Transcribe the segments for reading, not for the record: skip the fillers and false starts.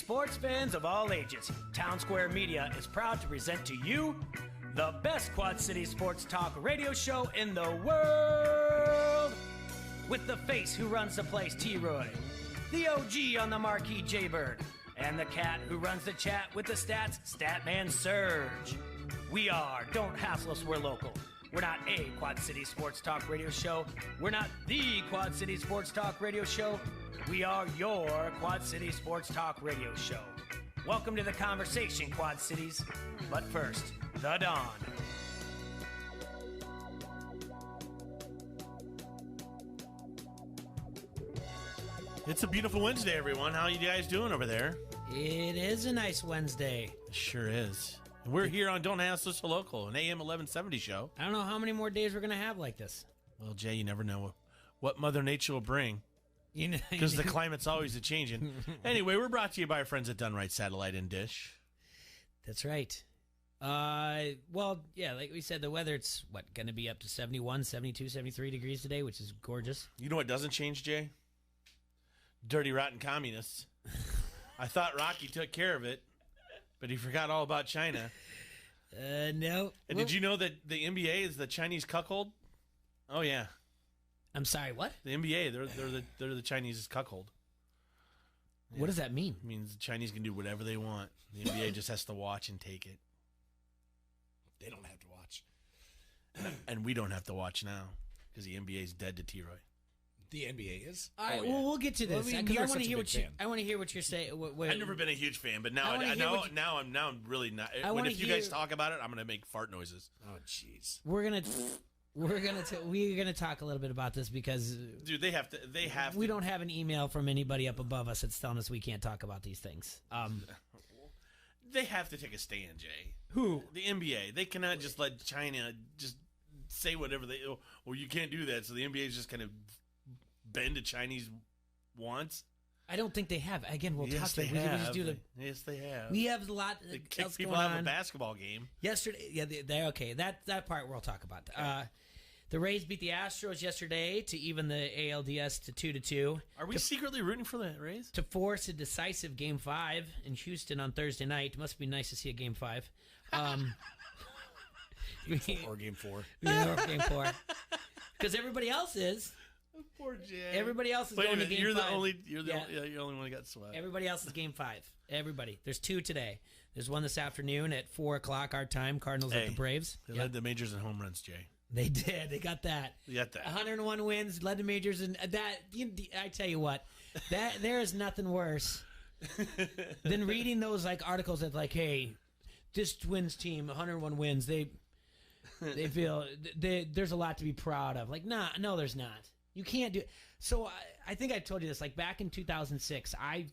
sports fans of all ages, Town Square Media is proud to present to you the best Quad City sports talk radio show in the world. With the face who runs the place, T-Roy, the OG on the marquee, Jaybird, and the cat who runs the chat with the stats, Statman Surge. We are Don't Hassle Us, We're Local. We're not a Quad City sports talk radio show. We're not the Quad City sports talk radio show. We are your Quad City sports talk radio show. Welcome to the conversation, Quad Cities. But first, the Dawn. It's a beautiful Wednesday, everyone. How are you guys doing over there? It is a nice Wednesday. It sure is. And we're here on Don't Hassle Us, Local, an AM 1170 show. I don't know how many more days we're going to have like this. Well, Jay, you never know what Mother Nature will bring. Because the climate's always a-changing. Anyway, we're brought to you by our friends at Dunright Satellite and Dish. That's right. Well, yeah, like we said, the weather, it's, going to be up to 71, 72, 73 degrees today, which is gorgeous. You know what doesn't change, Jay? Dirty, rotten communists. I thought Rocky took care of it, but he forgot all about China. No. And did you know that the NBA is the Chinese cuckold? Oh, yeah. I'm sorry, what? The NBA, they're the Chinese cuckold. Yeah. What does that mean? It means the Chinese can do whatever they want. The NBA just has to watch and take it. They don't have to watch. And we don't have to watch now because the NBA is dead to T-Roy. The NBA is? All right, well, we'll get to this. Well, I mean, Because you're I want to such a hear big what you. fan. I want to hear what you're saying. I've never been a huge fan, but now I'm really not. If you guys talk about it, I'm going to make fart noises. Oh, jeez. We're gonna talk a little bit about this because, dude, they have to. We don't have an email from anybody up above us that's telling us we can't talk about these things. They have to take a stand, Jay. Who? The NBA. They cannot just let China just say whatever they. Well, you can't do that. So the NBA is just kind of bend to Chinese wants. I don't think they have. Again, we'll yes, talk. They have. Just do Yes, they have. We have a lot. They kick people out of a basketball game yesterday. Yeah, they're okay. That part we'll talk about. Okay. The Rays beat the Astros yesterday to even the ALDS to 2-2. Are we secretly rooting for the Rays? To force a decisive Game 5 in Houston on Thursday night. Must be nice to see a Game 5. Or Game 4. Yeah, or Game 4. Because everybody else is. Poor Jay. Everybody else is going to Game 5. You're the only one that got swept. Everybody else is Game 5. Everybody. There's 2 today. There's one this afternoon at 4 o'clock our time. Cardinals at the Braves. They led the majors in home runs, Jay. They did. They got that. 101 wins, led the majors, and that. I tell you what, that there is nothing worse than reading those articles that hey, this Twins team, 101 wins. They feel there's a lot to be proud of. No, there's not. You can't do it. So I think I told you this. Back in 2006, I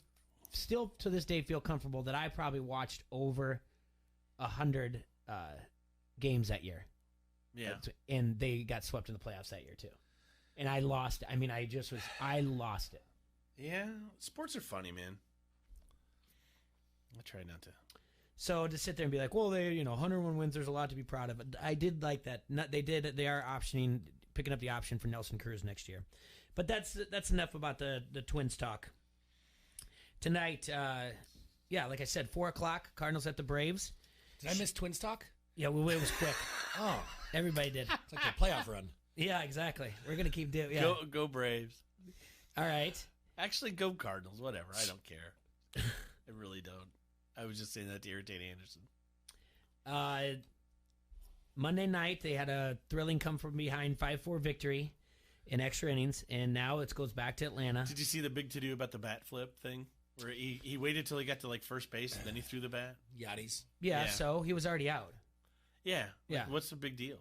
still to this day feel comfortable that I probably watched over 100 games that year. Yeah. And they got swept in the playoffs that year, too. And I lost it. I mean, I lost it. Yeah. Sports are funny, man. I try not to. So to sit there and be well, they, 101 wins, there's a lot to be proud of. I did like that. They are picking up the option for Nelson Cruz next year. But that's enough about the Twins talk. Tonight, like I said, 4 o'clock, Cardinals at the Braves. Did I miss Twins talk? Yeah, well, it was quick. Oh. Everybody did. It's like a playoff run. Yeah, exactly. We're going to keep doing it. Yeah. Go Braves. All right. Actually, go Cardinals. Whatever. I don't care. I really don't. I was just saying that to irritate Anderson. Monday night, they had a thrilling come from behind 5-4 victory in extra innings, and now it goes back to Atlanta. Did you see the big to-do about the bat flip thing? Where he waited till he got to first base, and then he threw the bat? Yachties. Yeah, so he was already out. Yeah. Yeah. What's the big deal?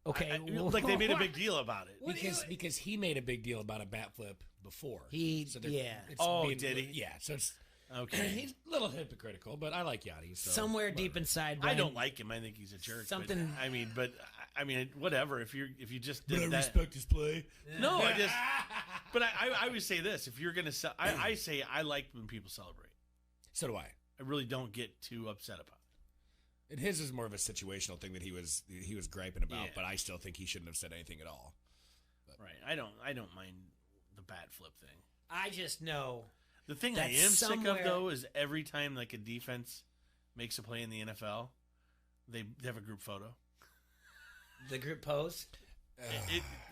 Okay. They made a big deal about it. Because he made a big deal about a bat flip before. Did he? Did he? Yeah, so it's... Okay. He's a little hypocritical, but I like Yachty. So somewhere deep inside, Brian, I don't like him. I think he's a jerk. Something. But whatever. If you just did that, I respect his play. No, I always say this: if you're gonna, I say I like when people celebrate. So do I. I really don't get too upset about it. And his is more of a situational thing that he was griping about, but I still think he shouldn't have said anything at all. Right. I don't mind the bat flip thing. I just know The thing I am sick of, though, is every time like a defense makes a play in the NFL, they have a group photo. The group pose?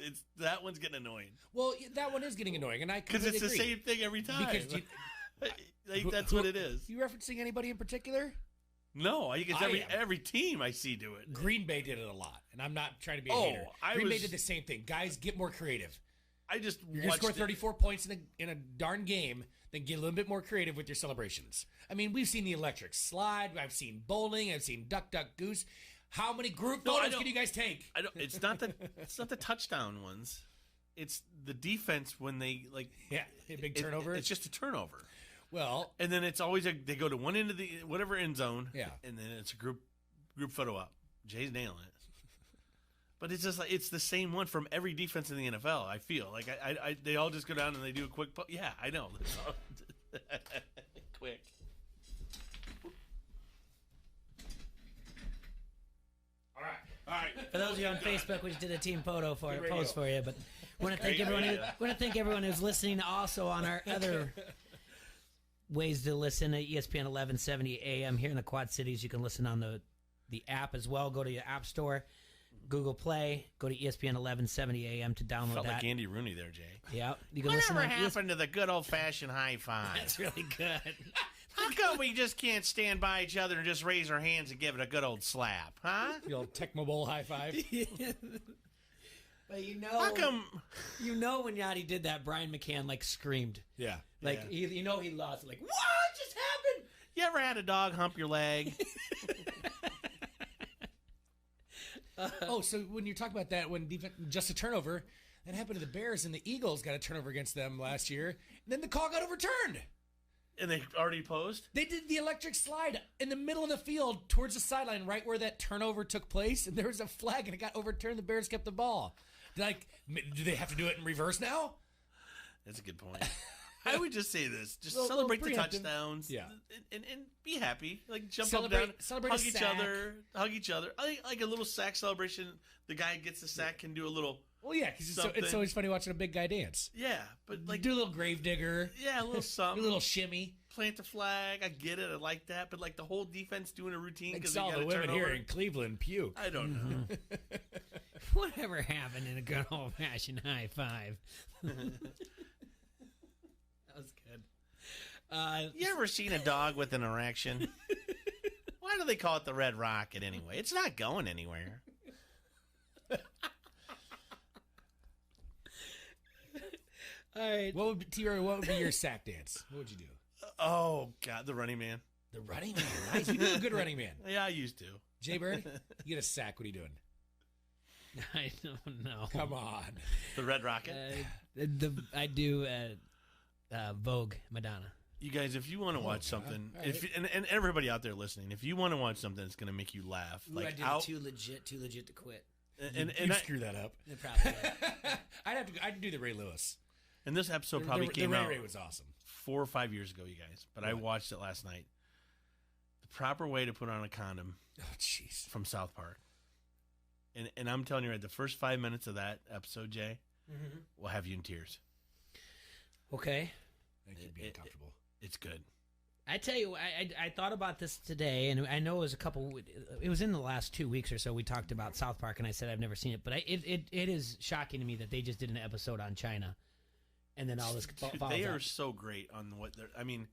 It's that one's getting annoying. Well, that one is getting annoying, and I because it's the same thing every time. Because that's what it is. You referencing anybody in particular? No, I think it's every team I see do it. Green Bay did it a lot, and I'm not trying to be a hater. Green Bay did the same thing. Guys, get more creative. You're gonna score 34 points in a darn game, then get a little bit more creative with your celebrations. I mean, we've seen the electric slide. I've seen bowling. I've seen duck, duck, goose. How many group photos can you guys take? It's not the touchdown ones. It's the defense when they a big turnover. It's just a turnover. Well, and then it's always they go to one end of the whatever end zone. Yeah, and then it's a group photo up. Jay's nailing it. But it's just like it's the same one from every defense in the NFL. I feel like they all just go down and they do a quick. Yeah, I know. Quick. All right. For those of you on Facebook, we just did a team photo post for you. But want to thank everyone who's listening. Also on our other ways to listen at ESPN 1170 AM here in the Quad Cities. You can listen on the app as well. Go to your app store, Google Play. Go to ESPN 1170 AM to download Felt that. like Andy Rooney there, Jay. Yeah, you can Whatever happened to the good old fashioned high five? That's really good. How come we just can't stand by each other and just raise our hands and give it a good old slap, huh? The old Tecmo Bowl high five. But how come? When Yachty did that, Brian McCann screamed. Yeah. He lost. Like, what just happened? You ever had a dog hump your leg? So when you talk about that, when just a turnover, that happened to the Bears, and the Eagles got a turnover against them last year, and then the call got overturned. And they already posed? They did the electric slide in the middle of the field towards the sideline, right where that turnover took place, and there was a flag, and it got overturned. The Bears kept the ball. Do they have to do it in reverse now? That's a good point. I would just say this: just celebrate the touchdowns, and be happy. Jump up and down, hug each other. I think a little sack celebration. The guy who gets the sack can do a little. Well, yeah, because it's always funny watching a big guy dance. Yeah, but do a little grave digger. Yeah, a little something. A little shimmy. Plant the flag. I get it. I like that. But the whole defense doing a routine because all the women here in Cleveland puke. I don't know. Whatever happened in a good old fashioned high five? That was good. You ever seen a dog with an erection? Why do they call it the Red Rocket anyway? It's not going anywhere. All right. What would be your sack dance? What would you do? Oh, God, the running man. The running man. Nice. You do a good running man. Yeah, I used to. Jay Bird, you get a sack. What are you doing? I don't know. Come on. The Red Rocket? I do Vogue Madonna. You guys, if you want to watch something, and everybody out there listening, if you want to watch something that's going to make you laugh. Ooh, I did it too legit to quit. And screw that up. Probably I'd do the Ray Lewis. And this episode probably came out. The Ray was awesome. 4 or 5 years ago, you guys. But I watched it last night. The proper way to put on a condom. Oh, jeez. From South Park. And I'm telling you, right, the first 5 minutes of that episode, Jay, will have you in tears. Okay. I think you'd be uncomfortable. It's good. I tell you, I thought about this today, and I know it was in the last 2 weeks or so we talked about South Park, and I said I've never seen it, but it is shocking to me that they just did an episode on China, and then all this They are so great on what they're, I mean,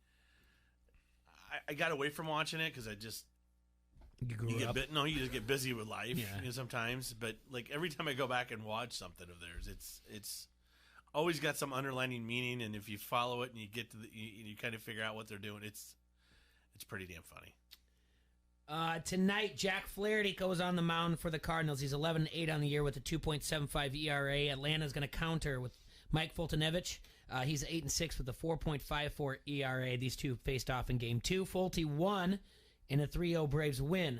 I got away from watching it because I just, you just get busy with life sometimes, but every time I go back and watch something of theirs, it's always got some underlining meaning, and if you follow it and you get to you kind of figure out what they're doing, it's pretty damn funny. Tonight, Jack Flaherty goes on the mound for the Cardinals. He's 11-8 on the year with a 2.75 ERA. Atlanta's going to counter with Mike Fultonevich. He's 8-6 with a 4.54 ERA. These two faced off in Game 2. Fulte won in a 3-0 Braves win.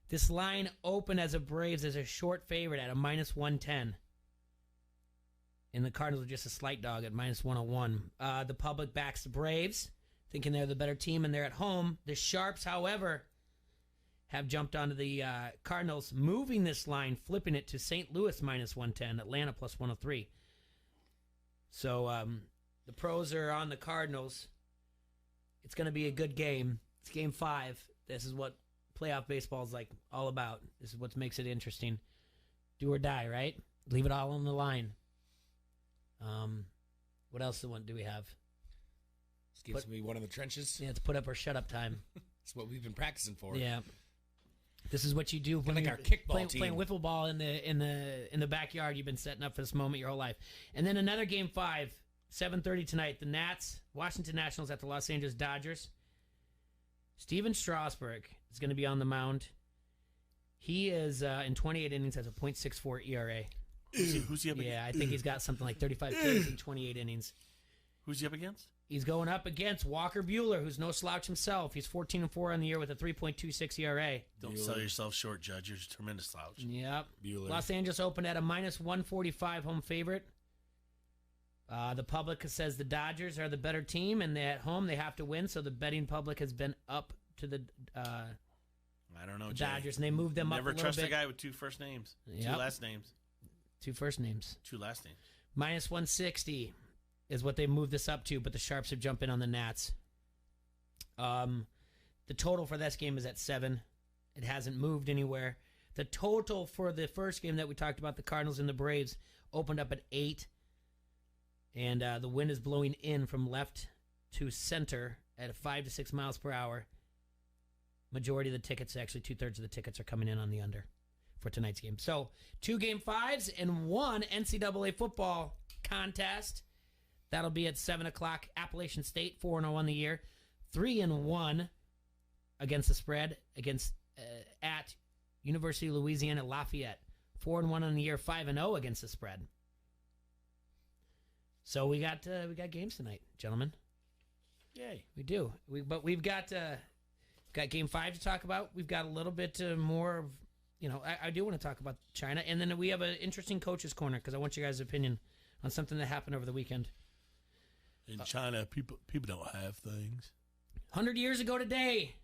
This line opened as a Braves as a short favorite at a -110. And the Cardinals are just a slight dog at -101. The public backs the Braves, thinking they're the better team, and they're at home. The Sharps, however, have jumped onto the Cardinals, moving this line, flipping it to St. Louis -110, Atlanta +103. So the pros are on the Cardinals. It's going to be a good game. It's Game 5. This is what playoff baseball is like all about. This is what makes it interesting. Do or die, right? Leave it all on the line. What else do we have? This gives me one in the trenches. Yeah, it's put up or shut up time. That's what we've been practicing for. Yeah. This is what you do when like you're our kickball team. playing wiffle ball in the backyard. You've been setting up for this moment your whole life. And then another Game 5, 7:30 tonight. The Nats, Washington Nationals at the Los Angeles Dodgers. Steven Strasburg is going to be on the mound. He is in 28 innings has a .64 ERA. Who's he up against? Yeah, I think he's got something like 35 Ks in 28 innings. Who's he up against? He's going up against Walker Buehler, who's no slouch himself. He's 14-4 on the year with a 3.26 ERA. Don't sell yourself short, Judge. You're a tremendous slouch. Yep. Buehler. Los Angeles opened at a -145 home favorite. The public says the Dodgers are the better team, and at home they have to win, so the betting public has been up to the I don't know, the Jay. Dodgers, and they moved them up a Never little trust bit. a guy with two first names. Yep. Two last names. Two first names. Two last names. -160 is what they moved this up to, but the Sharps have jumped in on the Nats. The total for this game is at 7. It hasn't moved anywhere. The total for the first game that we talked about, the Cardinals and the Braves, opened up at 8. And the wind is blowing in from left to center at 5 to 6 miles per hour. Majority of the tickets, actually 2/3 of the tickets, are coming in on the under for tonight's game. So 2 Game 5s and 1 NCAA football contest. That'll be at 7 o'clock. Appalachian State, 4-0 on the year. 3-1 against the spread against at University of Louisiana Lafayette. 4-1 on the year, 5-0 against the spread. So we got games tonight, gentlemen. Yay. We do. But we've got Game 5 to talk about. We've got a little bit more of, I do want to talk about China. And then we have an interesting coach's corner because I want your guys' opinion on something that happened over the weekend. In China, people don't have things. 100 years ago today,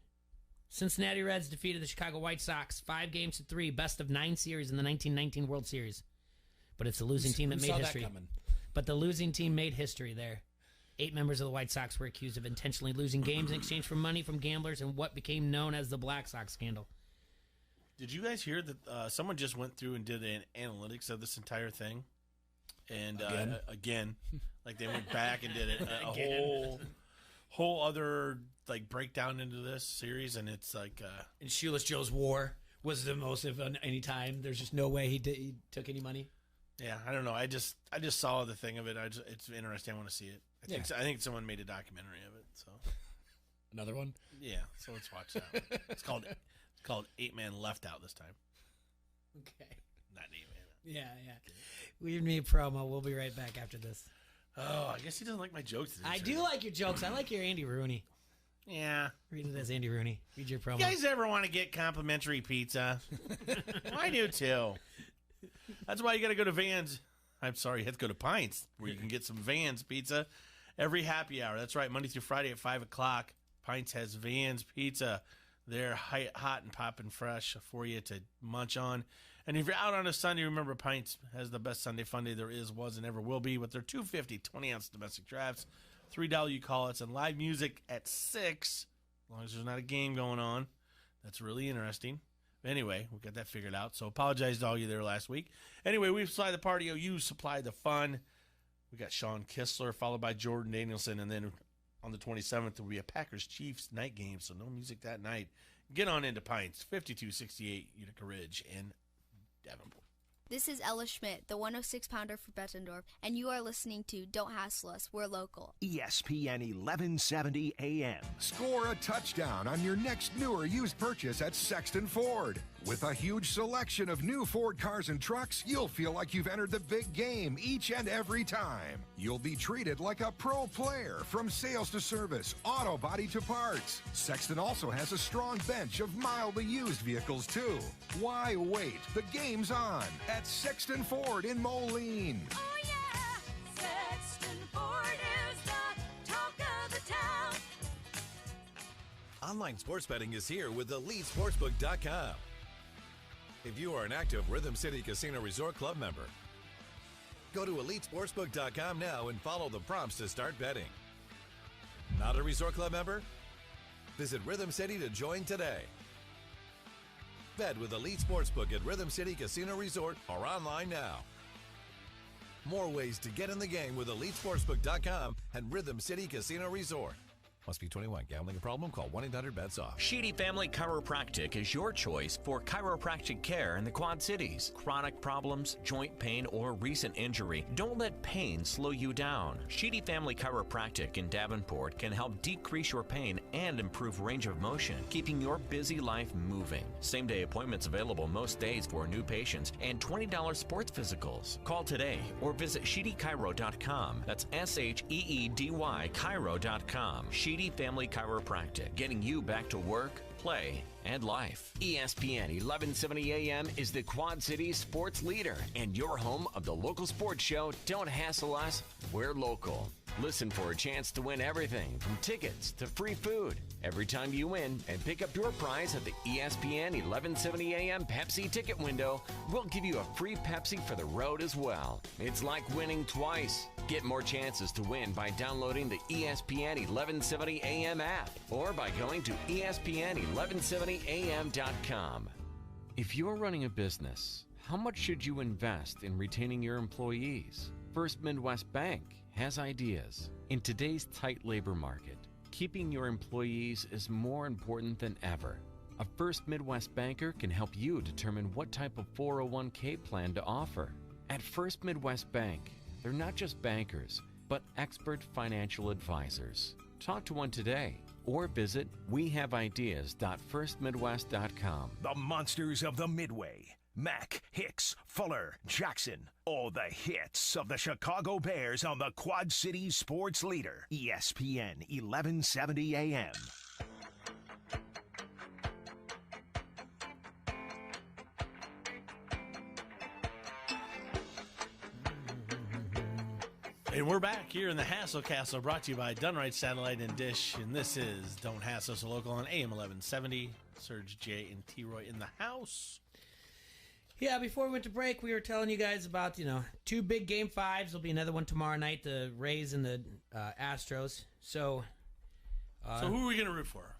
Cincinnati Reds defeated the Chicago White Sox 5-3, best of 9 series in the 1919 World Series. But it's the losing team that made history. But the losing team made history there. 8 members of the White Sox were accused of intentionally losing games in exchange for money from gamblers in what became known as the Black Sox scandal. Did you guys hear that someone just went through and did an analytics of this entire thing? And again, like they went back and did a whole other breakdown into this series, and it's like And Shoeless Joe's war was the most of any time. There's just no way he took any money. Yeah, I don't know. I just saw the thing of it. It's interesting. I want to see it. I think someone made a documentary of it. So another one. Yeah. So let's watch that. It's called 8 Man Left Out this time. Okay. Not 8 Man. Yeah. We need promo. We'll be right back after this. Oh, I guess he doesn't like my jokes today. I do like your jokes. I like your Andy Rooney. Yeah. Read it as Andy Rooney. Read your promo. You guys ever want to get complimentary pizza? I do too. That's why you got to go to Vans. I'm sorry, you have to go to Pints, where you can get some Vans pizza every happy hour. That's right, Monday through Friday at 5 o'clock. Pints has Vans pizza. They're hot and popping fresh for you to munch on. And if you're out on a Sunday, remember Pints has the best Sunday fun day there is, was, and ever will be with their $2.50 20-ounce domestic drafts, $3 you call it, and live music at 6, as long as there's not a game going on. That's really interesting. Anyway, we got that figured out, so apologize to all you there last week. Anyway, we supply the party, you supply the fun. We got Sean Kistler, followed by Jordan Danielson, and then on the 27th, there will be a Packers-Chiefs night game, so no music that night. Get on into Pints, 5268 Utica Ridge in Davenport. This is Ella Schmidt, the 106-pounder for Bettendorf, and you are listening to Don't Hassle Us, We're Local. ESPN 1170 AM. Score a touchdown on your next new or used purchase at Sexton Ford. With a huge selection of new Ford cars and trucks, you'll feel like you've entered the big game each and every time. You'll be treated like a pro player from sales to service, auto body to parts. Sexton also has a strong bench of mildly used vehicles, too. Why wait? The game's on at Sexton Ford in Moline. Oh yeah, Sexton Ford is the talk of the town. Online sports betting is here with EliteSportsbook.com. If you are an active Rhythm City Casino Resort Club member, go to EliteSportsbook.com now and follow the prompts to start betting. Not a Resort Club member? Visit Rhythm City to join today. Bet with Elite Sportsbook at Rhythm City Casino Resort or online now. More ways to get in the game with EliteSportsbook.com and Rhythm City Casino Resort. Must be 21. Gambling a problem? Call 1-800-BETS-OFF. Sheedy Family Chiropractic is your choice for chiropractic care in the Quad Cities. Chronic problems, joint pain, or recent injury. Don't let pain slow you down. Sheedy Family Chiropractic in Davenport can help decrease your pain and improve range of motion, keeping your busy life moving. Same-day appointments available most days for new patients and $20 sports physicals. Call today or visit SheedyChiro.com. That's SHEEDY Chiro.com. Sheedy Family Chiropractic, getting you back to work, play, and life. ESPN 1170 AM is the Quad Cities sports leader and your home of the local sports show. Don't hassle us, we're local. Listen for a chance to win everything from tickets to free food. Every time you win and pick up your prize at the ESPN 1170 AM Pepsi ticket window, we'll give you a free Pepsi for the road as well. It's like winning twice. Get more chances to win by downloading the ESPN 1170 AM app or by going to ESPN1170am.com. If you're running a business, how much should you invest in retaining your employees? First Midwest Bank has ideas. In today's tight labor market, keeping your employees is more important than ever. A First Midwest banker can help you determine what type of 401k plan to offer. At First Midwest Bank, they're not just bankers, but expert financial advisors. Talk to one today or visit wehaveideas.firstmidwest.com. The monsters of the Midway. Mack, Hicks, Fuller, Jackson. All the hits of the Chicago Bears on the Quad Cities sports leader. ESPN 1170 AM. And we're back here in the Hassle Castle, brought to you by Dunright Satellite and Dish. And this is Don't Hassle So Local on AM 1170. Serge J and T-Roy in the house. Yeah, before we went to break, we were telling you guys about, two big Game 5s. There'll be another one tomorrow night, the Rays and the Astros. So who are we going to root for?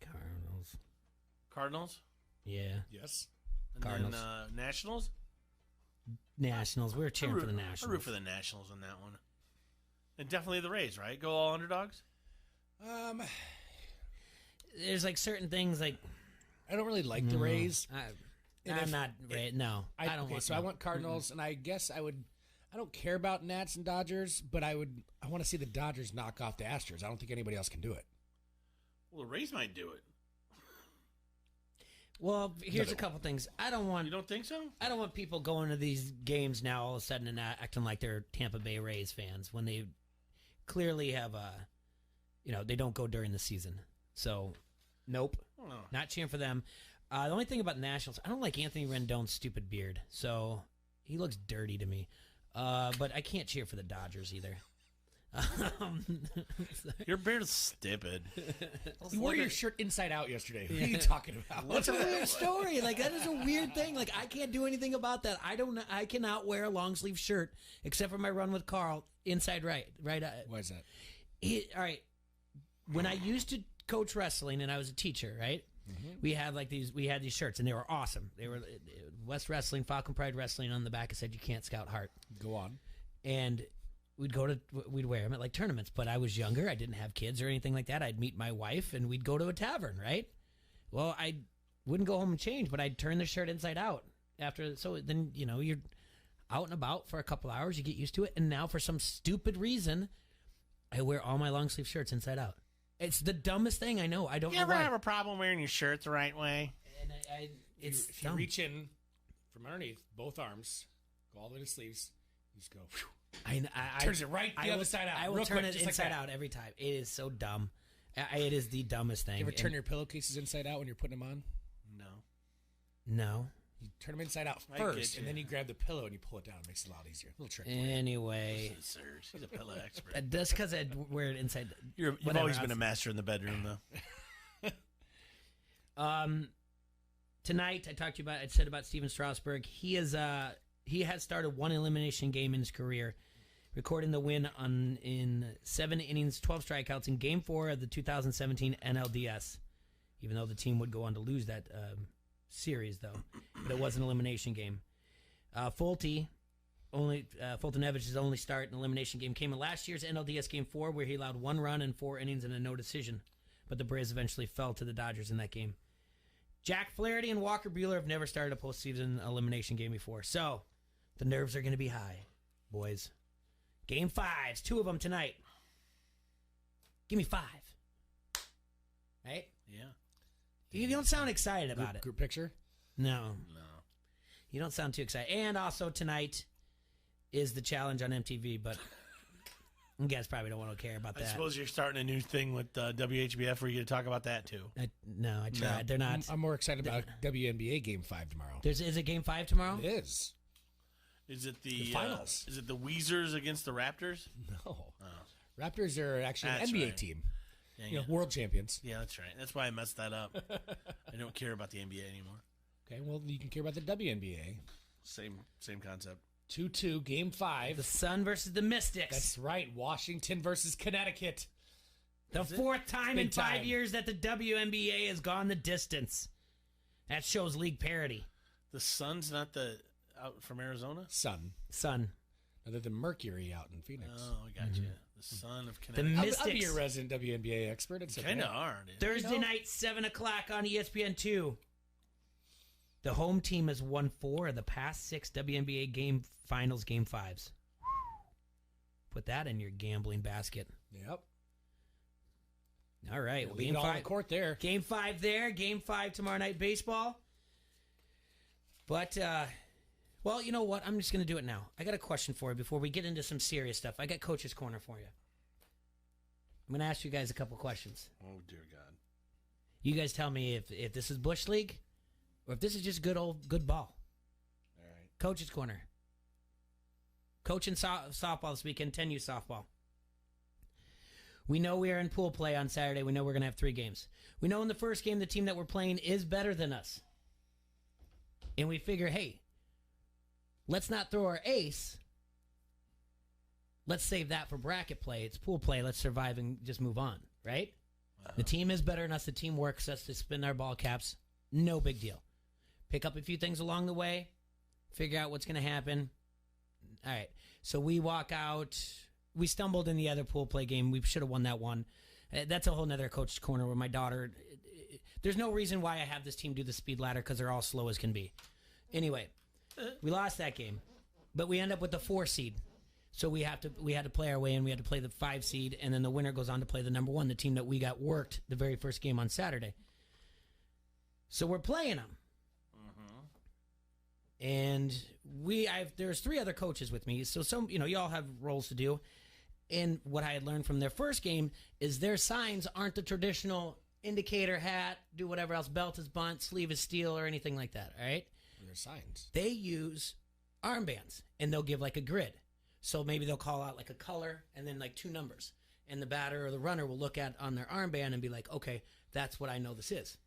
Cardinals. Cardinals? Yeah. Yes. And Cardinals. then Nationals? Nationals. We were cheering for the Nationals. I root for the Nationals on that one. And definitely the Rays, right? Go all underdogs? There's certain things I don't really like the Rays. I'm not Ray. No, I don't want. So I want Cardinals, and I guess I would. I don't care about Nats and Dodgers, but I want to see the Dodgers knock off the Astros. I don't think anybody else can do it. Well, the Rays might do it. Well, here's a couple things. I don't want. You don't think so? I don't want people going to these games now all of a sudden and acting like they're Tampa Bay Rays fans when they clearly have they don't go during the season. So, nope, not cheering for them. The only thing about the Nationals, I don't like Anthony Rendon's stupid beard, so he looks dirty to me. But I can't cheer for the Dodgers either. Your beard is stupid. You wore your shirt inside out yesterday. What are you talking about? That's a weird story. That is a weird thing. I can't do anything about that. I cannot wear a long sleeve shirt except for my run with Carl inside right. Why is that? All right. When I used to coach wrestling and I was a teacher, right? Mm-hmm. We had these shirts and they were awesome. They were West Wrestling, Falcon Pride Wrestling on the back. It said "You can't scout Hart." Go on. And we'd wear them at tournaments. But I was younger. I didn't have kids or anything like that. I'd meet my wife and we'd go to a tavern, right? Well, I wouldn't go home and change, but I'd turn the shirt inside out after. So then you're out and about for a couple hours. You get used to it, and now for some stupid reason, I wear all my long sleeve shirts inside out. It's the dumbest thing I know. I don't know why. You ever have a problem wearing your shirt the right way? And if you reach in from underneath both arms, go all the way to the sleeves, you just go. Whew. Turns it right the other side out. I will turn it inside out every time. It is so dumb. It is the dumbest thing. You ever turn your pillowcases inside out when you're putting them on? No. You turn them inside out first, and then you grab the pillow and you pull it down. It makes it a lot easier. A little trick. Anyway. He's a pillow expert. Just because I wear it inside. You've always been a master in the bedroom, though. Tonight, I said about Steven Strasburg. He has started one elimination game in his career. recording the win in 7 innings, 12 strikeouts in Game 4 of the 2017 NLDS. Even though the team would go on to lose that series, though. But it was an elimination game. Fultonevich's only start in elimination game came in last year's NLDS Game 4, where he allowed 1 run in 4 innings and a no decision. But the Braves eventually fell to the Dodgers in that game. Jack Flaherty and Walker Buehler have never started a postseason elimination game before. So, the nerves are going to be high, boys. Game 5s, 2 of them tonight. Give me 5. Right? Yeah. You don't sound excited about it. Group picture? No. You don't sound too excited. And also tonight is the challenge on MTV, but you guys probably don't want to care about that. I suppose you're starting a new thing with WHBF where you get to talk about that too. I tried. No. They're not. I'm more excited about WNBA Game 5 tomorrow. Is it Game 5 tomorrow? It is. Is it the finals? Is it the Weezers against the Raptors? No. Raptors are actually an That's NBA right. team. Yeah, World champions. Yeah, that's right. That's why I messed that up. I don't care about the NBA anymore. Okay, well, you can care about the WNBA. Same concept. 2-2, Game 5. The Sun versus the Mystics. That's right. Washington versus Connecticut. The fourth time Big in 5 time. years that the WNBA has gone the distance. That shows league parity. The Sun's not out from Arizona? Sun. Other than Mercury out in Phoenix. Oh, I got you. The Sun of The Connecticut. Mystics. I'll be your resident WNBA expert. It's Kind of are. Dude. Thursday night, 7 o'clock on ESPN2. The home team has won 4 of the past 6 WNBA game finals game 5s. Put that in your gambling basket. Yep. All right. Leave it all on court there. Game 5 there. Game 5 tomorrow night baseball. But, well, you know what? I'm just going to do it now. I got a question for you before we get into some serious stuff. I got Coach's Corner for you. I'm going to ask you guys a couple questions. Oh, dear God. You guys tell me if this is Bush League or if this is just good ball. All right. Coach's Corner. Coaching softball this weekend, 10U softball. We know we are in pool play on Saturday. We know we're going to have 3 games. We know in the first game the team that we're playing is better than us. And we figure, hey, let's not throw our ace. Let's save that for bracket play. It's pool play. Let's survive and just move on, right? The team is better than us. The team works us to spin our ball caps. No big deal. Pick up a few things along the way. Figure out what's going to happen. All right. So we walk out. We stumbled in the other pool play game. We should have won that one. That's a whole nother Coach's Corner where my daughter... There's no reason why I have this team do the speed ladder because they're all slow as can be. Anyway, we lost that game. But we end up with the 4 seed. So we had to play our way in. We had to play the 5 seed, and then the winner goes on to play the number 1, the team that we got worked the very first game on Saturday. So we're playing them. And there's 3 other coaches with me. So y'all have roles to do. And what I had learned from their first game is their signs aren't the traditional indicator, hat, do whatever else, belt is bunt, sleeve is steel, or anything like that, all right? Their signs. They use armbands, and they'll give like a grid. So maybe they'll call out like a color and then like 2 numbers. And the batter or the runner will look at on their armband and be like, okay, that's what I know this is.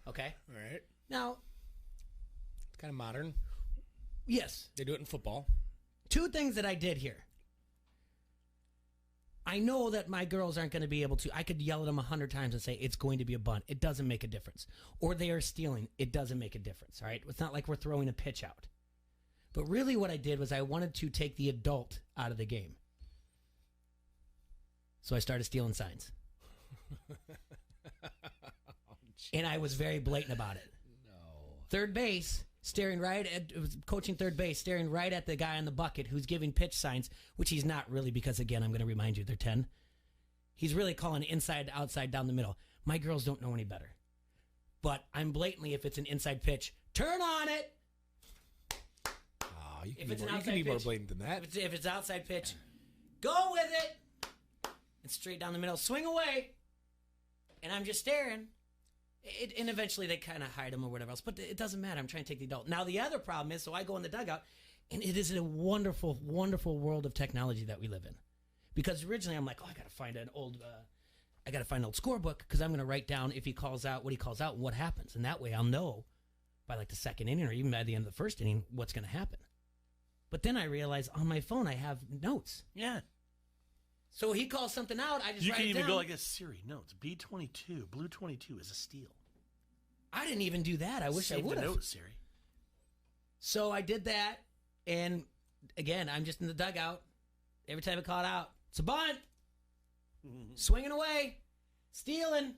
Okay? All right. Now, It's kind of modern. yes, They do it in football. 2 things that I did here. I know that my girls aren't going to be able to. I could yell at them 100 times and say, it's going to be a bunt. It doesn't make a difference. Or they are stealing. It doesn't make a difference, all right? It's not like we're throwing a pitch out. But really what I did was I wanted to take the adult out of the game. So I started stealing signs. And I was very blatant about it. No. Third base, coaching third base, staring right at the guy in the bucket who's giving pitch signs, which he's not really because, again, I'm going to remind you, they're 10. He's really calling inside, outside, down the middle. My girls don't know any better. But I'm blatantly, if it's an inside pitch, turn on it. Oh, you If can it's be an more, you can outside be more pitch, blatant than that. If it's outside pitch, go with it. And straight down the middle, swing away. And I'm just staring. And eventually they kind of hide him or whatever else. But it doesn't matter. I'm trying to take the adult. Now, the other problem is, so I go in the dugout, and it is a wonderful, wonderful world of technology that we live in. Because originally I'm like, I got to find an old scorebook because I'm going to write down if he calls out, what he calls out, and what happens. And that way I'll know by like the second inning or even by the end of the first inning what's going to happen. But then I realized on my phone I have notes. Yeah. So he calls something out, I just You write can it even down. go like this. Siri, notes. B22, blue 22 is a steal. I didn't even do that. I wish Save I would the have. note, Siri. So I did that, and again, I'm just in the dugout. Every time I call it out, it's a bunt. Swinging away. Stealing.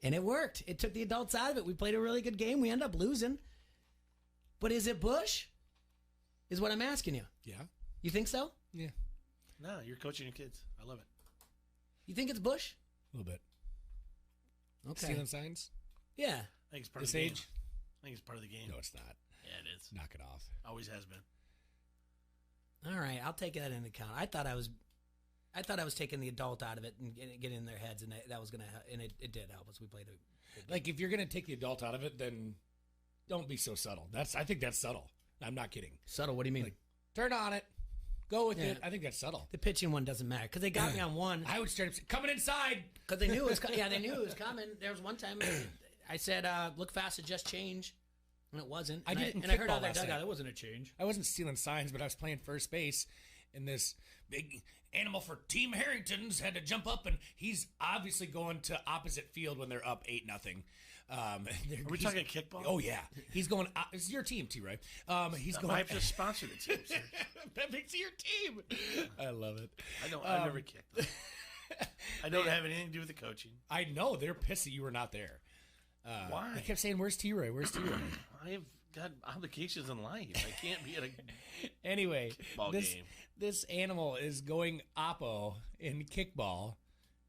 And it worked. It took the adults out of it. We played a really good game. We ended up losing. But is it Bush? Is what I'm asking you. Yeah. You think so? Yeah. No, you're coaching your kids. I love it. You think it's Bush? A little bit. Okay. Stealing signs? Yeah. I think it's part This of the game. age? I think it's part of the game. No, it's not. Yeah, it is. Knock it off. Always has been. All right, I'll take that into account. I thought I was taking the adult out of it and getting in their heads, and that was gonna, and it did help us. We played a Like, if you're going to take the adult out of it, then don't be so subtle. I think that's subtle. I'm not kidding. subtle. What do you mean? Like, turn on it. Go with Yeah. it. I think that's subtle. The pitching one doesn't matter because they got me on one. I would start coming inside. Because they knew it was they knew it was coming. There was one time I said, "Look fast, adjust change," and it wasn't. I And did it in and I heard kickball out their last dugout. night. It wasn't a change. I wasn't stealing signs, but I was playing first base, and this big animal for Team Harrington's had to jump up, and he's obviously going to opposite field when they're up 8-0. Are we talking kickball? Oh yeah, he's going. It's your team, T. Right? He's going. I have to sponsor the team, sir. That makes it your team. I love it. I've never kicked them. I don't have anything to do with the coaching. I know they're pissed that you were not there. Why? They kept saying, "Where's T. Roy? Where's T. Roy?" I have got obligations in life. I can't be at a Anyway, kickball game. this animal is going oppo in kickball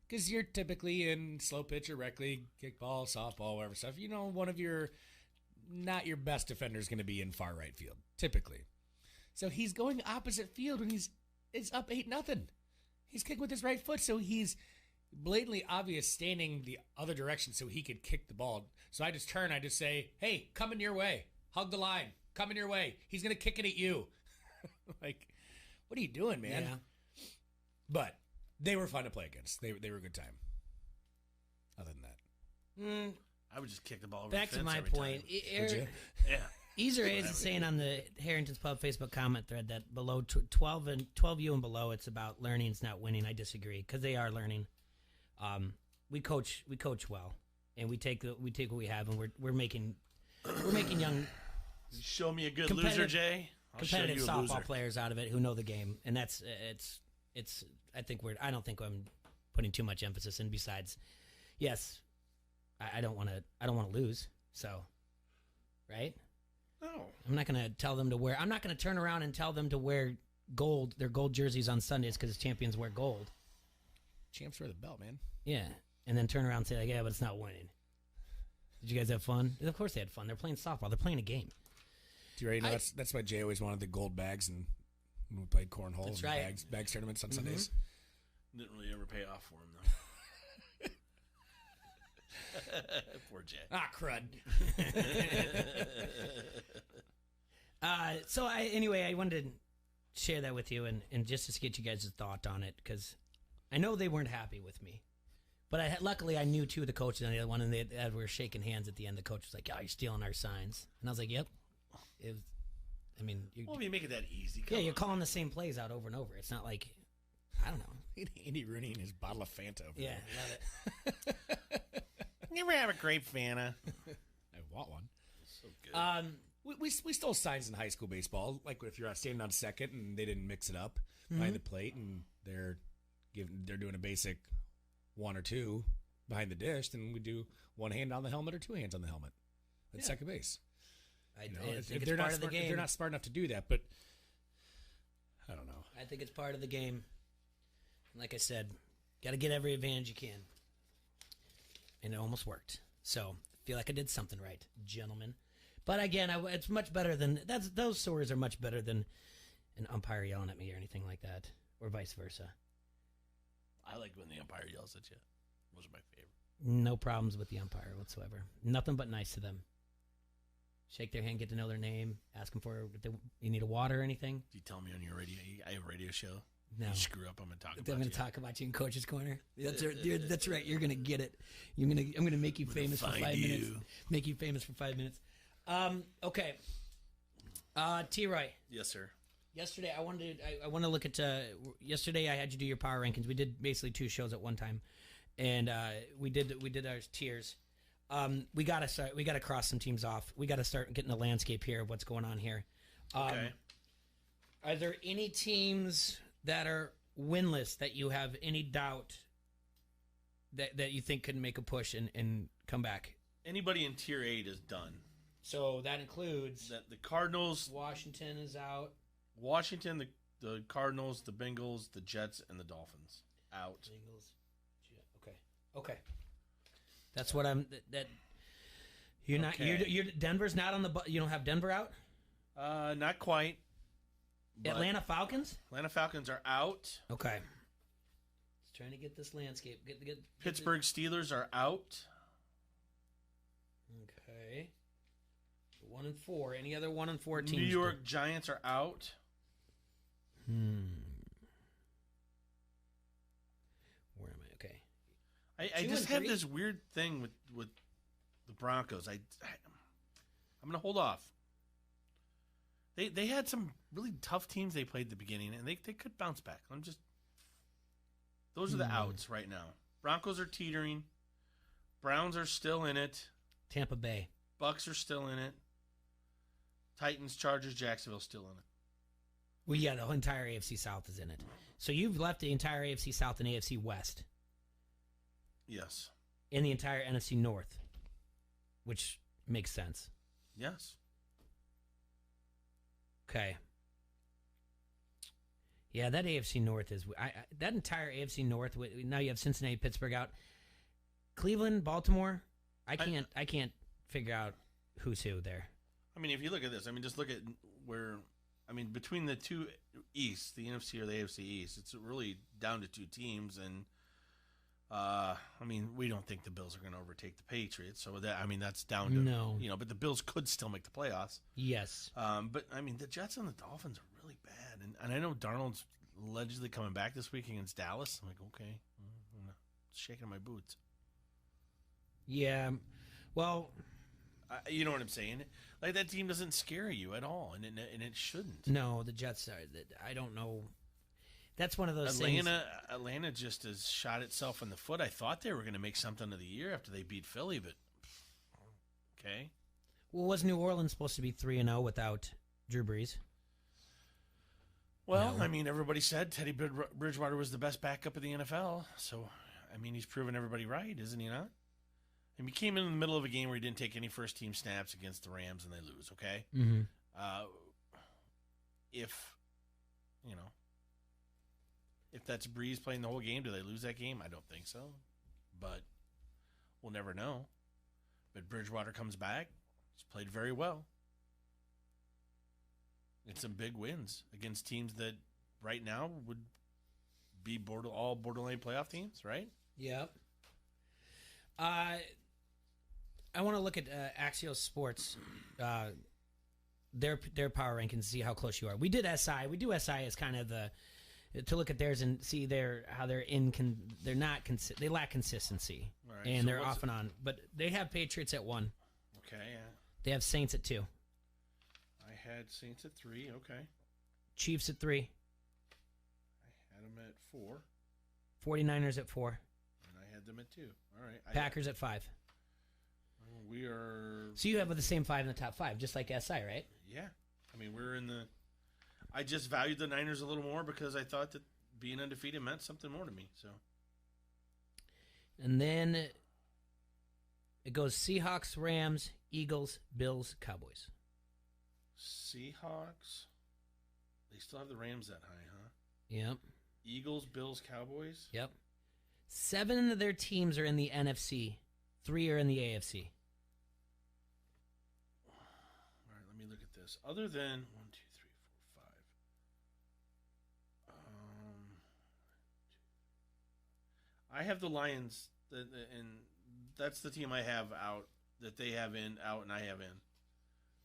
because you're typically in slow pitch or rec league, kickball, softball, whatever stuff. You know, one of your not your best defender is going to be in far right field, typically. So he's going opposite field when it's up 8-0. He's kicking with his right foot, so he's blatantly obvious standing the other direction so he could kick the ball. So I just turn, I just say, "Hey, coming your way. Hug the line. Coming your way. He's going to kick it at you." Like, what are you doing, man? Yeah. But they were fun to play against. They were a good time. Other than that. I would just kick the ball over Back the to fence my every point. time. Would you? Yeah. Easer is saying on the Harrington's Pub Facebook comment thread that below 12U and below, it's about learning, it's not winning. I disagree because they are learning. We coach well, and we take what we have, and we're making young Show me a good loser, Jay. I'll show competitive you a softball loser. players out of it who know the game, and that's it's. I don't think I'm putting too much emphasis in. Besides, yes, I don't want to lose. So, right? No. I'm not going to tell them to wear. I'm not going to turn around and tell them to wear gold. Their gold jerseys on Sundays because champions wear gold. Champs wear the belt, man. Yeah, and then turn around and say like, "Yeah, but it's not winning." Did you guys have fun? Of course they had fun. They're playing softball. They're playing a game. Do you already know that's why Jay always wanted the gold bags and when we played cornhole That's and right. bags tournaments on Sundays. Didn't really ever pay off for him, though. Poor Jay. Ah, crud. So I wanted to share that with you and just to get you guys' thought on it because I know they weren't happy with me, but luckily I knew two of the coaches on the other one and they were shaking hands at the end. The coach was like, "Oh, you're stealing our signs," and I was like, "Yep." It was, I mean, Well, if you make it that easy. Come you're on. calling the same plays out over and over. It's not like I don't know. Andy Rooney and his bottle of Fanta over Yeah, there. love it. You ever have a grape Fanta? I want one. So good. We stole signs in high school baseball, like if you're standing on second and they didn't mix it up behind the plate, and they're doing a basic one or two behind the dish, then we do one hand on the helmet or two hands on the helmet at second base. I If think they're it's part of the game. they're not smart enough to do that, but I don't know. I think it's part of the game. Like I said, got to get every advantage you can. And it almost worked. So, I feel like I did something right, gentlemen. But again, it's much better than those stories are much better than an umpire yelling at me or anything like that, or vice versa. I like when the umpire yells at you. Those are my favorite. No problems with the umpire whatsoever. Nothing but nice to them. Shake their hand, get to know their name, ask them if you need a water or anything. Do you tell me on your radio? I have a radio show. No. You screw up, I'm going to talk about I'm going you. to talk about you in Coach's Corner. That's right. You're going to get it. I'm going to make you famous for 5 minutes. Make you famous for 5 minutes. Okay. T-Roy. Yes, sir. Yesterday, I want to look at. Yesterday, I had you do your power rankings. We did basically 2 shows at one time, and we did our tiers. We gotta start. We gotta cross some teams off. We gotta start getting the landscape here of what's going on here. Okay. Are there any teams that are winless that you have any doubt that you think could make a push and come back? Anybody in Tier 8 is done. So that includes the Cardinals. Washington is out. Washington, the Cardinals, the Bengals, the Jets, and the Dolphins out. Bengals. Okay. That's what I'm. That you're not. Okay. You're Denver's not on the. You don't have Denver out. Not quite. Atlanta Falcons. Atlanta Falcons are out. Okay. Just trying to get this landscape. Get Pittsburgh Steelers are out. Okay. 1 and 4. Any other 1 and 4 teams? New York Giants are out. Where am I? Okay. I just have this weird thing with the Broncos. I'm going to hold off. They had some really tough teams they played at the beginning, and they could bounce back. Those are the outs right now. Broncos are teetering. Browns are still in it. Tampa Bay. Bucks are still in it. Titans, Chargers, Jacksonville still in it. Well, yeah, the entire AFC South is in it. So you've left the entire AFC South and AFC West. Yes. And the entire NFC North, which makes sense. Yes. Okay. Yeah, that AFC North is that entire AFC North. Now you have Cincinnati, Pittsburgh out, Cleveland, Baltimore. I can't figure out who's who there. I mean, if you look at this, just look at between the two East, the NFC or the AFC East, it's really down to 2 teams, and we don't think the Bills are going to overtake the Patriots, so that's down to no. But the Bills could still make the playoffs. Yes. But the Jets and the Dolphins are really bad, and I know Darnold's allegedly coming back this week against Dallas. I'm like, okay, I'm not shaking my boots. Yeah. Well, you know what I'm saying? Like, that team doesn't scare you at all, and it shouldn't. No, the Jets are. I don't know. That's one of those things. Atlanta just has shot itself in the foot. I thought they were going to make something of the year after they beat Philly, but okay. Well, was New Orleans supposed to be 3-0 without Drew Brees? Well, no. Everybody said Teddy Bridgewater was the best backup of the NFL, so he's proven everybody right, isn't he not? And he came in the middle of a game where he didn't take any first-team snaps against the Rams, and they lose, okay? Mm-hmm. If that's Breeze playing the whole game, do they lose that game? I don't think so. But we'll never know. But Bridgewater comes back. He's played very well. It's some big wins against teams that right now would be all borderline playoff teams, right? Yep. I want to look at Axios Sports, their power rankings, and see how close you are. We did SI. We do SI as kind of to look at theirs and see how they're they lack consistency, right, and so they're off and on. But they have Patriots at 1. Okay. Yeah. They have Saints at 2. I had Saints at 3. Okay. Chiefs at 3. I had them at 4. 49ers at 4. And I had them at 2. All right. Packers at 5. We are. So you have the same 5 in the top 5, just like SI, right? Yeah. We're in the. I just valued the Niners a little more because I thought that being undefeated meant something more to me. So. And then it goes Seahawks, Rams, Eagles, Bills, Cowboys. Seahawks. They still have the Rams that high, huh? Yep. Eagles, Bills, Cowboys. Yep. 7 of their teams are in the NFC. 3 are in the AFC. All right, let me look at this. Other than 1, 2, 3, 4, 5. I have the Lions, and that's the team I have out. That they have out, and I have in.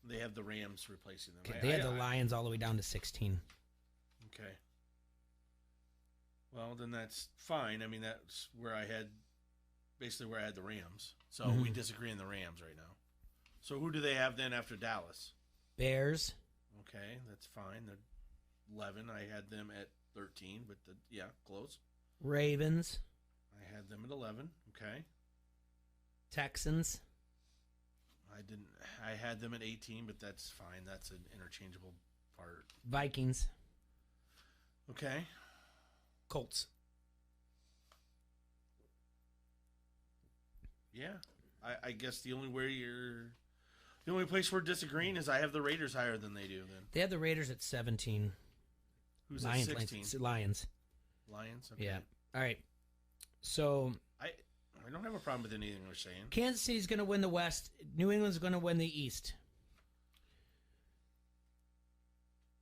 They have the Rams replacing them. Okay, they have the Lions all the way down to 16. Okay. Well, then that's fine. That's where I had, basically where I had the Rams. So we disagree on the Rams right now. So who do they have then after Dallas? Bears, Okay, that's fine. They're 11. I had them at 13, but close. Ravens. I had them at 11. Okay. Texans. I had them at 18, but that's fine. That's an interchangeable part. Vikings. Okay. Colts. Yeah. I guess the only place we're disagreeing is I have the Raiders higher than they do then. They have the Raiders at 17. Who's Lions, at 16? Lions. Lions? Okay. Yeah. All right. So I don't have a problem with anything we're saying. Kansas City's going to win the West. New England's going to win the East.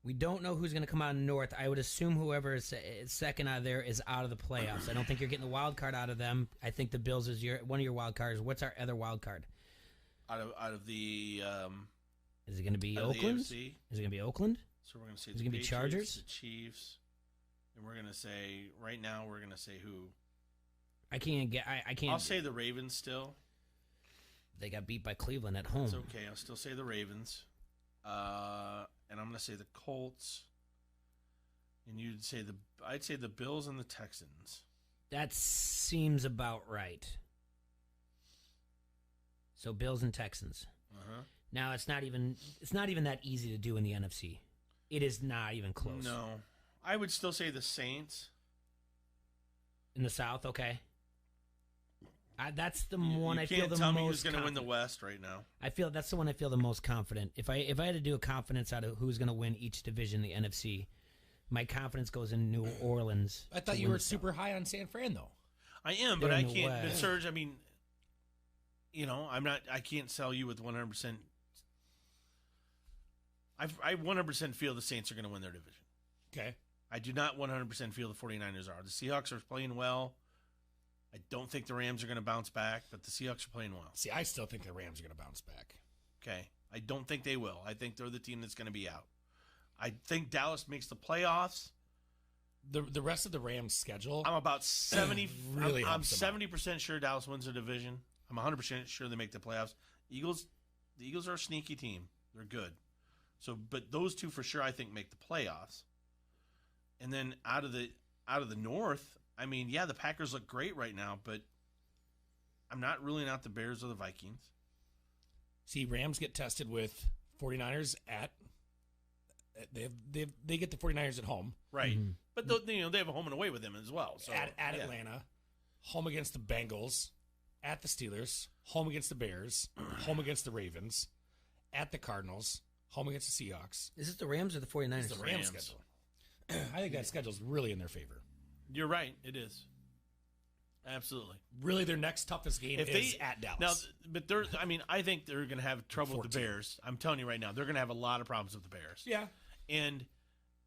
We don't know who's going to come out of North. I would assume whoever is second out of there is out of the playoffs. I don't think you're getting the wild card out of them. I think the Bills is one of your wild cards. What's our other wild card? Out of the is it going to be Oakland? Is it going to be Oakland? So we're going to say is it going to be Chargers, the Chiefs, and we're going to say right now we're going to say who. I can't. I'll say the Ravens still. They got beat by Cleveland at home. It's okay. I'll still say the Ravens. And I'm going to say the Colts. And I'd say the Bills and the Texans. That seems about right. So Bills and Texans. Uh-huh. Now it's not even that easy to do in the NFC. It is not even close. No. I would still say the Saints. In the South, okay. That's the one I feel the most. You can't tell me who's going to win the West right now. I feel that's the one I feel the most confident. If I had to do a confidence out of who's going to win each division in the NFC, my confidence goes in New Orleans. I thought you were super high on San Fran though. I am, but I can't. But Serge, I mean, I'm not. I can't sell you with 100%. I 100% feel the Saints are going to win their division. Okay. I do not 100% feel the 49ers are. The Seahawks are playing well. I don't think the Rams are going to bounce back, but the Seahawks are playing well. See, I still think the Rams are going to bounce back. Okay. I don't think they will. I think they're the team that's going to be out. I think Dallas makes the playoffs. The rest of the Rams' schedule, I'm about 70. really I'm 70% sure Dallas wins the division. I'm 100% sure they make the playoffs. The Eagles are a sneaky team. They're good. So, but those two for sure, I think, make the playoffs. And then out of the North, I mean, yeah, the Packers look great right now, but I'm not ruling out the Bears or the Vikings. See, Rams get tested with 49ers at. They get the 49ers at home, right? Mm-hmm. But they have a home and away with them as well. So at Atlanta, home against the Bengals, at the Steelers, home against the Bears, home against the Ravens, at the Cardinals, home against the Seahawks. Is it the Rams or the 49ers? It's the Rams schedule. I think that schedule's really in their favor. You're right. It is. Absolutely. Really, their next toughest game is at Dallas. Now, but I think they're going to have trouble with the Bears. I'm telling you right now, they're going to have a lot of problems with the Bears. Yeah. And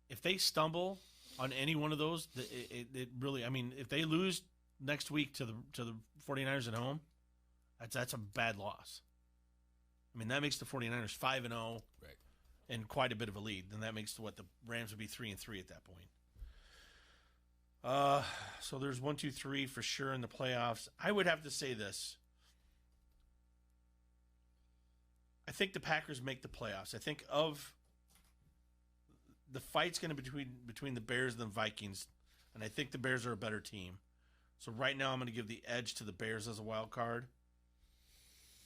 if they stumble on any one of those, it really, I mean, if they lose next week to the 49ers at home, that's a bad loss. I mean, that makes the 49ers 5-0. Right. And quite a bit of a lead. Then that makes the Rams would be 3-3 at that point. So there's 1, 2, 3 for sure in the playoffs. I would have to say this. I think the Packers make the playoffs. I think of the fight's going to be between the Bears and the Vikings, and I think the Bears are a better team. So right now I'm going to give the edge to the Bears as a wild card.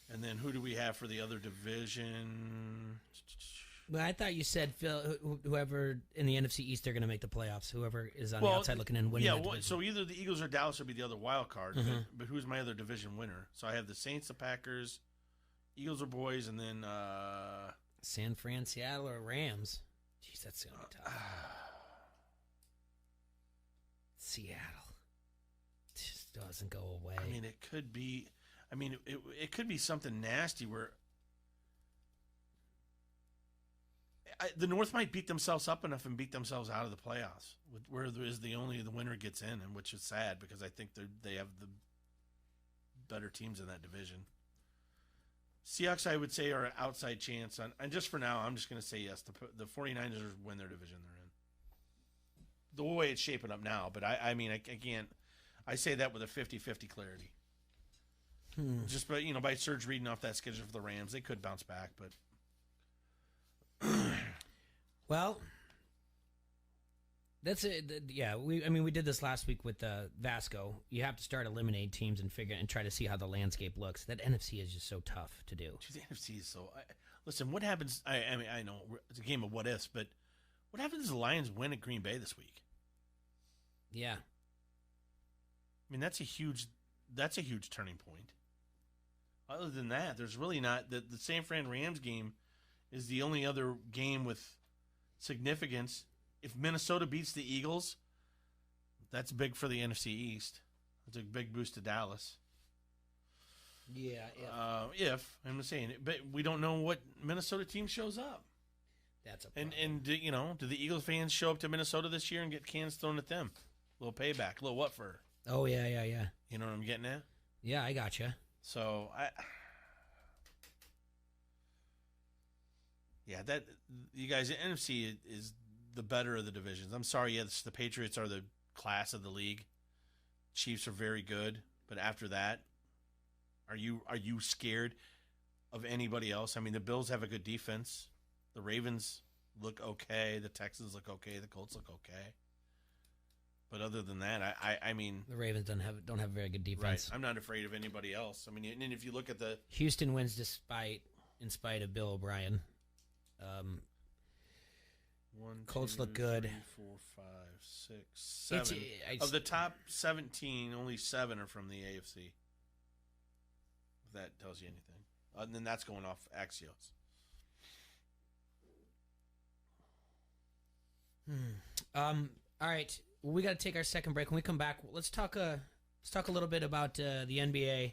And then who do we have for the other division? Well, I thought you said Phil, whoever in the NFC East they're going to make the playoffs. Whoever is on the outside looking in winning. Yeah, so either the Eagles or Dallas would be the other wild card. Mm-hmm. But who's my other division winner? So I have the Saints, the Packers, Eagles are boys, and then San Fran, Seattle, or Rams. Jeez, that's going to be tough. Seattle just doesn't go away. I mean, it could be. I mean, it could be something nasty where. The North might beat themselves up enough and beat themselves out of the playoffs, where there is the winner gets in, and which is sad because I think they have the better teams in that division. Seahawks, I would say, are an outside chance. And just for now, I'm just going to say yes. The 49ers win their division they're in. The way it's shaping up now, but I mean, I can't. I say that with a 50-50 clarity. Just by Serge reading off that schedule for the Rams, they could bounce back, but. Well, that's it. Yeah, we did this last week with Vasco. You have to start eliminating teams and try to see how the landscape looks. That NFC is just so tough to do. Dude, the NFC is so. Listen, what happens? I mean, I know it's a game of what ifs, but what happens if the Lions win at Green Bay this week? Yeah, I mean that's a huge turning point. Other than that, there's really not the San Fran Rams game is the only other game with significance. If Minnesota beats the Eagles, that's big for the NFC East. That's a big boost to Dallas. Yeah. If I'm saying it, but we don't know what Minnesota team shows up. That's a problem. And do the Eagles fans show up to Minnesota this year and get cans thrown at them? A little payback, a little what for? Oh yeah. You know what I'm getting at? Yeah, I gotcha. So that you guys, the NFC is the better of the divisions. I'm sorry, yes, the Patriots are the class of the league. Chiefs are very good, but after that, are you scared of anybody else? I mean, the Bills have a good defense. The Ravens look okay. The Texans look okay. The Colts look okay. But other than that, I mean, the Ravens don't have a very good defense. Right. I'm not afraid of anybody else. I mean, and if you look at the Houston wins in spite of Bill O'Brien. Colts look good. 3, 4, 5, 6, 7. Of the top 17, only 7 are from the AFC. If that tells you anything. And then that's going off Axios. All right. Well, we got to take our second break. When we come back, let's talk a little bit about the NBA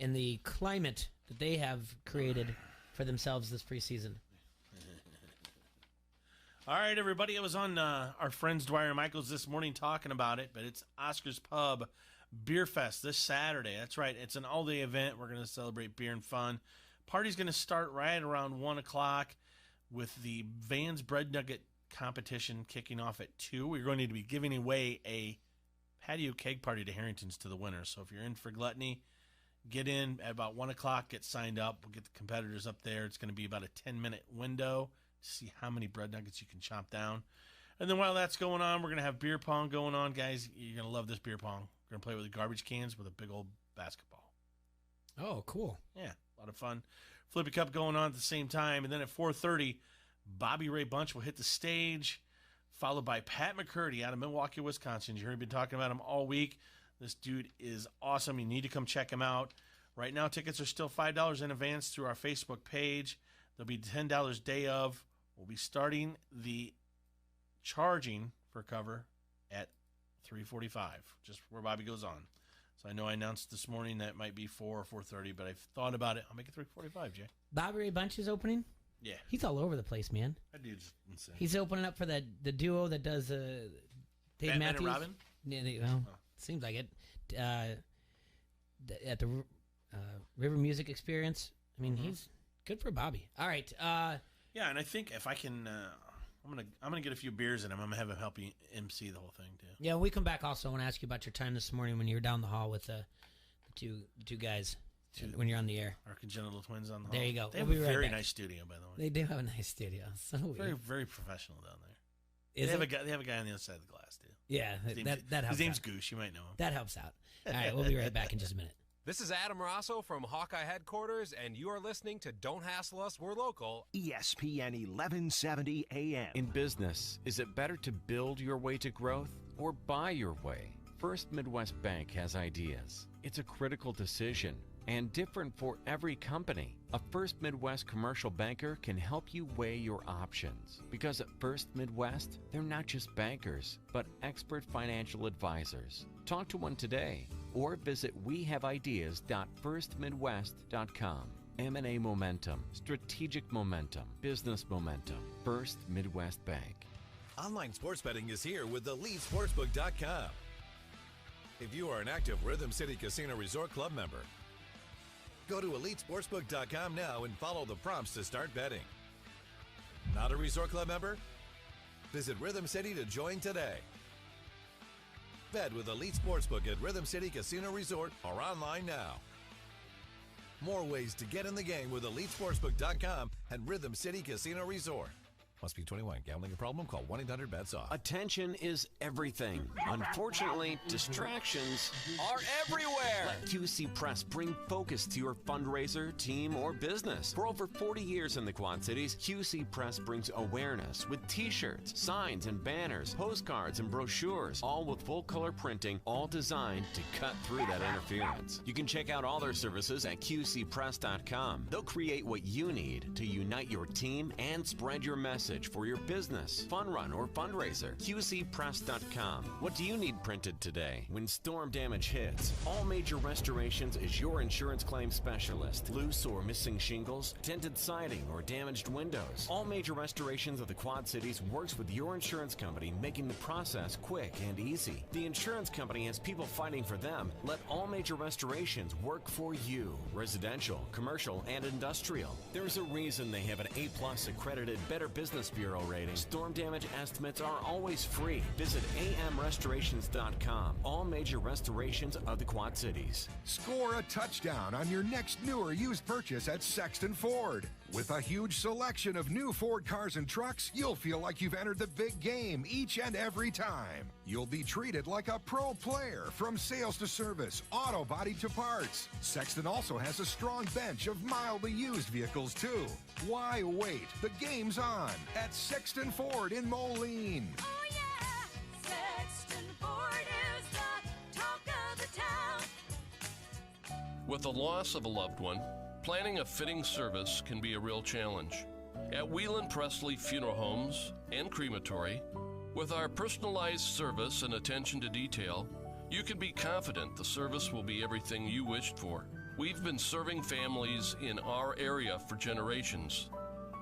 and the climate that they have created for themselves this preseason. All right, everybody. I was on our friends Dwyer and Michaels this morning talking about it, but it's Oscar's Pub Beer Fest this Saturday. That's right. It's an all-day event. We're going to celebrate beer and fun. Party's going to start right around 1 o'clock with the Vans Bread Nugget competition kicking off at 2. We're going to be giving away a patio keg party to Harrington's to the winners. So if you're in for gluttony, get in at about 1 o'clock, get signed up. We'll get the competitors up there. It's going to be about a 10-minute window to see how many bread nuggets you can chomp down. And then while that's going on, we're going to have beer pong going on. Guys, you're going to love this beer pong. We're going to play with the garbage cans with a big old basketball. Oh, cool. Yeah, a lot of fun. Flippy Cup going on at the same time. And then at 4:30, Bobby Ray Bunch will hit the stage, followed by Pat McCurdy out of Milwaukee, Wisconsin. You've been talking about him all week. This dude is awesome. You need to come check him out. Right now, tickets are still $5 in advance through our Facebook page. There'll be $10 day of. We'll be starting the charging for cover at 3:45, just where Bobby goes on. So I know I announced this morning that it might be 4 or 4:30, but I've thought about it. I'll make it 3:45, Jay. Bobby Ray Bunch is opening? Yeah. He's all over the place, man. That dude's insane. He's opening up for the duo that does Dave Batman Matthews. and Robin? Yeah, well, seems like it. At the River Music Experience. I mean, he's good for Bobby. All right. Yeah, and I think if I can, I'm gonna get a few beers in him. I'm gonna have him help you MC the whole thing too. Yeah, when we come back, also I want to ask you about your time this morning when you were down the hall with the two guys when you're on the air. Our congenital twins on the hall. There you go. They have a very nice studio, by the way. They do have a nice studio. So very, weird. very professional down there. They have a guy on the other side of the glass too. Yeah, that helps. His name's out. Goose. You might know him. That helps out. All right, we'll be right back in just a minute. This is Adam Rosso from Hawkeye Headquarters, and you are listening to Don't Hassle Us, We're Local. ESPN 1170 AM. In business, is it better to build your way to growth or buy your way? First Midwest Bank has ideas. It's a critical decision and different for every company. A First Midwest commercial banker can help you weigh your options. Because at First Midwest, they're not just bankers, but expert financial advisors. Talk to one today or visit wehaveideas.firstmidwest.com. M&A momentum, strategic momentum, business momentum. First Midwest Bank. Online sports betting is here with TheLeadSportsbook.com. If you are an active Rhythm City Casino Resort Club member, go to EliteSportsbook.com now and follow the prompts to start betting. Not a Resort Club member? Visit Rhythm City to join today. Bet with Elite Sportsbook at Rhythm City Casino Resort or online now. More ways to get in the game with EliteSportsbook.com and Rhythm City Casino Resort. Must be 21. Gambling a problem? Call 1-800-BETS-OFF. Attention is everything. Unfortunately, distractions are everywhere. Let QC Press bring focus to your fundraiser, team, or business. For over 40 years in the Quad Cities, QC Press brings awareness with t-shirts, signs, and banners, postcards, and brochures, all with full-color printing, all designed to cut through that interference. You can check out all their services at QCPress.com. They'll create what you need to unite your team and spread your message for your business, fun run, or fundraiser. QCPress.com. What do you need printed today? When storm damage hits, All Major Restorations is your insurance claim specialist. Loose or missing shingles, tinted siding, or damaged windows. All Major Restorations of the Quad Cities works with your insurance company, making the process quick and easy. The insurance company has people fighting for them. Let All Major Restorations work for you. Residential, commercial, and industrial. There's a reason they have an A+ accredited Better Business Bureau rating. Storm damage estimates are always free. Visit amrestorations.com. All Major Restorations of the Quad Cities. Score a touchdown on your next new or used purchase at Sexton Ford. With a huge selection of new Ford cars and trucks, you'll feel like you've entered the big game each and every time. You'll be treated like a pro player from sales to service, auto body to parts. Sexton also has a strong bench of mildly used vehicles, too. Why wait? The game's on at Sexton Ford in Moline. Oh yeah, Sexton Ford is the talk of the town. With the loss of a loved one, planning a fitting service can be a real challenge. At Whelan Presley Funeral Homes and Crematory, with our personalized service and attention to detail, you can be confident the service will be everything you wished for. We've been serving families in our area for generations.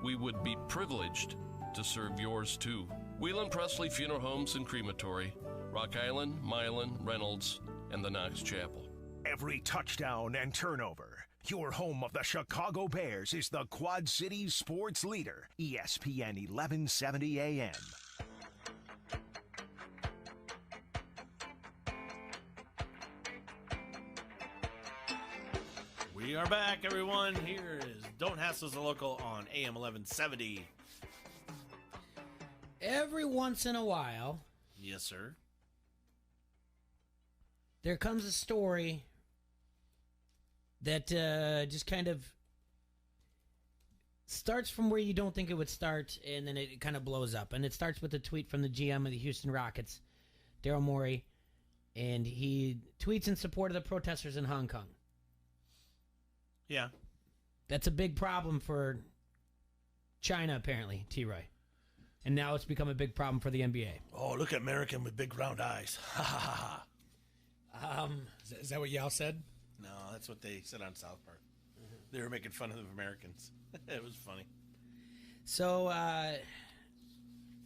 We would be privileged to serve yours too. Whelan Presley Funeral Homes and Crematory, Rock Island, Milan, Reynolds, and the Knox Chapel. Every touchdown and turnover. Your home of the Chicago Bears is the Quad Cities sports leader, ESPN 1170 AM. We are back, everyone. Here is Don't Hassle the Local on AM 1170. Every once in a while, Yes, sir. there comes a story that just kind of starts from where you don't think it would start, and then it kind of blows up. And it starts with a tweet from the GM of the Houston Rockets, Daryl Morey, and he tweets in support of the protesters in Hong Kong. Yeah. That's a big problem for China, apparently, T-Roy. And now it's become a big problem for the NBA. Oh, look at American with big round eyes. Ha ha ha. Is that what y'all said? No, that's what they said on South Park. They were making fun of the Americans. It was funny. So,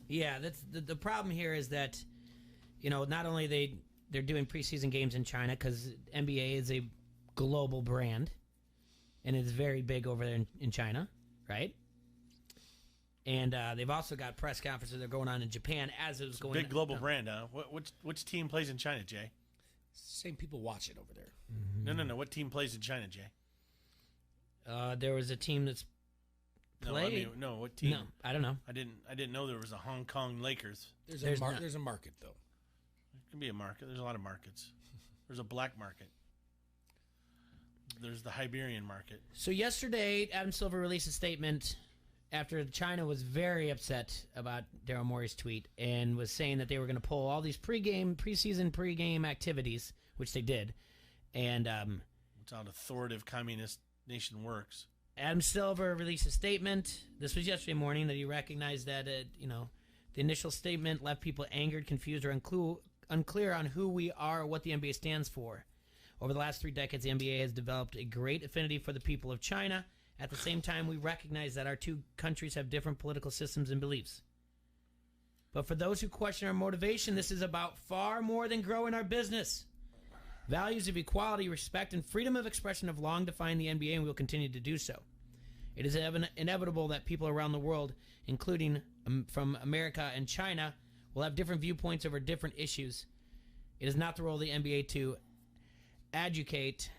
yeah, that's the problem here is that, you know, not only they're doing preseason games in China because NBA is a global brand, and it's very big over there in China, right? And they've also got press conferences that are going on in Japan as it was going on. Big global brand, huh? Which team plays in China, Jay? Same people watch it over there. No. What team plays in China, Jay? There was a team that's played. What team? No, I don't know. I didn't know there was a Hong Kong Lakers. There's a market, though. It can be a market. There's a lot of markets. There's a black market. There's the Iberian market. So yesterday, Adam Silver released a statement after China was very upset about Daryl Morey's tweet and was saying that they were going to pull all these preseason pregame activities, which they did. And it's how an authoritative communist nation works. Adam Silver released a statement. This was yesterday morning that he recognized that the initial statement left people angered, confused, or unclear on who we are or what the NBA stands for. Over the last 3 decades, the NBA has developed a great affinity for the people of China. At the same time, we recognize that our two countries have different political systems and beliefs. But for those who question our motivation, this is about far more than growing our business. Values of equality, respect, and freedom of expression have long defined the NBA and will continue to do so. It is inevitable that people around the world, including from America and China, will have different viewpoints over different issues. It is not the role of the NBA to educate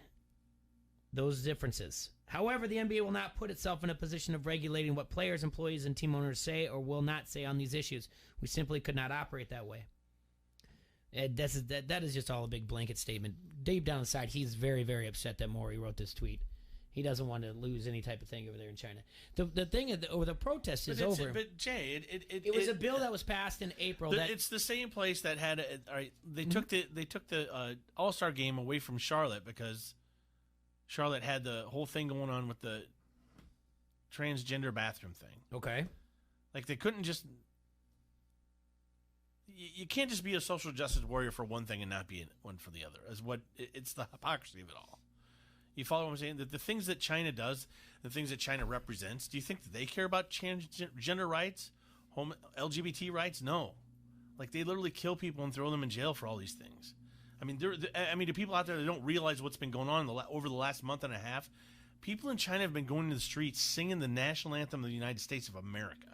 those differences. However, the NBA will not put itself in a position of regulating what players, employees, and team owners say or will not say on these issues. We simply could not operate that way. That is just all a big blanket statement. Deep down inside, he's very, very upset that Maury wrote this tweet. He doesn't want to lose any type of thing over there in China. The thing is, the protest is over. But Jay, it was a bill that was passed in April. It's the same place that had. They took the All-Star game away from Charlotte because Charlotte had the whole thing going on with the transgender bathroom thing. Okay, like they couldn't just. You can't just be a social justice warrior for one thing and not be one for the other. It's the hypocrisy of it all. You follow what I'm saying? That the things that China does, the things that China represents, do you think that they care about gender rights, LGBT rights? No. Like they literally kill people and throw them in jail for all these things. I mean, to people out there that don't realize what's been going on over the last month and a half, people in China have been going to the streets singing the national anthem of the United States of America.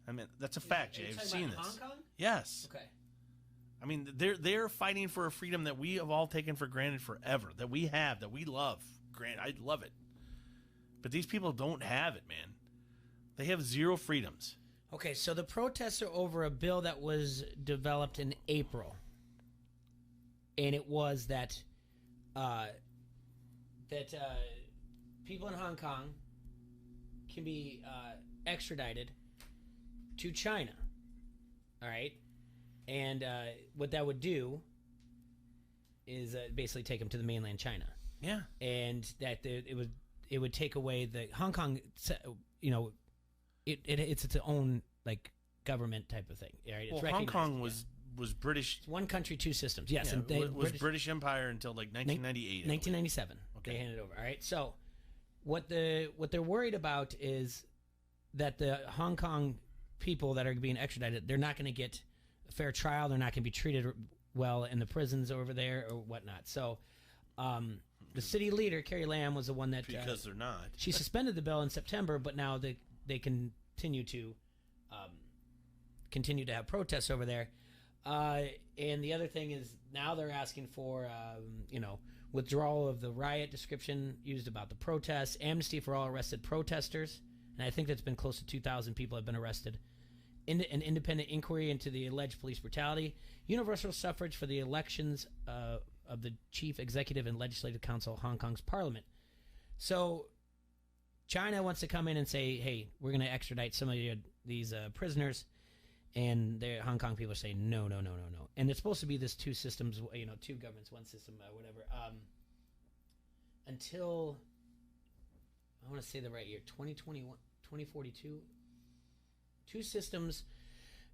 I mean, that's a fact, Jay. I've seen this. Hong Kong? Yes. Okay. I mean, they're fighting for a freedom that we have all taken for granted forever, that we have, that we love. I love it. But these people don't have it, man. They have zero freedoms. Okay, so the protests are over a bill that was developed in April. And it was that people in Hong Kong can be extradited to China. All right? And what that would do is basically take them to the mainland China. Yeah. And that it would take away the Hong Kong, it's its own like government type of thing. Right? It's Hong Kong was British. It's one country, two systems. Yes, yeah, and they was British Empire until like 1998. 1997. Okay. They handed it over. All right. So what they're worried about is that the Hong Kong people that are being extradited, they're not going to get a fair trial. They're not going to be treated well in the prisons over there or whatnot. So the city leader, Carrie Lam, was the one that because they're not. She suspended the bill in September, but now they continue to have protests over there. And the other thing is now they're asking for withdrawal of the riot description used about the protests, amnesty for all arrested protesters, and I think that's been close to 2,000 people have been arrested. An independent inquiry into the alleged police brutality, universal suffrage for the elections of the chief executive and legislative council of Hong Kong's parliament. So China wants to come in and say, hey, we're going to extradite some of these prisoners, and the Hong Kong people are saying, no. And it's supposed to be this two systems, two governments, one system, whatever, until, I want to say the right year, 2021, 2042. Two systems,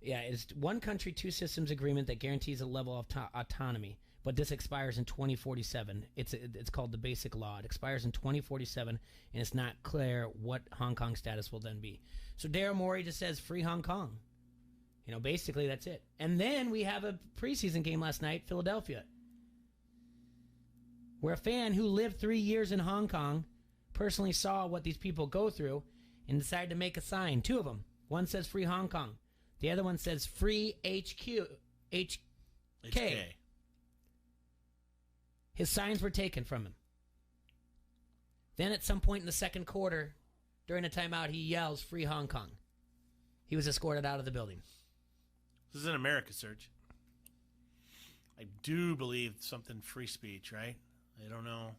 it's one country, two systems agreement that guarantees a level of autonomy, but this expires in 2047. It's called the Basic Law. It expires in 2047, and it's not clear what Hong Kong status will then be. So Daryl Morey just says, free Hong Kong. Basically that's it. And then we have a preseason game last night, Philadelphia, where a fan who lived 3 years in Hong Kong personally saw what these people go through and decided to make a sign. Two of them. One says free Hong Kong. The other one says free HK. His signs were taken from him. Then at some point in the second quarter, during a timeout, he yells, free Hong Kong. He was escorted out of the building. This is in America, Serge. I do believe something free speech, right? I don't know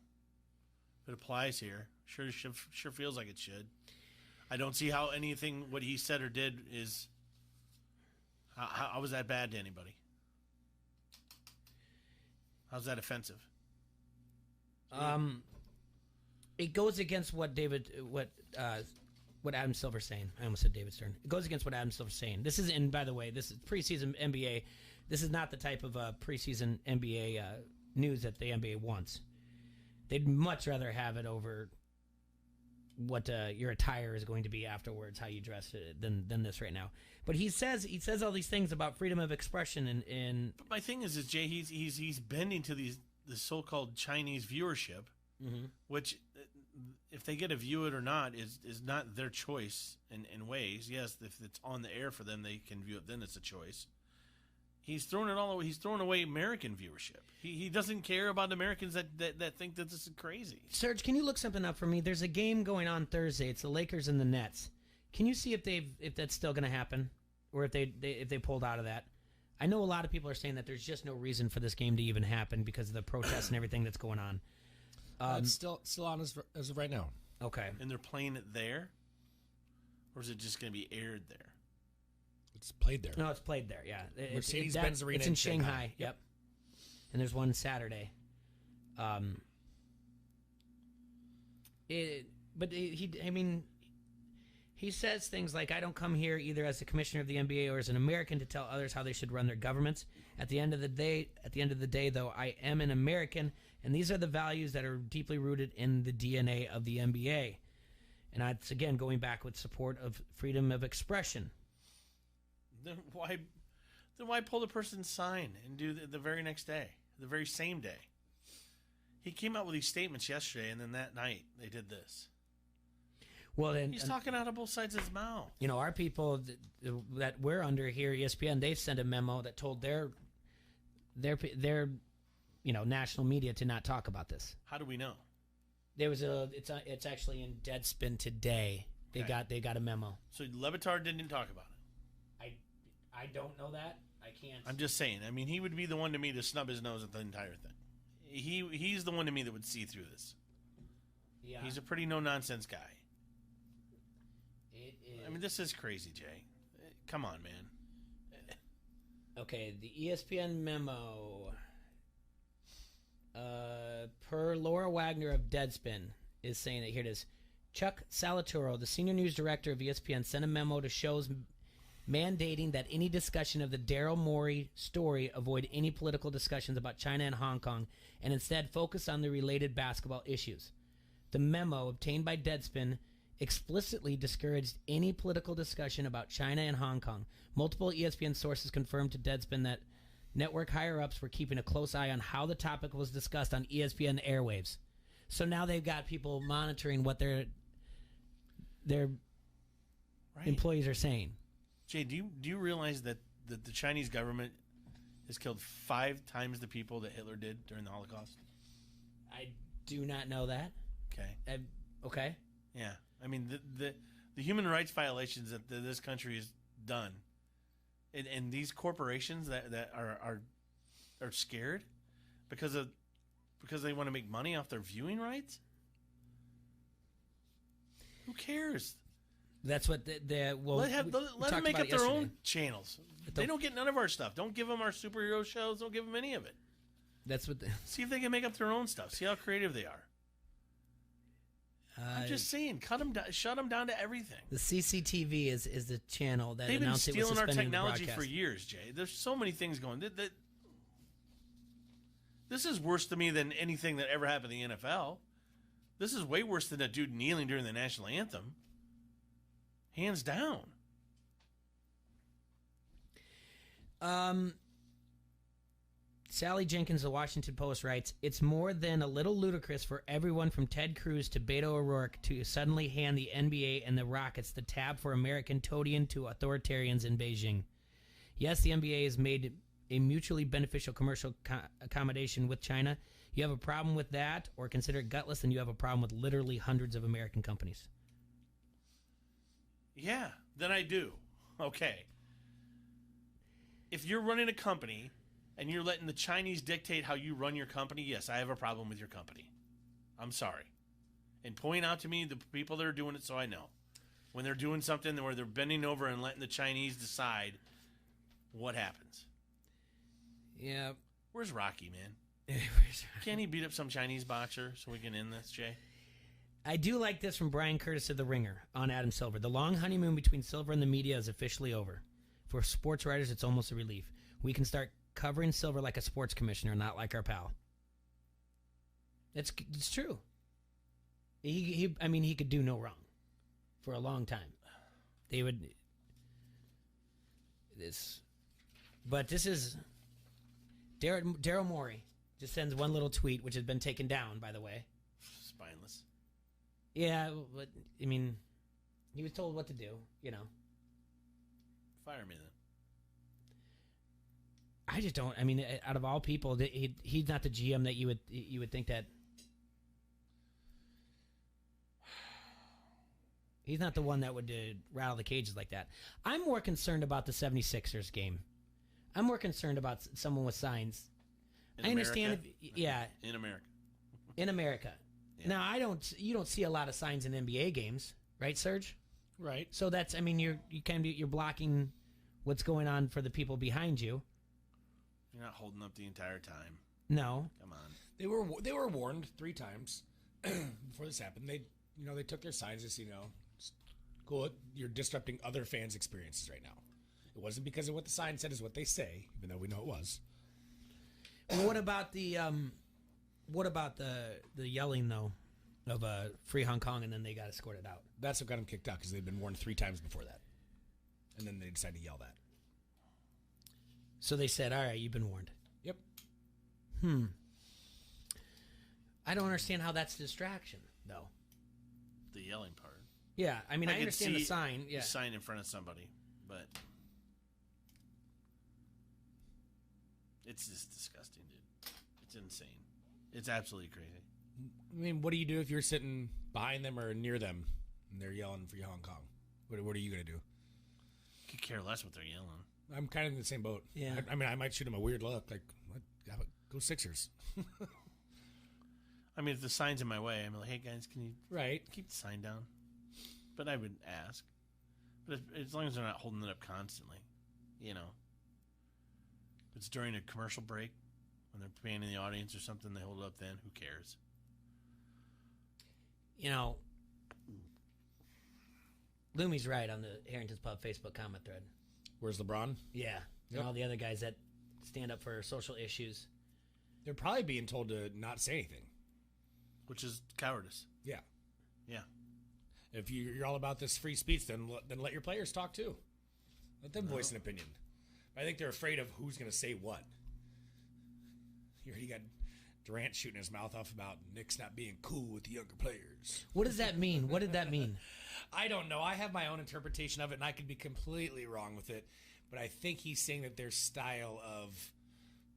if it applies here. Sure feels like it should. I don't see how anything what he said or did is. How was that bad to anybody? How's that offensive? It goes against what Adam Silver's saying. I almost said David Stern. It goes against what Adam Silver's saying. This is, and by the way, this is preseason NBA. This is not the type of preseason NBA news that the NBA wants. They'd much rather have it over what your attire is going to be afterwards, how you dress than this right now. But he says all these things about freedom of expression and. But my thing is Jay, he's bending to this so-called Chinese viewership, which, if they get to view it or not, is not their choice in ways. Yes, if it's on the air for them, they can view it. Then it's a choice. He's throwing it all away. He's throwing away American viewership. He doesn't care about Americans that think that this is crazy. Serge, can you look something up for me? There's a game going on Thursday. It's the Lakers and the Nets. Can you see if that's still going to happen, or if they pulled out of that? I know a lot of people are saying that there's just no reason for this game to even happen because of the protests and everything that's going on. It's still on as of right now. Okay. And they're playing it there, or is it just going to be aired there? It's played there. No, it's played there. Yeah, Mercedes-Benz Arena it's in Shanghai. Yep. And there's one Saturday. He says things like, "I don't come here either as the commissioner of the NBA or as an American to tell others how they should run their governments. At the end of the day, though, I am an American, and these are the values that are deeply rooted in the DNA of the NBA." And it's again going back with support of freedom of expression. Then why pull the person's sign and do the very next day, the very same day? He came out with these statements yesterday, and then that night they did this. Well, then he's talking out of both sides of his mouth. You know, our people that we're under here, ESPN, they've sent a memo that told their national media to not talk about this. How do we know? There was it's actually in Deadspin today. They got a memo. So Le Batard didn't talk about it. I don't know that. I can't. I'm just saying. I mean, he would be the one to me to snub his nose at the entire thing. He's the one to me that would see through this. Yeah. He's a pretty no-nonsense guy. It is. I mean, this is crazy, Jay. Come on, man. Okay, the ESPN memo, per Laura Wagner of Deadspin, is saying that here it is. Chuck Salatoro, the senior news director of ESPN, sent a memo to shows mandating that any discussion of the Daryl Morey story avoid any political discussions about China and Hong Kong and instead focus on the related basketball issues. The memo, obtained by Deadspin, explicitly discouraged any political discussion about China and Hong Kong. Multiple ESPN sources confirmed to Deadspin that network higher-ups were keeping a close eye on how the topic was discussed on ESPN airwaves. So now they've got people monitoring what their employees are saying. Jay, do you realize that the Chinese government has killed 5 times the people that Hitler did during the Holocaust? I do not know that. Okay. Okay. Yeah. I mean, the human rights violations that this country has done, and these corporations that are scared because they want to make money off their viewing rights. Who cares? That's what let them make up their own channels. They don't get none of our stuff. Don't give them our superhero shows. Don't give them any of it. That's what. See if they can make up their own stuff. See how creative they are. I'm just saying, cut them down, shut them down to everything. The CCTV is the channel that they've been announced stealing it was our suspending technology the for broadcast. years, Jay. There's so many things going. This is worse to me than anything that ever happened in the NFL. This is way worse than a dude kneeling during the national anthem. Hands down. Sally Jenkins of the Washington Post writes, "It's more than a little ludicrous for everyone from Ted Cruz to Beto O'Rourke to suddenly hand the NBA and the Rockets the tab for American toadying to authoritarians in Beijing. Yes, the NBA has made a mutually beneficial commercial accommodation with China. You have a problem with that or consider it gutless, and you have a problem with literally hundreds of American companies." Yeah, then I do. Okay. If you're running a company and you're letting the Chinese dictate how you run your company, yes, I have a problem with your company. I'm sorry. And point out to me the people that are doing it so I know. When they're doing something where they're bending over and letting the Chinese decide what happens. Yeah. Where's Rocky, man? Can't he beat up some Chinese boxer so we can end this, Jay? I do like this from Brian Curtis of The Ringer on Adam Silver. "The long honeymoon between Silver and the media is officially over. For sports writers, it's almost a relief. We can start covering Silver like a sports commissioner, not like our pal." It's true. He could do no wrong for a long time. They would but this is Daryl Morey just sends one little tweet, which has been taken down, by the way. Spineless. Yeah, but I mean, he was told what to do, you know. Fire me then. I just don't. I mean, out of all people, he's not the GM that you would think that. He's not the one that would rattle the cages like that. I'm more concerned about the 76ers game. I'm more concerned about someone with signs. I understand. In America. In America. Yeah. Now, you don't see a lot of signs in NBA games, right, Serge? Right. So that's, I mean, you're blocking what's going on for the people behind you. You're not holding up the entire time. No. Come on. They were warned 3 times before this happened. They took their signs as, cool, you're disrupting other fans' experiences right now. It wasn't because of what the sign said, is what they say, even though we know it was. What about the yelling though of Free Hong Kong, and then they got escorted out? That's what got them kicked out, because they'd been warned 3 times before that, and then they decided to yell that. So they said, "All right, you've been warned." Yep. I don't understand how that's a distraction, though. The yelling part. Yeah, I mean, I understand the sign. Yeah, the sign in front of somebody, but it's just disgusting, dude. It's insane. It's absolutely crazy. I mean, what do you do if you're sitting behind them or near them and they're yelling for Hong Kong? What are you going to do? Could care less what they're yelling. I'm kind of in the same boat. Yeah. I mean, I might shoot him a weird look, like, what? Go Sixers. I mean, if the sign's in my way, I'm like, hey, guys, can you keep the sign down? But I would ask. But as long as they're not holding it up constantly, If it's during a commercial break, when they're panning the audience or something, they hold it up then, who cares? Loomy's right on the Harrington's Pub Facebook comment thread. Where's LeBron? Yeah. Yep. And all the other guys that stand up for social issues. They're probably being told to not say anything. Which is cowardice. Yeah. Yeah. If you're all about this free speech, then let your players talk too. Let them voice an opinion. I think they're afraid of who's going to say what. You already got Durant shooting his mouth off about Knicks not being cool with the younger players. What does that mean? What did that mean? I don't know. I have my own interpretation of it, and I could be completely wrong with it. But I think he's saying that their style of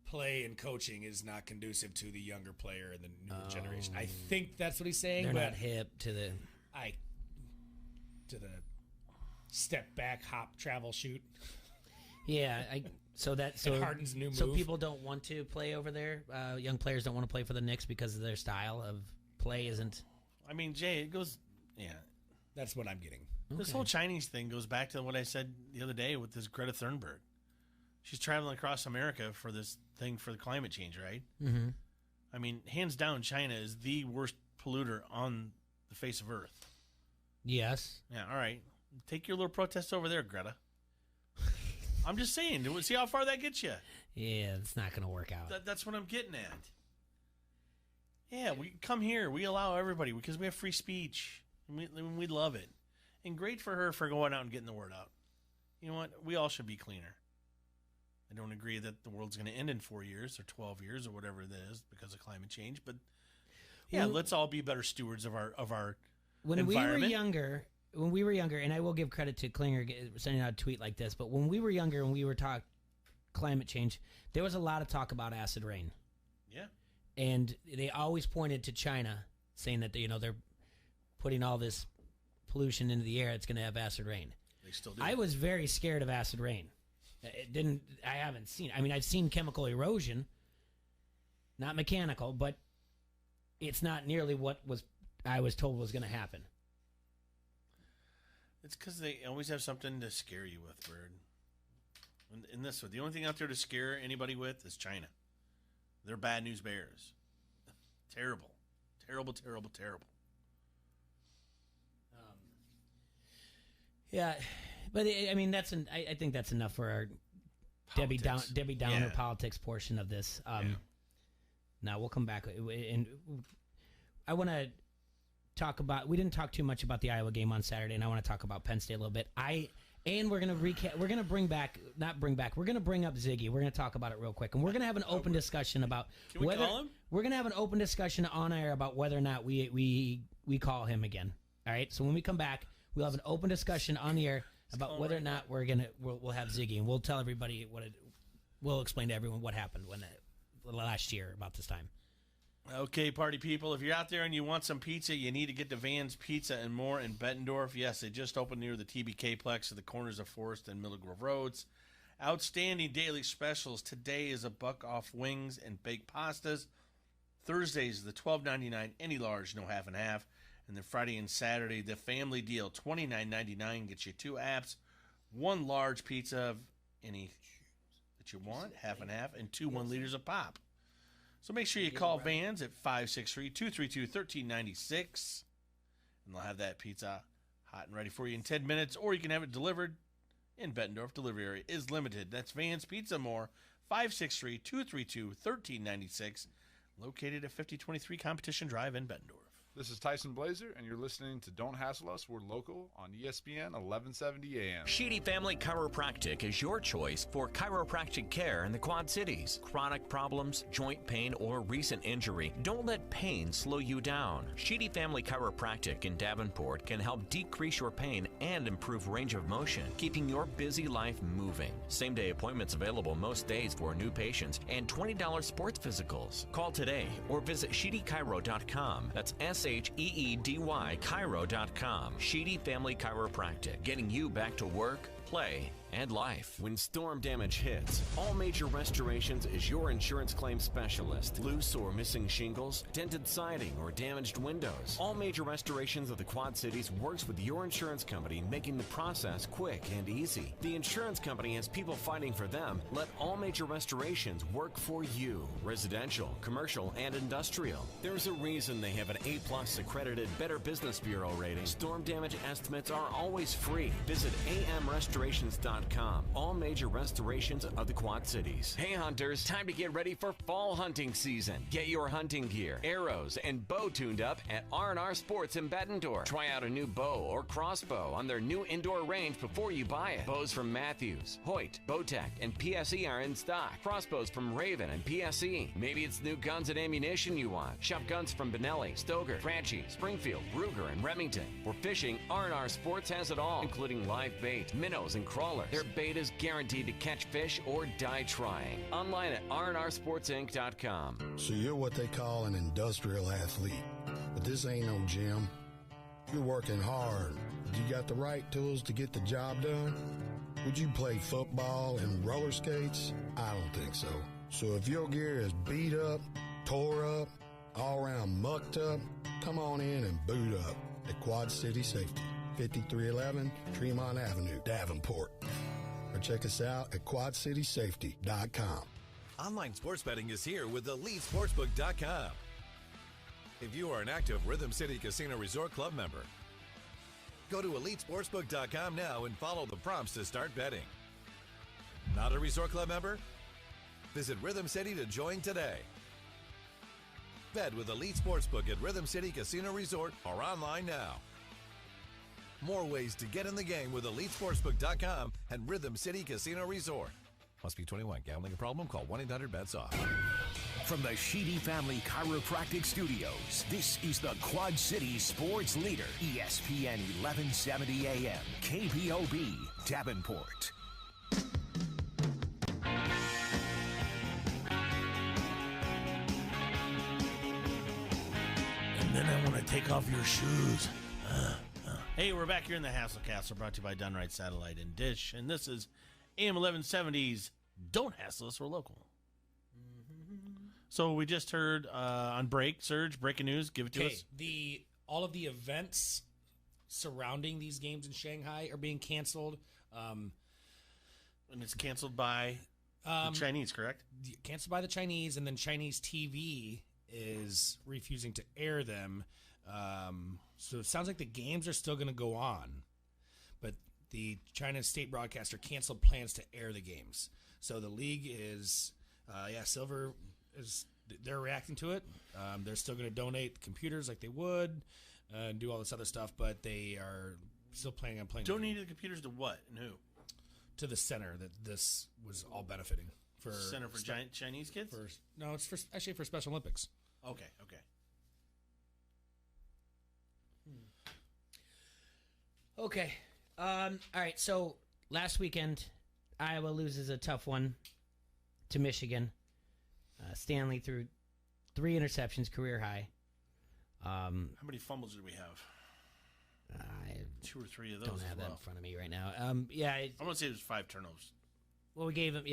play and coaching is not conducive to the younger player and the newer generation. I think that's what he's saying. They're not hip to the step back, hop, travel, shoot. Yeah, so Harden's new move. So people don't want to play over there. Young players don't want to play for the Knicks because of their style of play isn't. I mean, Jay, it goes. Yeah, that's what I'm getting. This whole Chinese thing goes back to what I said the other day with this Greta Thunberg. She's traveling across America for this thing for the climate change, right? Mm-hmm. I mean, hands down, China is the worst polluter on the face of Earth. Yes. Yeah, all right. Take your little protest over there, Greta. I'm just saying. See how far that gets you. Yeah, it's not going to work out. That's what I'm getting at. Yeah, we come here. We allow everybody because we have free speech. And we love it. And great for her for going out and getting the word out. You know what? We all should be cleaner. I don't agree that the world's going to end in 4 years or 12 years or whatever it is because of climate change. But yeah, let's all be better stewards of our when environment. When we were younger, and I will give credit to Klinger sending out a tweet like this, but when we were younger and we were talking climate change, there was a lot of talk about acid rain. Yeah. And they always pointed to China, saying that they're putting all this pollution into the air. It's going to have acid rain. They still do. I was very scared of acid rain. I haven't seen. I mean, I've seen chemical erosion, not mechanical, but it's not nearly what I was told was going to happen. It's because they always have something to scare you with, Bird. And this one, the only thing out there to scare anybody with is China. They're bad news bears. Terrible. Terrible, terrible, terrible. Yeah, but I mean I think that's enough for our Debbie Downer politics portion of this. Now we'll come back, and I want to talk about. We didn't talk too much about the Iowa game on Saturday, and I want to talk about Penn State a little bit. And we're gonna recap. We're gonna bring back, not bring back. We're gonna bring up Ziggy. We're gonna talk about it real quick, and we're gonna have an open discussion about Can we call him? We're gonna have an open discussion on air about whether or not we call him again. All right. So when we come back, we'll have an open discussion on the air about whether or not we'll have Ziggy, and we'll tell everybody we'll explain to everyone what happened last year about this time. Okay, party people, if you're out there and you want some pizza, you need to get to Van's Pizza and More in Bettendorf. Yes, they just opened near the TBK Plex at the corners of Forest and Middle Grove Roads. Outstanding daily specials. Today is $1 off wings and baked pastas. Thursdays is the $12.99, any large, no half and half. And then Friday and Saturday, the family deal, $29.99, gets you 2 apps, 1 large pizza of any that you want, half and half, and 2 1 liters of pop. So make sure you call Vans at 563-232-1396, and they'll have that pizza hot and ready for you in 10 minutes, or you can have it delivered in Bettendorf. Delivery area is limited. That's Vans Pizza More, 563-232-1396, located at 5023 Competition Drive in Bettendorf. This is Tyson Blazer, and you're listening to Don't Hassle Us. We're local on ESPN 1170 AM. Sheedy Family Chiropractic is your choice for chiropractic care in the Quad Cities. Chronic problems, joint pain, or recent injury. Don't let pain slow you down. Sheedy Family Chiropractic in Davenport can help decrease your pain and improve range of motion, keeping your busy life moving. Same-day appointments available most days for new patients and $20 sports physicals. Call today or visit SheedyChiro.com. That's SHEEDY Chiro.com. Sheedy Family Chiropractic, getting you back to work, play, and life. When storm damage hits, All Major Restorations is your insurance claim specialist. Loose or missing shingles, dented siding, or damaged windows. All Major Restorations of the Quad Cities works with your insurance company, making the process quick and easy. The insurance company has people fighting for them. Let All Major Restorations work for you. Residential, commercial, and industrial. There's a reason they have an A+ accredited Better Business Bureau rating. Storm damage estimates are always free. Visit amrestorations.com. All Major Restorations of the Quad Cities. Hey hunters, time to get ready for fall hunting season. Get your hunting gear, arrows, and bow tuned up at R&R Sports in Bettendorf. Try out a new bow or crossbow on their new indoor range before you buy it. Bows from Matthews, Hoyt, Bowtech, and PSE are in stock. Crossbows from Raven and PSE. Maybe it's new guns and ammunition you want. Shop guns from Benelli, Stoker, Franchi, Springfield, Ruger, and Remington. For fishing, R&R Sports has it all, including live bait, minnows, and crawlers. Their bait is guaranteed to catch fish or die trying. Online at rnrsportsinc.com. So you're what they call an industrial athlete, but this ain't no gym. You're working hard. You got the right tools to get the job done? Would you play football and roller skates? I don't think so. So if your gear is beat up, tore up, all around mucked up, come on in and boot up at Quad City Safety, 5311 Tremont Avenue, Davenport. Or check us out at quadcitysafety.com. Online sports betting is here with EliteSportsbook.com. If you are an active Rhythm City Casino Resort Club member, go to EliteSportsbook.com now and follow the prompts to start betting. Not a Resort Club member? Visit Rhythm City to join today. Bet with Elite Sportsbook at Rhythm City Casino Resort or online now. More ways to get in the game with EliteSportsbook.com and Rhythm City Casino Resort. Must be 21. Gambling a problem? Call 1-800-BETS-OFF. From the Sheedy Family Chiropractic Studios, this is the Quad City Sports Leader, ESPN 1170 AM, KPOB, Davenport. And then I want to take off your shoes. Hey, we're back here in the Hassle Castle, brought to you by Dunright Satellite and Dish, and this is AM 1170's Don't Hassle Us, We're Local. So we just heard on break, Serge, breaking news, give it to us. All of the events surrounding these games in Shanghai are being canceled. And it's canceled by the Chinese, correct? Canceled by the Chinese, and then Chinese TV is refusing to air them. So it sounds like the games are still going to go on, but the China state broadcaster canceled plans to air the games. So the league is, Silver is, they're reacting to it. They're still going to donate computers like they would and do all this other stuff, but they are still planning on playing. Donated the computers to what and who? To the center that this was all benefiting. For Center for Chinese kids? No, it's actually for Special Olympics. Okay. Okay. All right. So last weekend, Iowa loses a tough one to Michigan. Stanley threw 3 interceptions, career high. How many fumbles did we have? I 2 or 3 of those. don't have that in front of me right now. Yeah, I want to say it was 5 turnovers. well, we gave him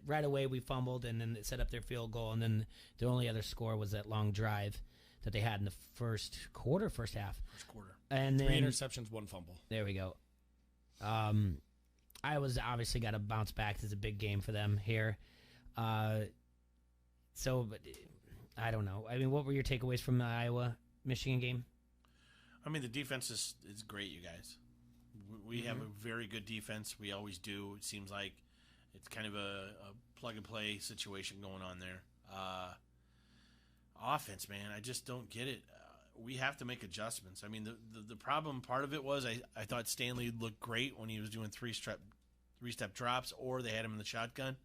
right away. We fumbled, and then it set up their field goal, and then the only other score was that long drive that they had in the first half. First quarter. And 3 then interceptions, 1 fumble. there we go. Iowa's obviously got to bounce back. This is a big game for them here. But I don't know. I mean, what were your takeaways from the Iowa-Michigan game? I mean, the defense is great, you guys. We have a very good defense. We always do. It seems like it's kind of a plug-and-play situation going on there. Offense, man, I just don't get it. We have to make adjustments. I mean, the problem, part of it was I thought Stanley looked great when he was doing three-step drops, or they had him in the shotgun.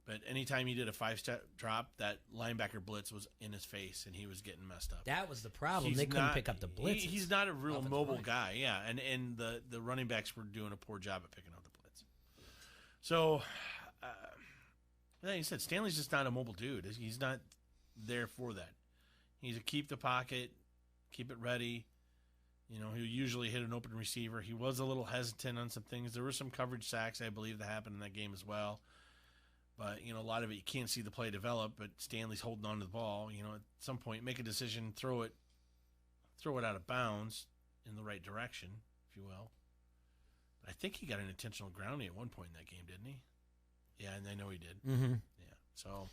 But anytime he did a 5-step drop, that linebacker blitz was in his face, and he was getting messed up. That was the problem. They couldn't pick up the blitz. He's not a real mobile guy, yeah. And the running backs were doing a poor job at picking up the blitz. So, like you said, Stanley's just not a mobile dude. He's not there for that. He's a keep the pocket, keep it ready. You know, he'll usually hit an open receiver. He was a little hesitant on some things. There were some coverage sacks, I believe, that happened in that game as well. But, you know, a lot of it you can't see the play develop, but Stanley's holding on to the ball. You know, at some point, make a decision, throw it out of bounds in the right direction, if you will. I think he got an intentional grounding at one point in that game, didn't he? Yeah, and I know he did. Mm-hmm. Yeah, so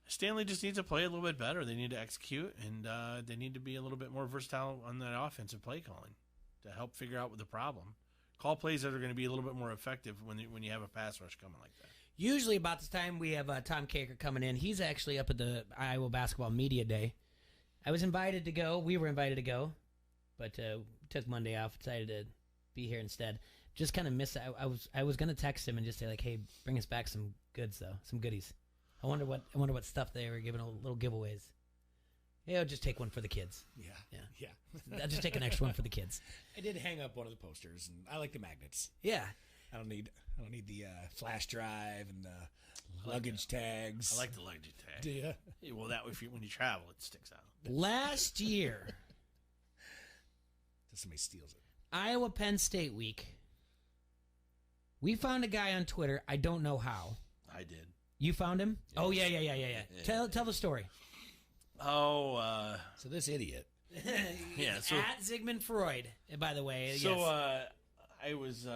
Stanley just needs to play a little bit better. They need to execute, and they need to be a little bit more versatile on that offensive play calling to help figure out what the problem. Call plays that are going to be a little bit more effective when you have a pass rush coming like that. Usually about this time we have Tom Kaker coming in. He's actually up at the Iowa Basketball Media Day. I was invited to go. We were invited to go, but took Monday off. Decided to be here instead. Just kind of missed it. I was going to text him and just say like, hey, bring us back some goods though, some goodies. I wonder what stuff they were giving, little giveaways. Yeah, I'll just take one for the kids. Yeah. I'll just take an extra one for the kids. I did hang up one of the posters, and I like the magnets. Yeah. I don't need the flash drive and the luggage tags. I like the luggage tag. Do you? Yeah, well, that when you travel, it sticks out. Last year, Till somebody steals it. Iowa Penn State week, we found a guy on Twitter. I don't know how. I did. You found him? Yeah. Oh yeah. Tell the story. Oh, so this idiot. Yeah. So at Zygmunt Freud, by the way. So yes. I was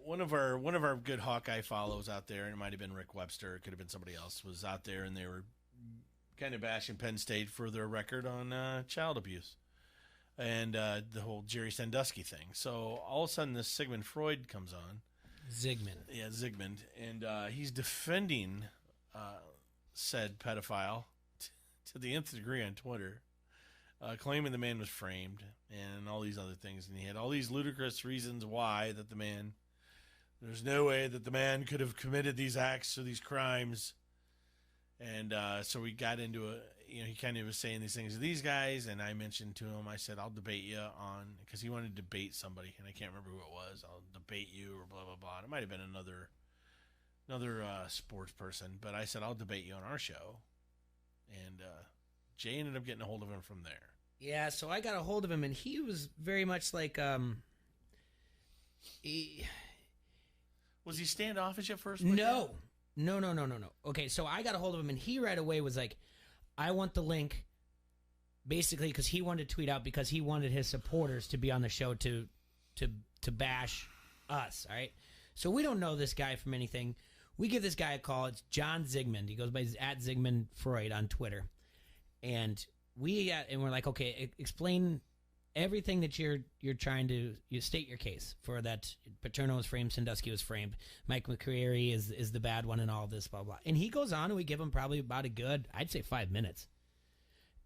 one of our good Hawkeye follows out there, and it might have been Rick Webster, it could have been somebody else, was out there, and they were kind of bashing Penn State for their record on child abuse and the whole Jerry Sandusky thing. So all of a sudden, this Zygmunt Freud comes on. Zygmunt. Yeah, Zygmunt, and he's defending said pedophile to the nth degree on Twitter. Claiming the man was framed and all these other things. And he had all these ludicrous reasons why that there's no way that the man could have committed these acts or these crimes. And so we got into he kind of was saying these things to these guys. And I mentioned to him, I said, I'll debate you on, because he wanted to debate somebody. And I can't remember who it was. I'll debate you or blah, blah, blah. It might have been another sports person. But I said, I'll debate you on our show. And Jay ended up getting a hold of him from there. Yeah, so I got a hold of him, and he was very much like, was he standoffish at first? No. Okay, so I got a hold of him, and he right away was like, I want the link, basically, because he wanted to tweet out because he wanted his supporters to be on the show to bash us, all right? So we don't know this guy from anything. We give this guy a call. It's John Zygmunt. He goes by at Zygmunt Freud on Twitter. And we're like, okay, explain everything that you're trying to state your case for that. Paterno was framed, Sandusky was framed, Mike McCreary is the bad one, and all this blah blah. And he goes on, and we give him probably about a good, I'd say 5 minutes.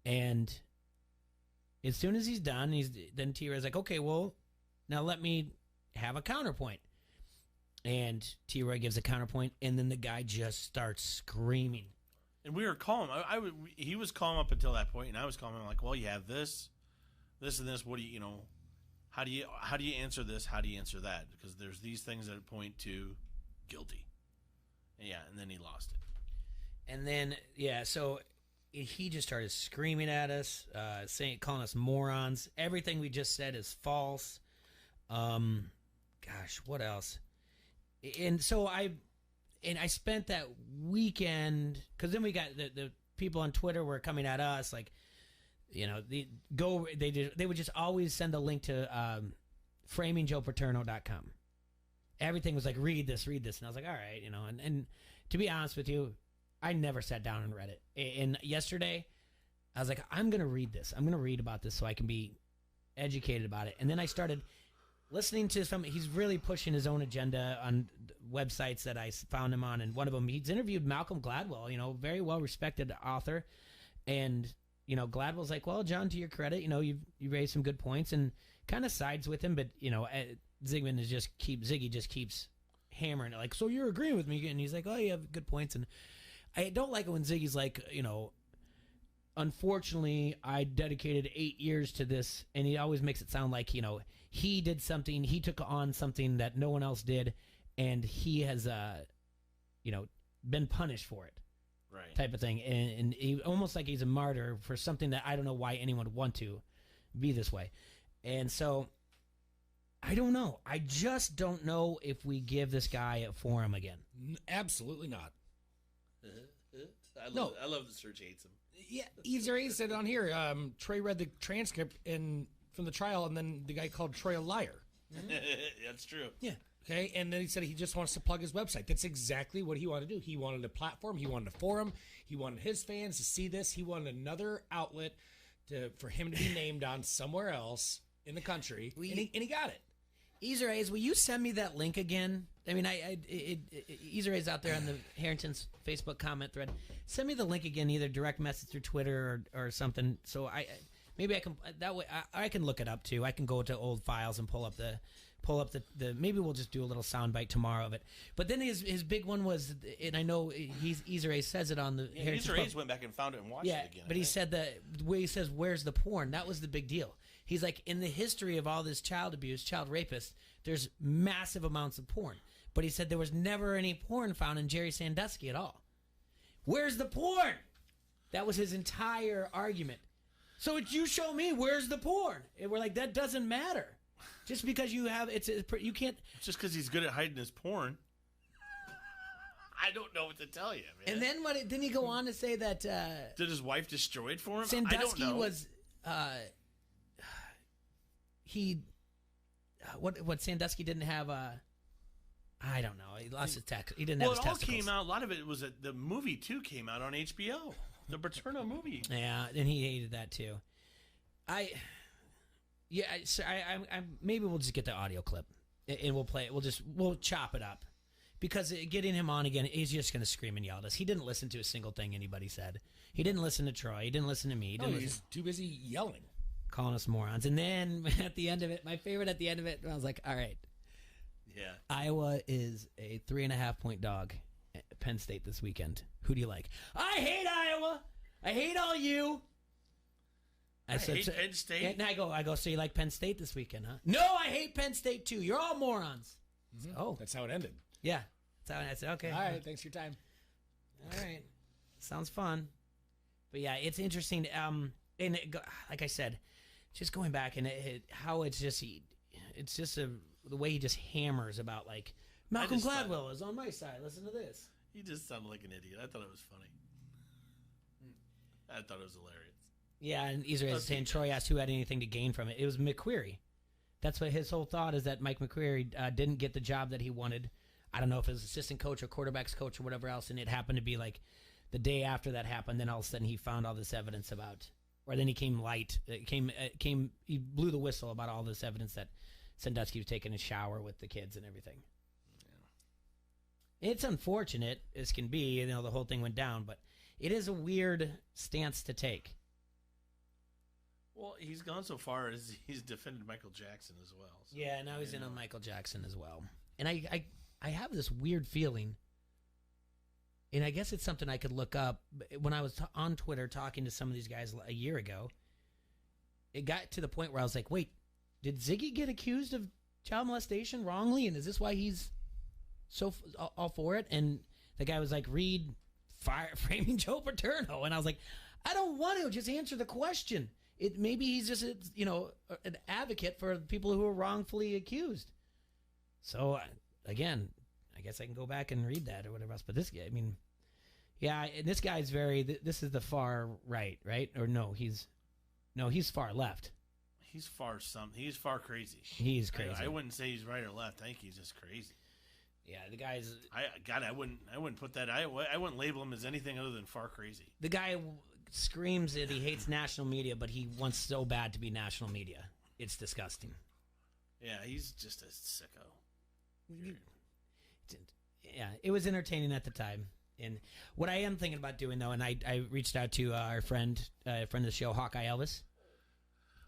And as soon as he's done, then T-Ray's like, okay, well, now let me have a counterpoint. And T-Ray gives a counterpoint, and then the guy just starts screaming. And we were calm. He was calm up until that point, and I was calm. I'm like, well, you have this, and this. What do you how do you answer this? How do you answer that? Because there's these things that point to guilty. And yeah, and then he lost it. And then, so he just started screaming at us, calling us morons. Everything we just said is false. Gosh, what else? And so I spent that weekend, because then we got the people on Twitter were coming at us like, they would just always send a link to FramingJoePaterno.com. Everything was like, read this, and I was like, all right, and to be honest with you, I never sat down and read it. And yesterday, I was like, I'm going to read this. I'm going to read about this so I can be educated about it. And then I started listening to he's really pushing his own agenda on websites that I found him on. And one of them, he's interviewed Malcolm Gladwell, very well-respected author. And, Gladwell's like, well, John, to your credit, you raised some good points and kind of sides with him. But, Ziggy just keeps hammering it. Like, so you're agreeing with me? And he's like, oh, you have good points. And I don't like it when Ziggy's like, unfortunately, I dedicated 8 years to this, and he always makes it sound like, he did something, he took on something that no one else did, and he has, been punished for it. Right. Type of thing. And he, almost like he's a martyr for something that I don't know why anyone would want to be this way. And so, I don't know. I just don't know if we give this guy a forum again. Absolutely not. I love the Search hates him. Yeah, Ezra said on here, Trey read the transcript from the trial, and then the guy called Trey a liar. That's true. Yeah. Okay, and then he said he just wants to plug his website. That's exactly what he wanted to do. He wanted a platform. He wanted a forum. He wanted his fans to see this. He wanted another outlet for him to be named on somewhere else in the country, and he got it. Ezra, will you send me that link again? I mean, Ezra's out there on the Harrington's Facebook comment thread. Send me the link again, either direct message through Twitter or something. So maybe I can that way I can look it up too. I can go to old files and pull up the maybe we'll just do a little soundbite tomorrow of it. But then his big one was, and I know Ezra says it on the Harrington. Ezra went back and found it and watched it again. But he said the way he says, "Where's the porn?" That was the big deal. He's like, in the history of all this child abuse, child rapists, there's massive amounts of porn. But he said there was never any porn found in Jerry Sandusky at all. Where's the porn? That was his entire argument. So you show me where's the porn. And we're like, that doesn't matter. Just because you have you can't. Just because he's good at hiding his porn. I don't know what to tell you, man. And then didn't he go on to say that? Did his wife destroy it for him? Sandusky I don't know. was. What Sandusky didn't have I don't know. He lost his text. He didn't have his testicles. It all came out. A lot of it was the movie too came out on HBO. The Paterno movie. Yeah, and he hated that too. Maybe we'll just get the audio clip and we'll play it. We'll chop it up because getting him on again, he's just going to scream and yell at us. He didn't listen to a single thing anybody said. He didn't listen to Troy. He didn't listen to me. He's too busy yelling. Calling us morons. And then at the end of it, my favorite at the end of it, I was like, all right. Yeah. Iowa is a 3.5-point dog at Penn State this weekend. Who do you like? I hate Iowa. I hate all you. I hate Penn State. And I go, so you like Penn State this weekend, huh? No, I hate Penn State too. You're all morons. Mm-hmm. Oh. That's how it ended. Yeah. That's how I said, okay. All right. Thanks for your time. All right. Sounds fun. But yeah, it's interesting. And like I said, just going back and how it's just the way he just hammers about like Malcolm Gladwell is on my side. Listen to this. He just sounded like an idiot. I thought it was funny. I thought it was hilarious. Yeah, and Israel is saying Troy asked who had anything to gain from it. It was McQuarrie. That's what his whole thought is, that Mike McQuarrie didn't get the job that he wanted. I don't know if it was assistant coach or quarterbacks coach or whatever else, and it happened to be like the day after that happened. Then all of a sudden he found all this evidence about, or then he came light. He blew the whistle about all this evidence that Sandusky was taking a shower with the kids and everything. Yeah. It's unfortunate as can be, the whole thing went down, but it is a weird stance to take. Well, he's gone so far as he's defended Michael Jackson as well. So, yeah, now he's in on Michael Jackson as well. And I have this weird feeling, and I guess it's something I could look up. When I was on Twitter talking to some of these guys a year ago, it got to the point where I was like, wait, did Ziggy get accused of child molestation wrongly? And is this why he's so all for it? And the guy was like, read framing Joe Paterno. And I was like, I don't want to. Just answer the question. Maybe he's just, an advocate for people who are wrongfully accused. So, again, I guess I can go back and read that or whatever else. But this guy, and this guy's this is the far right? Or no, he's far left. He's far crazy. He's crazy. I wouldn't say he's right or left. I think he's just crazy. Yeah, the guy's. I wouldn't put that. I wouldn't label him as anything other than far crazy. The guy screams that he hates national media, but he wants so bad to be national media. It's disgusting. Yeah, he's just a sicko. Yeah, it was entertaining at the time. And what I am thinking about doing, though, and I reached out to our friend of the show, Hawkeye Elvis.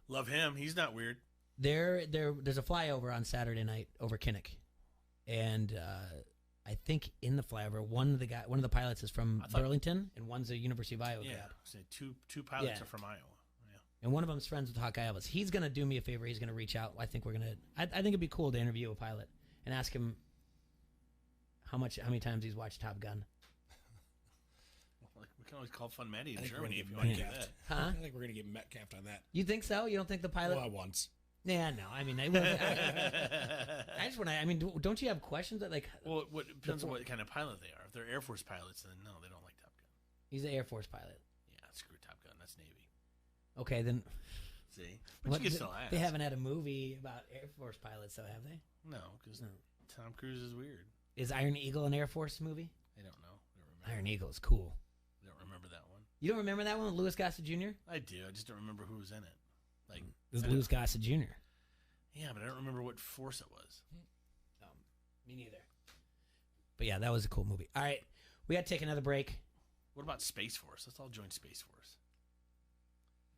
Love him. He's not weird. There's a flyover on Saturday night over Kinnick, and I think in the flyover, one of the pilots is from Burlington, and one's a University of Iowa grad. So two pilots are from Iowa. Yeah, and one of them's friends with Hawkeye Elvis. He's gonna do me a favor. He's gonna reach out. I think I think it'd be cool to interview a pilot and ask him how many times he's watched Top Gun. We can always call Fun Maddie in Germany if you want to do that. Huh? I think we're going to get Metcalfed on that. You think so? You don't think the pilot? Well, once. Yeah, no. I just want to. Don't you have questions that Well, it depends on what kind of pilot they are. If they're Air Force pilots, then no, they don't like Top Gun. He's an Air Force pilot. Yeah, screw Top Gun. That's Navy. Okay, then. See, but you can still ask. They haven't had a movie about Air Force pilots, though, have they? No, because Tom Cruise is weird. Is Iron Eagle an Air Force movie? I don't know. Iron Eagle is cool. I don't remember that one. You don't remember that one with Louis Gossett Jr.? I do. I just don't remember who was in it. It was Louis Gossett Jr. Yeah, but I don't remember what force it was. Me neither. But yeah, that was a cool movie. All right, we got to take another break. What about Space Force? Let's all join Space Force.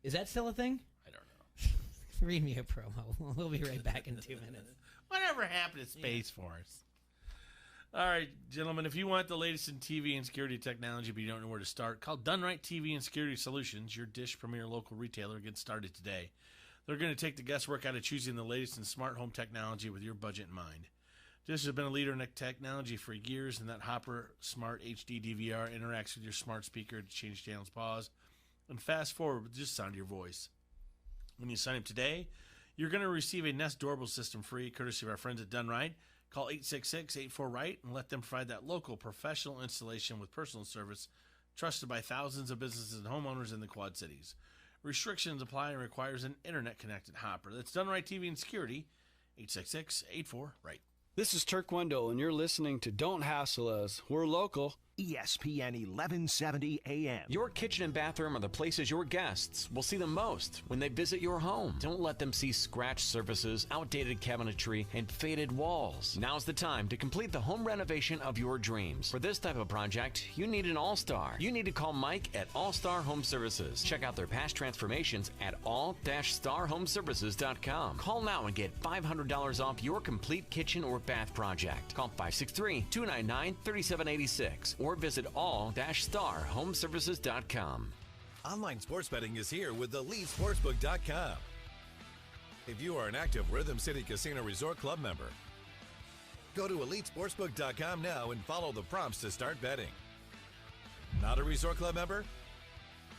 Is that still a thing? I don't know. Read me a promo. We'll be right back in 2 minutes. Whatever happened to Space Force? All right, gentlemen, if you want the latest in TV and security technology but you don't know where to start, call Done Right TV and Security Solutions, your Dish Premier local retailer. Get started today. They're going to take the guesswork out of choosing the latest in smart home technology with your budget in mind. Dish has been a leader in technology for years, and that Hopper Smart HD DVR interacts with your smart speaker to change channels, pause, and fast forward with just the sound of your voice. When you sign up today, you're going to receive a Nest doorbell system free, courtesy of our friends at Done Right. Call 866-84-RIGHT and let them provide that local professional installation with personal service trusted by thousands of businesses and homeowners in the Quad Cities. Restrictions apply and requires an internet-connected Hopper. That's Done Right TV and Security, 866-84-RIGHT. This is Turk Wendell, and you're listening to Don't Hassle Us. We're local. ESPN 1170 AM. Your kitchen and bathroom are the places your guests will see the most when they visit your home. Don't let them see scratched surfaces, outdated cabinetry, and faded walls. Now's the time to complete the home renovation of your dreams. For this type of project, you need an all-star. You need to call Mike at All-Star Home Services. Check out their past transformations at all-starhomeservices.com. Call now and get $500 off your complete kitchen or bath project. Call 563-299-3786 or visit all-starhomeservices.com. Online sports betting is here with EliteSportsbook.com. If you are an active Rhythm City Casino Resort Club member, go to EliteSportsbook.com now and follow the prompts to start betting. Not a Resort Club member?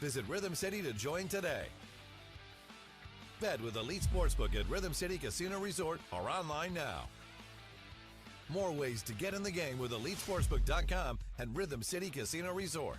Visit Rhythm City to join today. Bet with Elite Sportsbook at Rhythm City Casino Resort or online now. More ways to get in the game with EliteSportsbook.com and Rhythm City Casino Resort.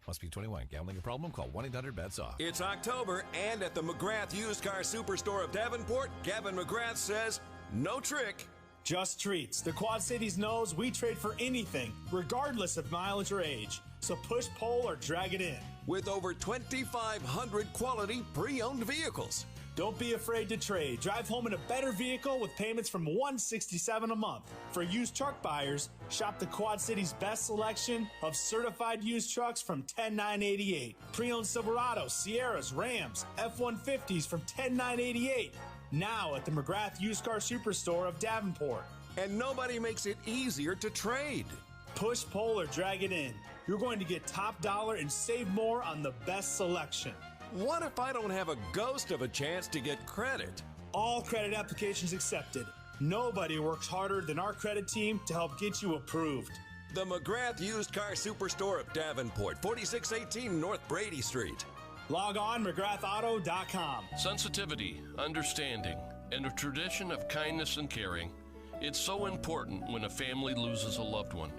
Must be 21. Gambling a problem? Call 1-800-BETS-OFF. It's October, and at the McGrath Used Car Superstore of Davenport, Gavin McGrath says, no trick. Just treats. The Quad Cities knows we trade for anything, regardless of mileage or age. So push, pull, or drag it in. With over 2,500 quality pre-owned vehicles. Don't be afraid to trade. Drive home in a better vehicle with payments from $167 a month. For used truck buyers, shop the Quad Cities' best selection of certified used trucks from $10,988. Pre-owned Silverados, Sierras, Rams, F-150s from $10,988. Now at the McGrath Used Car Superstore of Davenport. And nobody makes it easier to trade. Push, pull, or drag it in. You're going to get top dollar and save more on the best selection. What if I don't have a ghost of a chance to get credit? All credit applications accepted. Nobody works harder than our credit team to help get you approved. The McGrath Used Car Superstore of Davenport, 4618 North Brady Street. Log on McGrathAuto.com. Sensitivity, understanding, and a tradition of kindness and caring. It's so important when a family loses a loved one.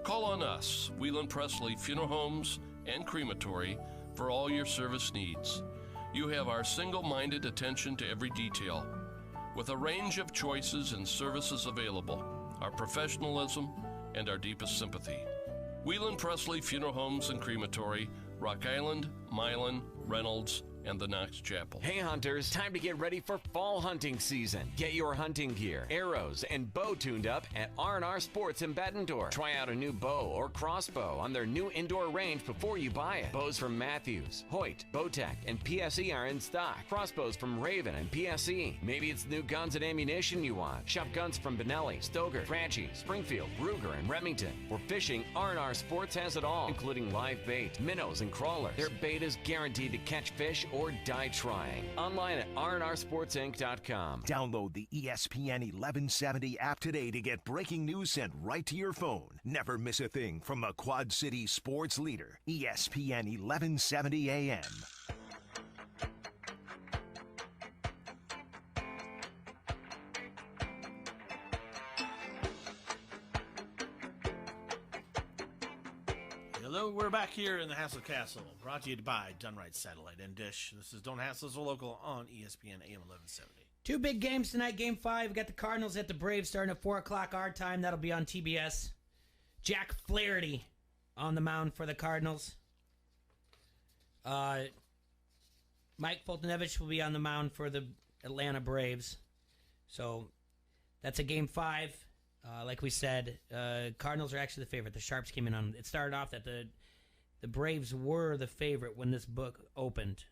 Call on us, Whelan Presley Funeral Homes and Crematory, for all your service needs. You have our single-minded attention to every detail. With a range of choices and services available, our professionalism, and our deepest sympathy. Whelan Presley Funeral Homes and Crematory, Rock Island, Milan, Reynolds, and the Knox Chapel. Hey hunters, time to get ready for fall hunting season. Get your hunting gear, arrows, and bow tuned up at R&R Sports in Bettendorf. Try out a new bow or crossbow on their new indoor range before you buy it. Bows from Matthews, Hoyt, Bowtech, and PSE are in stock. Crossbows from Raven and PSE. Maybe it's new guns and ammunition you want. Shop guns from Benelli, Stoker, Franchi, Springfield, Ruger, and Remington. For fishing, R&R Sports has it all, including live bait, minnows, and crawlers. Their bait is guaranteed to catch fish or die trying. Online at rnrsportsinc.com. Download the ESPN 1170 app today to get breaking news sent right to your phone. Never miss a thing from the Quad City sports leader, ESPN 1170 AM. Hello, we're back here in the Hassel Castle, brought to you by Dunright Satellite and Dish. This is Don't Hassle Us Local on ESPN AM 1170. Two big games tonight. Game 5, we got the Cardinals at the Braves starting at 4 o'clock our time. That'll be on TBS. Jack Flaherty on the mound for the Cardinals. Mike Fultonevich will be on the mound for the Atlanta Braves. So that's a Game 5. Like we said, Cardinals are actually the favorite. The Sharps came in on it. Started off that the Braves were the favorite when this book opened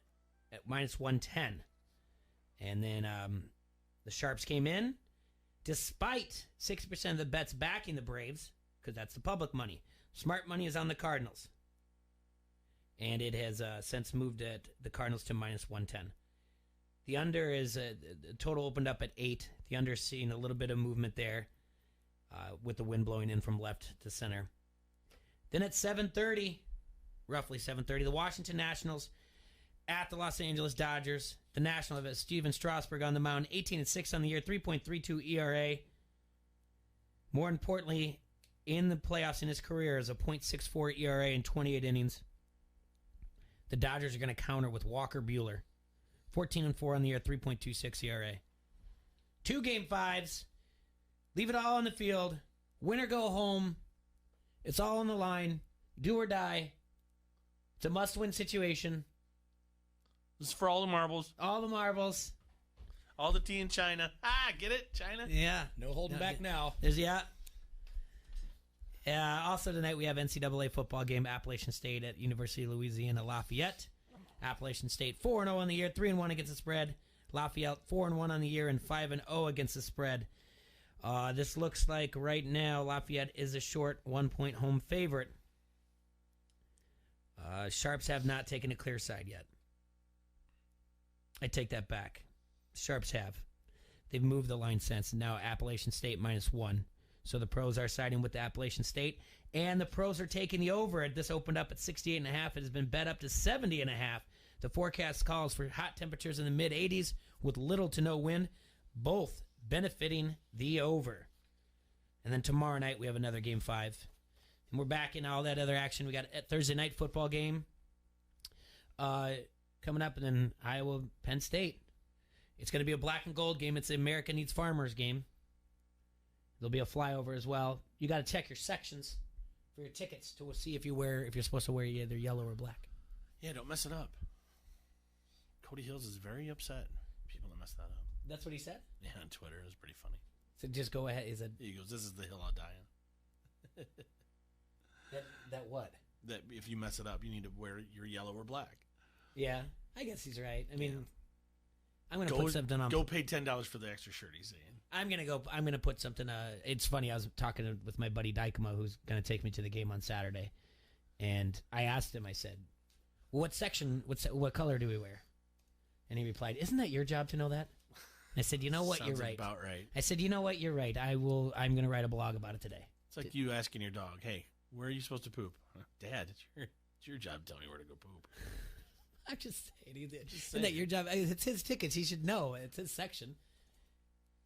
at minus 110. And then the Sharps came in, despite 60% of the bets backing the Braves, because that's the public money. Smart money is on the Cardinals. And it has since moved at the Cardinals to minus 110. The under is, the total opened up at 8. The under is seeing a little bit of movement there. With the wind blowing in from left to center. Then at 7:30, roughly 7:30, the Washington Nationals at the Los Angeles Dodgers. The Nationals have Steven Strasburg on the mound, 18-6 on the year, 3.32 ERA. More importantly, in the playoffs in his career is a .64 ERA in 28 innings. The Dodgers are going to counter with Walker Buehler, 14-4 on the year, 3.26 ERA. 2 Game 5s. Leave it all on the field. Win or go home. It's all on the line. Do or die. It's a must-win situation. This is for all the marbles. All the marbles. All the tea in China. Get it? China? Yeah. No holding back now. Also tonight we have NCAA football game. Appalachian State at University of Louisiana Lafayette. Appalachian State 4-0 on the year, 3-1 against the spread. Lafayette 4-1 on the year and 5-0 against the spread. This looks like right now Lafayette is a short 1-point home favorite. Sharps have not taken a clear side yet. I take that back. Sharps have. They've moved the line since. Now Appalachian State -1. So the pros are siding with the Appalachian State. And the pros are taking the over. This opened up at 68.5. It has been bet up to 70.5. The forecast calls for hot temperatures in the mid-80s with little to no wind. Both benefiting the over. And then tomorrow night we have another Game 5. And we're back in all that other action. We got a Thursday night football game coming up, and then Iowa, Penn State. It's going to be a black and gold game. It's the America Needs Farmers game. There'll be a flyover as well. You got to check your sections for your tickets to see if you're supposed to wear either yellow or black. Yeah, don't mess it up. Cody Hills is very upset. People that mess that up. That's what he said? Yeah, on Twitter. It was pretty funny. So just go ahead. He goes, "This is the hill I'll die on." that what? That if you mess it up, you need to wear your yellow or black. Yeah, I guess he's right. I mean, I'm going to put something on. Go pay $10 for the extra shirt, he's saying. I'm going to put something. It's funny. I was talking with my buddy Dykema, who's going to take me to the game on Saturday. And I asked him, I said, what color do we wear? And he replied, "Isn't that your job to know that?" I said, "You know what? You're right." About right. I said, "You know what? You're right. I'm going to write a blog about it today." It's like you asking your dog, "Hey, where are you supposed to poop?" Dad, it's your job to tell me where to go poop. I'm just saying. Isn't that your job? It's his tickets. He should know. It's his section.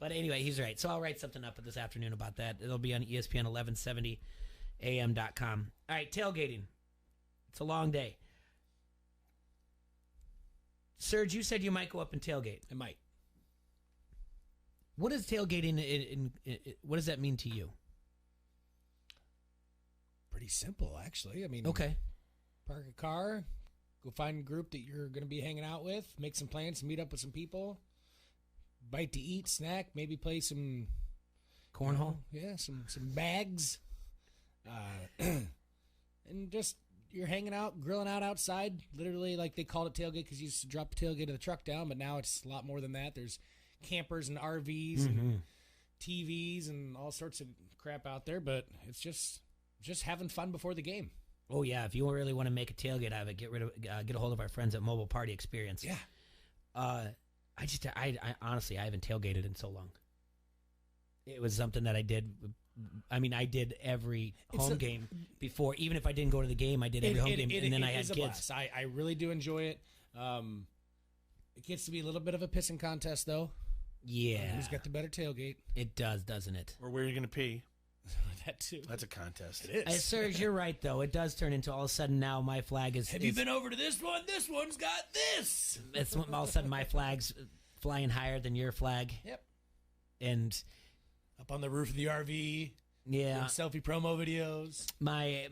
But anyway, he's right. So I'll write something up this afternoon about that. It'll be on ESPN1170am.com. All right, tailgating. It's a long day. Serge, you said you might go up and tailgate. I might. What is tailgating? What does that mean to you? Pretty simple, actually. I mean, okay. Park a car, go find a group that you're going to be hanging out with, make some plans, meet up with some people, bite to eat, snack, maybe play some cornhole. Some bags, and just you're hanging out, grilling out outside. Literally, like they called it tailgate because you used to drop the tailgate of the truck down, but now it's a lot more than that. There's campers and RVs and TVs and all sorts of crap out there, but it's just having fun before the game. Oh yeah, if you really want to make a tailgate out of it, get a hold of our friends at Mobile Party Experience. Yeah. I honestly, I haven't tailgated in so long. It was something that I did. I mean, I did every home game before. Even if I didn't go to the game, I did every home game, and then I had kids. I really do enjoy it. It gets to be a little bit of a pissing contest, though. Yeah. Who's got the better tailgate? It does, doesn't it? Or where you're going to pee. That too. That's a contest. It is. Serge, you're right, though. It does turn into all of a sudden now my flag is... Have you been over to this one? This one's got this. It's all of a sudden my flag's flying higher than your flag. Yep. And... up on the roof of the RV. Yeah. Selfie promo videos. My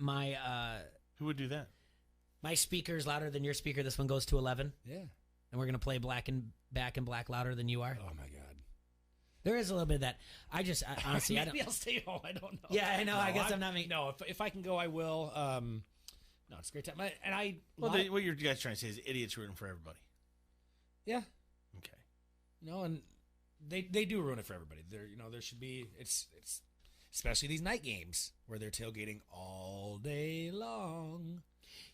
Who would do that? My speaker's louder than your speaker. This one goes to 11. Yeah. And we're going to play Back and Black louder than you are. Oh, my God. There is a little bit of that. I honestly, Maybe I'll stay home. I don't know. Yeah, I know. I guess I'm not making... No, if I can go, I will. No, it's a great time. What you're guys trying to say is idiots rooting for everybody. Yeah. Okay. No, and they do ruin it for everybody. There should be it's especially these night games where they're tailgating all day long.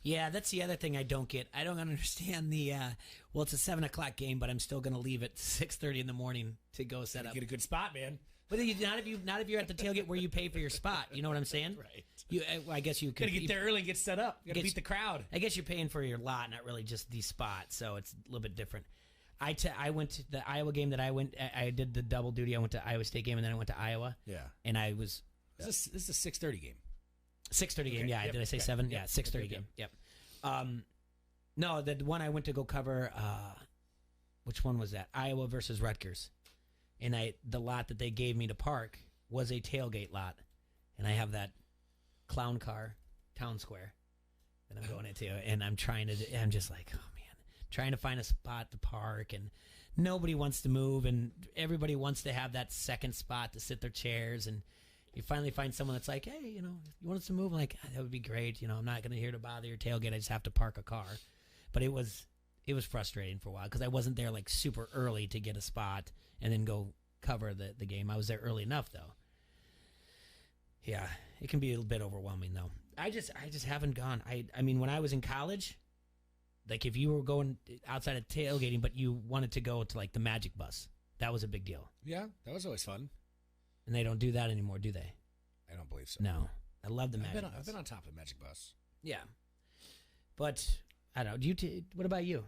Yeah, that's the other thing I don't get. I don't understand the it's a 7:00 game, but I'm still going to leave at 6:30 in the morning to go set up. Get a good spot, man. But not if you're at the tailgate where you pay for your spot. You know what I'm saying? Right. I guess you could gotta get there early and get set up. Gotta beat the crowd. I guess you're paying for your lot, not really just the spot. So it's a little bit different. I went to the Iowa game that I did the double duty. I went to Iowa State game and then I went to Iowa. Yeah. And I was. This is a 6:30 game. 6:30 game. Yeah. Yep, did I say 7? Yeah. 6:30 game. Yep. No, the one I went to go cover. Which one was that? Iowa versus Rutgers. And the lot that they gave me to park was a tailgate lot, and I have that clown car, Town Square, that I'm going into, and I'm just like, oh man, trying to find a spot to park, and nobody wants to move, and everybody wants to have that second spot to sit their chairs, and you finally find someone that's like, hey, you want us to move? I'm like, that would be great. I'm not going to here to bother your tailgate. I just have to park a car. But it was frustrating for a while because I wasn't there like super early to get a spot and then go cover the game. I was there early enough though. Yeah, it can be a bit overwhelming though. I just haven't gone. I mean, when I was in college, like if you were going outside of tailgating, but you wanted to go to like the Magic Bus, that was a big deal. Yeah, that was always fun. And they don't do that anymore, do they? I don't believe so. No, I love the Magic Bus. I've been on top of the Magic Bus. Yeah, but I don't know. What about you?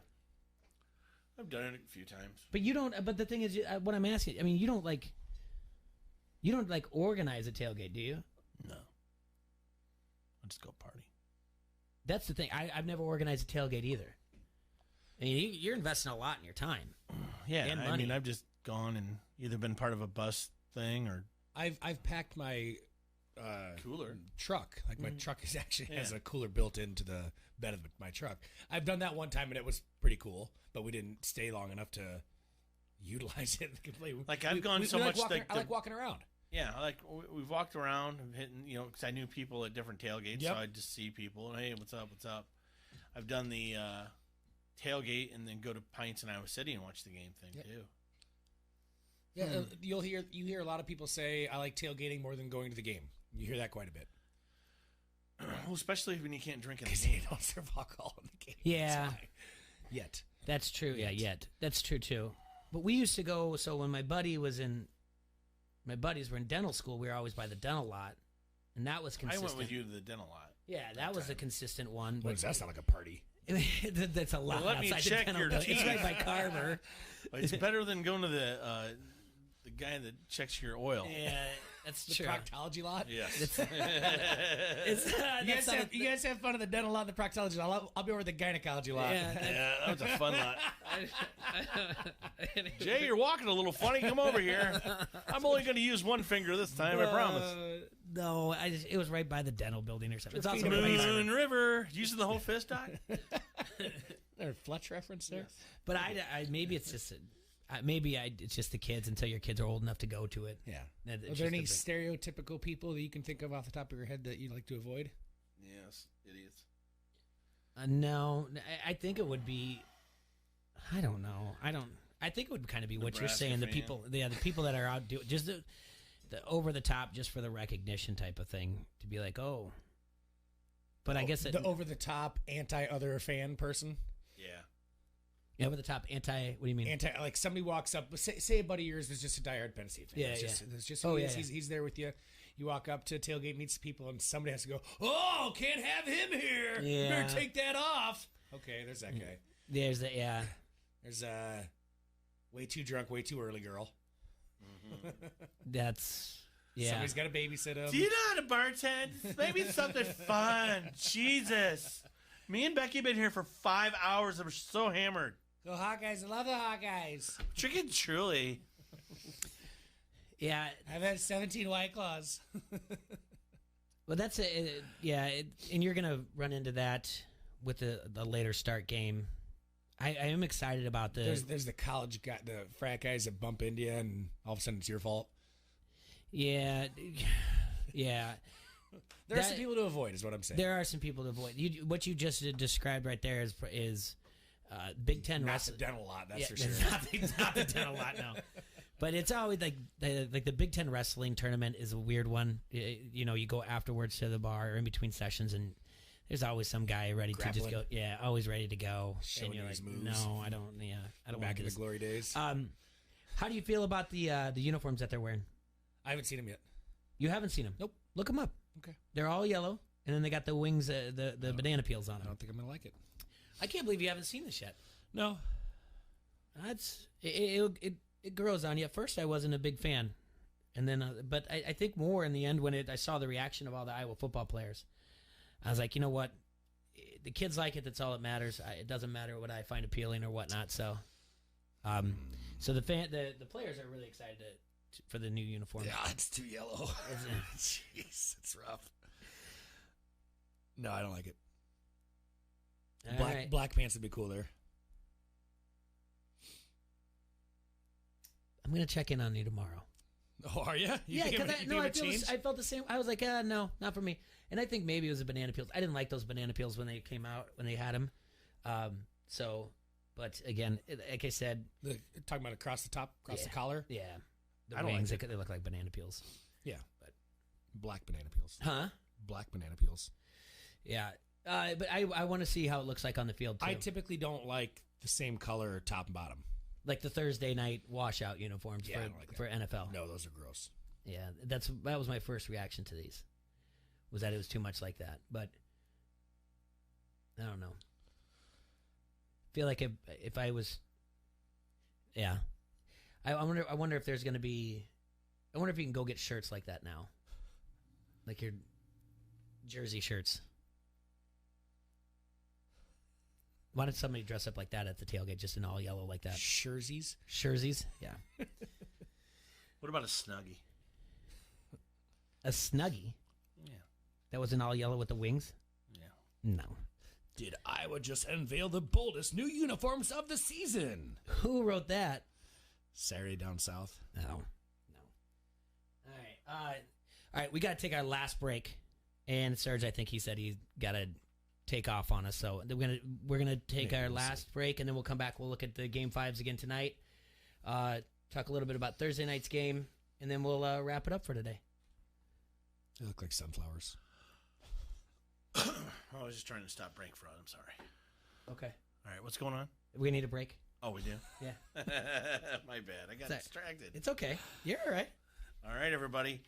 I've done it a few times. But you don't. But the thing is, what I'm asking, I mean, you don't like organize a tailgate, do you? No. I'll just go party. That's the thing. I've never organized a tailgate either. I mean, you're investing a lot in your time. Yeah, and money. I mean, I've just gone and either been part of a bus thing or I've packed my cooler truck. Like my truck has a cooler built into the bed of my truck. I've done that one time and it was pretty cool, but we didn't stay long enough to utilize it completely. Like I've gone so much. I like walking around. Yeah, we've walked around, hitting, because I knew people at different tailgates, so I'd just see people and hey, what's up? I've done the tailgate and then go to Pints in Iowa City and watch the game thing too. Yeah, you hear a lot of people say I like tailgating more than going to the game. You hear that quite a bit. Well, especially when you can't drink in the because game. they don't serve alcohol in the game. Yeah, yet that's true. Yeah, yet that's true too. But we used to go. So when my buddies were in dental school, we were always by the dental lot, and that was I consistent. went with you to the dental lot. Yeah, that was a consistent one. What does that sound like a party? That's a lot. Well, let me outside the check dental your building. It's teeth. right by Carver. It's better than going to the guy that checks your oil. Yeah, that's The true. proctology lot? Yes. You guys have fun at the dental lot and the proctology lot. I'll be over at the gynecology lot. Yeah, that was a fun lot. Jay, you're walking a little funny. Come over here. I'm only going to use one finger this time, I promise. No, it was right by the dental building or something. It's also Moon River. Using the whole fist, Doc? There a Fletch reference there? But I maybe it's just it's just the kids until your kids are old enough to go to it. Yeah. It's Are just there a any big- stereotypical people that you can think of off the top of your head that you'd like to avoid? Yes, idiots. No, I think it would be. I don't know. I think it would kind of be what you're Nebraska saying. The fan. people that are out doing just the over the top, just for the recognition type of thing, to be like, oh. But I guess the over the top anti other fan person. Yeah. Over the top anti. What do you mean? Anti, like somebody walks up. Say a buddy of yours is just a diehard Penn State fan. Yeah, It's just Oh, he is. yeah. He's there with you. You walk up to a tailgate, meets people, and somebody has to go, "Oh, can't have him here. Yeah. Better take that off." Okay, there's that guy. There's the yeah. There's a way too drunk, way too early girl. That's yeah. Somebody's got to babysit him. Do you know how to bartend? Maybe something fun. Jesus. Me and Becky have been here for 5 hours and we're so hammered. Go Hawkeyes! I love the Hawkeyes. Drinking truly. Yeah. I've had 17 White Claws. Well, that's and you're gonna run into that with the later start game. I am excited about There's the college guy, the frat guys that bump into you, and all of a sudden it's your fault. Yeah, yeah. There are some people to avoid, is what I'm saying. There are some people to avoid. What you just described right there is Big Ten Not wrestling. the dental lot, that's for sure. Not the dental lot, no. But it's always like the Big Ten wrestling tournament is a weird one. You go afterwards to the bar or in between sessions, and there's always some guy ready to just go. Yeah, always ready to go. Showing and you're you like, his moves. no, I don't. Yeah, I don't. Back want in this. the glory days. How do you feel about the uniforms that they're wearing? I haven't seen him yet. You haven't seen them? Nope. Look them up. Okay. They're all yellow, and then they got the wings, the banana peels on I them. don't think I'm going to like it. I can't believe you haven't seen this yet. No. It grows on you. At first, I wasn't a big fan, and then but I think more in the end when I saw the reaction of all the Iowa football players, I was like, you know what, the kids like it. That's all that matters. It doesn't matter what I find appealing or whatnot. So, so the players are really excited for the new uniform. Yeah, it's too yellow. Jeez, it's rough. No, I don't like it. All right. Black pants would be cool there. I'm gonna check in on you tomorrow. Oh, are you? Yeah, because I felt the same. I was like, no, not for me. And I think maybe it was the banana peels. I didn't like those banana peels when they came out, when they had them. But again, like I said, Talking about across the top, across the collar? Yeah. The I don't wings, like they look like banana peels. Yeah. But black banana peels. Huh? Black banana peels. Yeah. But I want to see how it looks like on the field, too. I typically don't like the same color top and bottom. Like the Thursday night washout uniforms Yeah, I don't like for NFL. No, those are gross. Yeah, that was my first reaction to these, was that it was too much like that. But I don't know. Feel like if I was, yeah, I wonder if there's going to be, I wonder if you can go get shirts like that now, like your jersey shirts. Why did somebody dress up like that at the tailgate, just in all yellow like that? Jerseys? Jerseys, yeah. What about a Snuggie? A Snuggie? Yeah. That was in all yellow with the wings? Yeah. No. Did Iowa just unveil the boldest new uniforms of the season? Who wrote that? Saturday Down South. No. All right. We got to take our last break. And Serge, I think he said he got to take off on us. So we're gonna take our last break, and then we'll come back. We'll look at the Game 5s again tonight. Talk a little bit about Thursday night's game, and then we'll wrap it up for today. They look like sunflowers. I was just trying to stop break fraud. I'm sorry. Okay. All right, what's going on? We need a break. Oh, we do? Yeah. My bad. I got distracted. It's okay. You're all right. All right, everybody.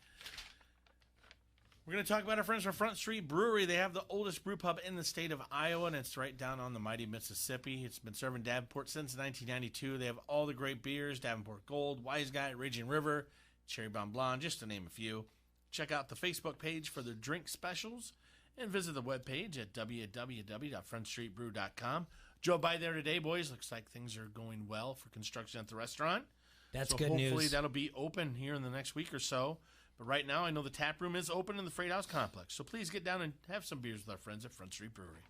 We're going to talk about our friends from Front Street Brewery. They have the oldest brew pub in the state of Iowa, and it's right down on the mighty Mississippi. It's been serving Davenport since 1992. They have all the great beers, Davenport Gold, Wise Guy, Raging River, Cherry Bomb Blonde, just to name a few. Check out the Facebook page for their drink specials and visit the webpage at www.frontstreetbrew.com. Drove by there today, boys. Looks like things are going well for construction at the restaurant. That's so good news. hopefully that'll be open here in the next week or so. But right now, I know the tap room is open in the Freight House Complex. So please get down and have some beers with our friends at Front Street Brewery.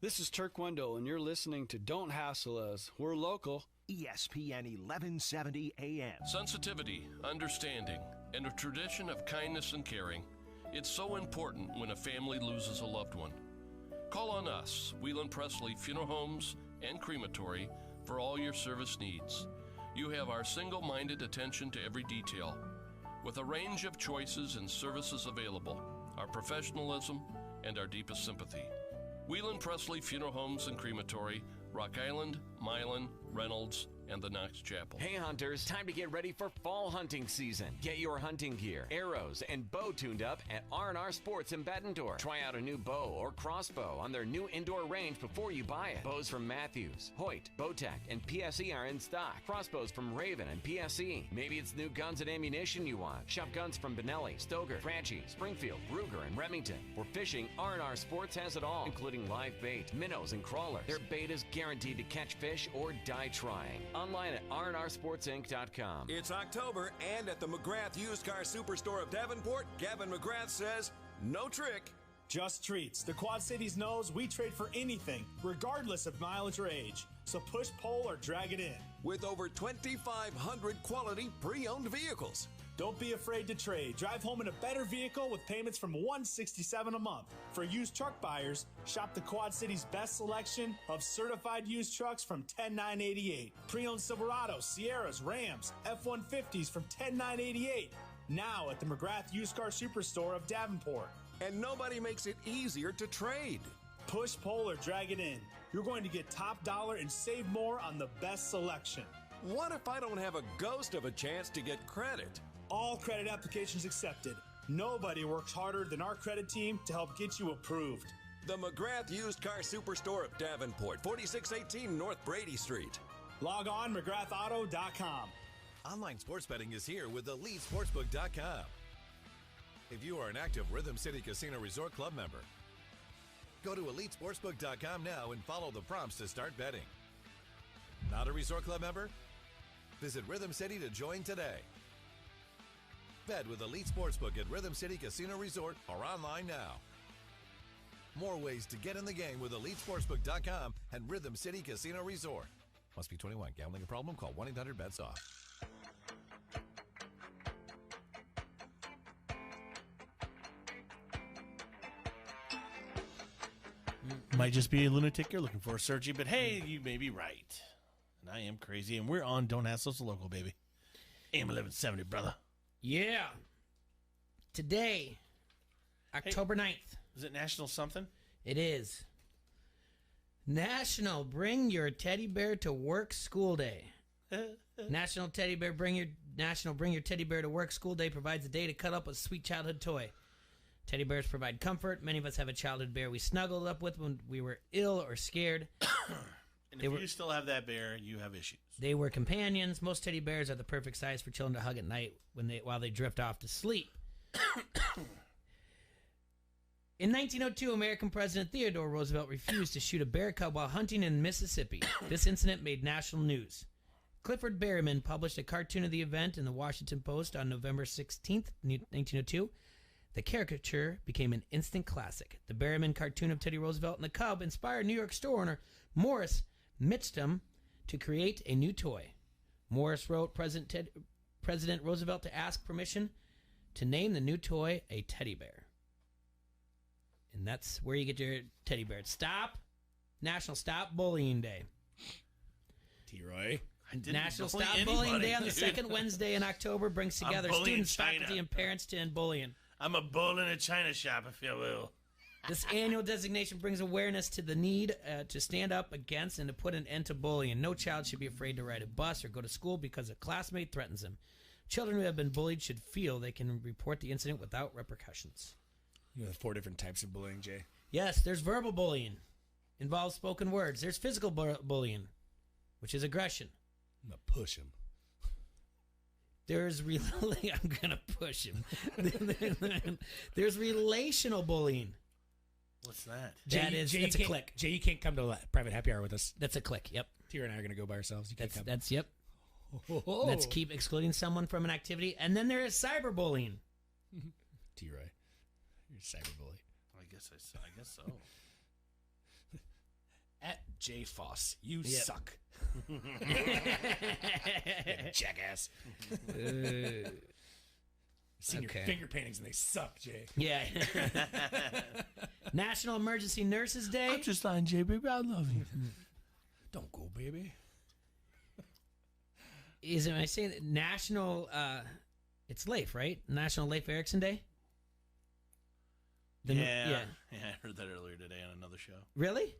This is Turk Wendell, and you're listening to Don't Hassle Us. We're local. ESPN 1170 AM. Sensitivity, understanding, and a tradition of kindness and caring. It's so important when a family loses a loved one. Call on us, Wheeland Presley Funeral Homes and Crematory, for all your service needs. You have our single-minded attention to every detail. With a range of choices and services available, our professionalism, and our deepest sympathy. Wheeland Presley Funeral Homes and Crematory, Rock Island, Milan, Reynolds, and the Knox Chapel. Hey hunters, time to get ready for fall hunting season. Get your hunting gear, arrows, and bow tuned up at R&R Sports in Bettendorf. Try out a new bow or crossbow on their new indoor range before you buy it. Bows from Matthews, Hoyt, Bowtech, and PSE are in stock. Crossbows from Raven and PSE. Maybe it's new guns and ammunition you want. Shop guns from Benelli, Stoger, Franchi, Springfield, Ruger, and Remington. For fishing, R&R Sports has it all, including live bait, minnows, and crawlers. Their bait is guaranteed to catch fish or die trying. Online at rnrsportsinc.com. It's October, and at the McGrath Used Car Superstore of Davenport, Gavin McGrath says, no trick. Just treats. The Quad Cities knows we trade for anything, regardless of mileage or age. So push, pull, or drag it in. With over 2,500 quality pre-owned vehicles. Don't be afraid to trade. Drive home in a better vehicle with payments from $167 a month. For used truck buyers, shop the Quad Cities' best selection of certified used trucks from $10,988. Pre-owned Silverados, Sierras, Rams, F-150s from $10,988. Now at the McGrath Used Car Superstore of Davenport. And nobody makes it easier to trade. Push, pull, or drag it in. You're going to get top dollar and save more on the best selection. What if I don't have a ghost of a chance to get credit? All credit applications accepted. Nobody works harder than our credit team to help get you approved. The McGrath Used Car Superstore of Davenport, 4618 North Brady Street. Log on McGrathAuto.com. Online sports betting is here with EliteSportsbook.com. If you are an active Rhythm City Casino Resort Club member, go to EliteSportsbook.com now and follow the prompts to start betting. Not a Resort Club member? Visit Rhythm City to join today. Bet with Elite Sportsbook at Rhythm City Casino Resort or online now. More ways to get in the game with EliteSportsbook.com and Rhythm City Casino Resort. Must be 21. Gambling a problem? Call 1-800-BETS-OFF. Might just be a lunatic you're looking for, Sergi, but hey, you may be right. And I am crazy, and we're on Don't Hassle Us Local, baby. AM 1170, brother. Yeah. Today, October 9th. Is it National something? It is. National Bring Your Teddy Bear to Work School Day. National Bring Your Teddy Bear to Work School Day provides a day to cut up a sweet childhood toy. Teddy bears provide comfort. Many of us have a childhood bear we snuggled up with when we were ill or scared. And if you still have that bear, you have issues. They were companions. Most teddy bears are the perfect size for children to hug at night while they drift off to sleep. In 1902, American President Theodore Roosevelt refused to shoot a bear cub while hunting in Mississippi. This incident made national news. Clifford Berryman published a cartoon of the event in the Washington Post on November 16th, 1902. The caricature became an instant classic. The Berryman cartoon of Teddy Roosevelt and the cub inspired New York store owner Morris Mitchum to create a new toy. Morris wrote President Roosevelt to ask permission to name the new toy a teddy bear. And that's where you get your teddy bear. National Stop Bullying Day. T-Roy. National Stop Bullying Day on the second Wednesday in October brings together students, faculty, and parents to end bullying. I'm a bull in a china shop, if you will. This annual designation brings awareness to the need to stand up against and to put an end to bullying. No child should be afraid to ride a bus or go to school because a classmate threatens him. Children who have been bullied should feel they can report the incident without repercussions. You know, 4 different types of bullying, Jay. Yes, there's verbal bullying. Involves spoken words. There's physical bullying, which is aggression. I'm going to push him. There's I'm going to push him. There's relational bullying. What's that? It's a click. Jay, you can't come to a private happy hour with us. That's a click, yep. Tira and I are going to go by ourselves. You can't come. Yep. Let's keep excluding someone from an activity. And then there is cyberbullying. T-Roy, you're a cyberbully. I guess so. At J Foss, you suck. Jackass. Seen your finger paintings and they suck, Jay. Yeah. National Emergency Nurses Day. I'm just lying, Jay, baby. I love you. Don't go, baby. Am I saying that National? It's Leif, right? National Leif Erikson Day. Yeah, I heard that earlier today on another show. Really?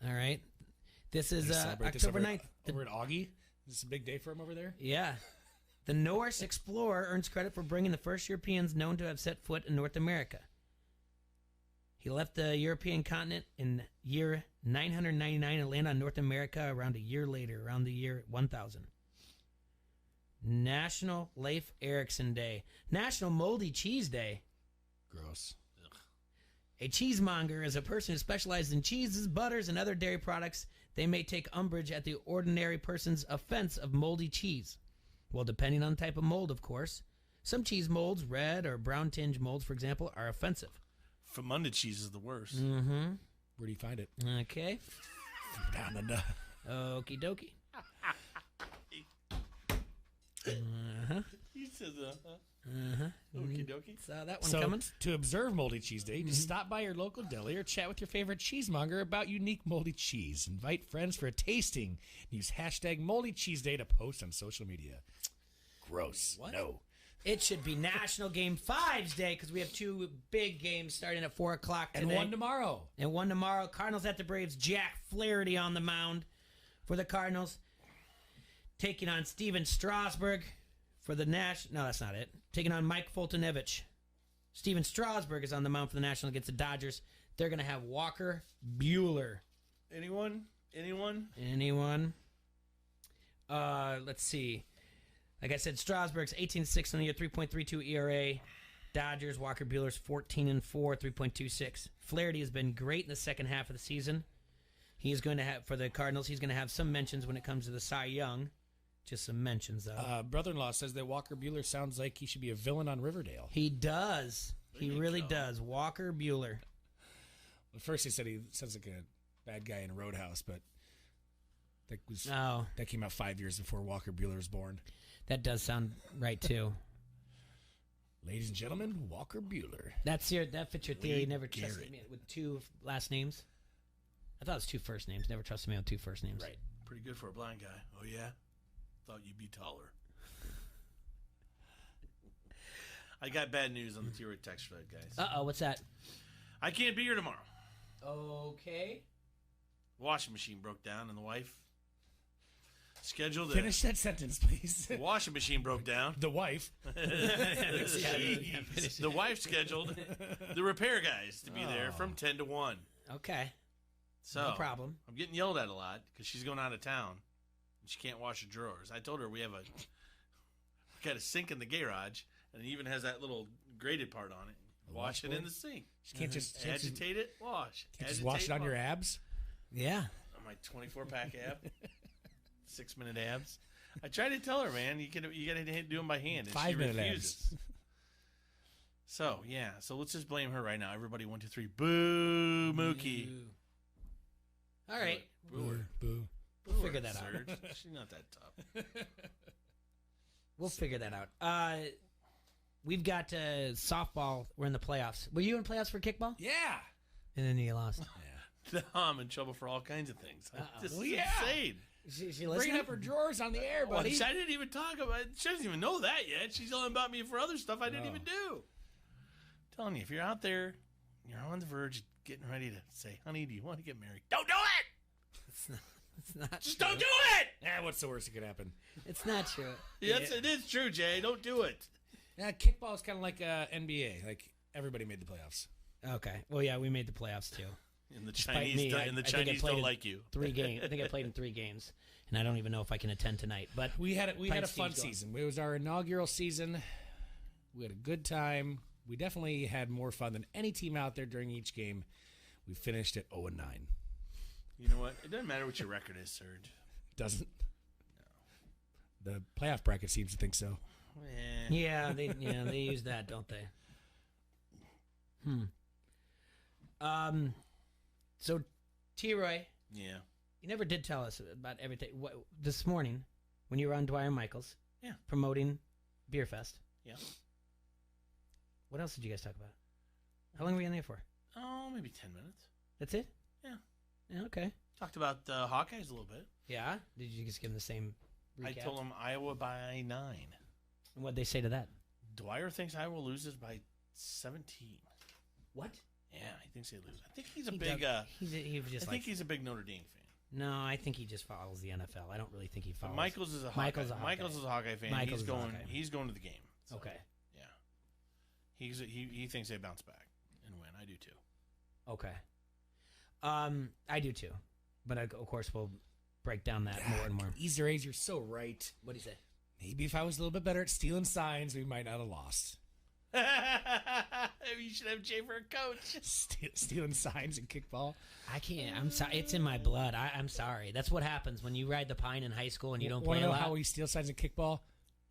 Yeah. All right. This is October 9th. Over at Augie? Is this a big day for him over there? Yeah. The Norse explorer earns credit for bringing the first Europeans known to have set foot in North America. He left the European continent in year 999 and landed on North America around a year later, around the year 1000. National Leif Erikson Day. National Moldy Cheese Day. Gross. Ugh. A cheesemonger is a person who specializes in cheeses, butters, and other dairy products. They may take umbrage at the ordinary person's offense of moldy cheese. Well, depending on the type of mold, of course. Some cheese molds, red or brown tinge molds, for example, are offensive. Fermented cheese is the worst. Mm-hmm. Where do you find it? Okay. Down under. Okie dokie. He says, Okie dokie. Saw that one coming. To observe Moldy Cheese Day, just stop by your local deli or chat with your favorite cheesemonger about unique moldy cheese. Invite friends for a tasting. Use hashtag Moldy Cheese Day to post on social media. Gross. What? No. It should be National Game 5's Day because we have 2 big games starting at 4 o'clock today. And one tomorrow. Cardinals at the Braves. Jack Flaherty on the mound for the Cardinals. Taking on Steven Strasburg for the National. No, that's not it. Taking on Mike Fultonevich. Steven Strasburg is on the mound for the National against the Dodgers. They're going to have Walker Buehler. Anyone? Let's see. Like I said, Strasburg's 18-6 on the year, 3.32 ERA. Dodgers, Walker Buehler's 14-4, 3.26. Flaherty has been great in the second half of the season. He is going to have, for the Cardinals, he's going to have some mentions when it comes to the Cy Young. Just some mentions, though. Brother-in-law says that Walker Buehler sounds like he should be a villain on Riverdale. He does. He really does. Walker Buehler. At first he said he sounds like a bad guy in Roadhouse, but that came out 5 years before Walker Buehler was born. That does sound right, too. Ladies and gentlemen, Walker Buehler. That fits your theory. Never trusted me with 2 last names. I thought it was 2 first names. Never trusted me with 2 first names. Right. Pretty good for a blind guy. Oh, yeah? Thought you'd be taller. I got bad news on the T-Roy text thread, guys. Uh-oh, what's that? I can't be here tomorrow. Okay. Washing machine broke down, and the wife scheduled it. Finish that sentence, please. The washing machine broke down. The wife. The wife scheduled the repair guys to be there from 10 to 1. Okay. So, no problem. I'm getting yelled at a lot because she's going out of town. And she can't wash her drawers. I told her we got a sink in the garage, and it even has that little grated part on it. Wash it in the sink. She can't just agitate it. Wash. Can't just wash it on your abs. Yeah. On my 24-pack ab, 6-minute abs. I tried to tell her, man, you got to do them by hand, and 5-minute she refuses. abs. So yeah, so let's just blame her right now. Everybody, 1, 2, 3, boo, Mookie. All right. Boo her. Boo. We'll figure that out. Serge. She's not that tough. We'll figure that out. We've got softball. We're in the playoffs. Were you in playoffs for kickball? Yeah. And then you lost. No, I'm in trouble for all kinds of things. This is yeah. insane. She Bringing listening? up her drawers on the air, Well, buddy. I didn't even talk about it. She doesn't even know that yet. She's telling about me for other stuff I didn't even do. I'm telling you, if you're out there, you're on the verge of getting ready to say, honey, do you want to get married? Don't do it! It's not. Just true. don't do it. What's the worst that could happen? It's not true. Yes, it is true, Jay. Don't do it. Yeah, kickball is kind of like NBA. Like everybody made the playoffs. Okay. Well, yeah, we made the playoffs too. And the Despite Chinese, me, don't, and the I think I Chinese played don't in like you. 3 games. I think I played in 3 games, and I don't even know if I can attend tonight. But We had a Pines fun team's going. season. It was our inaugural season. We had a good time. We definitely had more fun than any team out there during each game. We finished at 0-9. You know what? It doesn't matter what your record is, Serge. Doesn't? No. The playoff bracket seems to think so. Yeah, they use that, don't they? So, T-Roy. Yeah. You never did tell us about everything. This morning, when you were on Dwyer Michaels, promoting Beer Fest. Yeah. What else did you guys talk about? How long were you in there for? Oh, maybe 10 minutes. That's it? Yeah. Yeah, okay. Talked about Hawkeyes a little bit. Yeah? Did you just give them the same recap? I told them Iowa by 9. And what'd they say to that? Dwyer thinks Iowa loses by 17. What? Yeah, he thinks they lose. I think he's a big. I think he's a big Notre Dame fan. No, I think he just follows the NFL. I don't really think he follows. Michaels is a Hawkeye. Michaels is a Hawkeye fan. Michaels He's going to the game. So, okay. Yeah. He thinks they bounce back and win. I do too. Okay. I do too, but of course we'll break down that more and more. Easter eggs, you're so right. What do you say? Maybe if I was a little bit better at stealing signs, we might not have lost. You should have Jay for a coach. Stealing signs in kickball. I can't. I'm sorry. It's in my blood. I'm sorry. That's what happens when you ride the pine in high school and you don't play a lot. How we steal signs in kickball?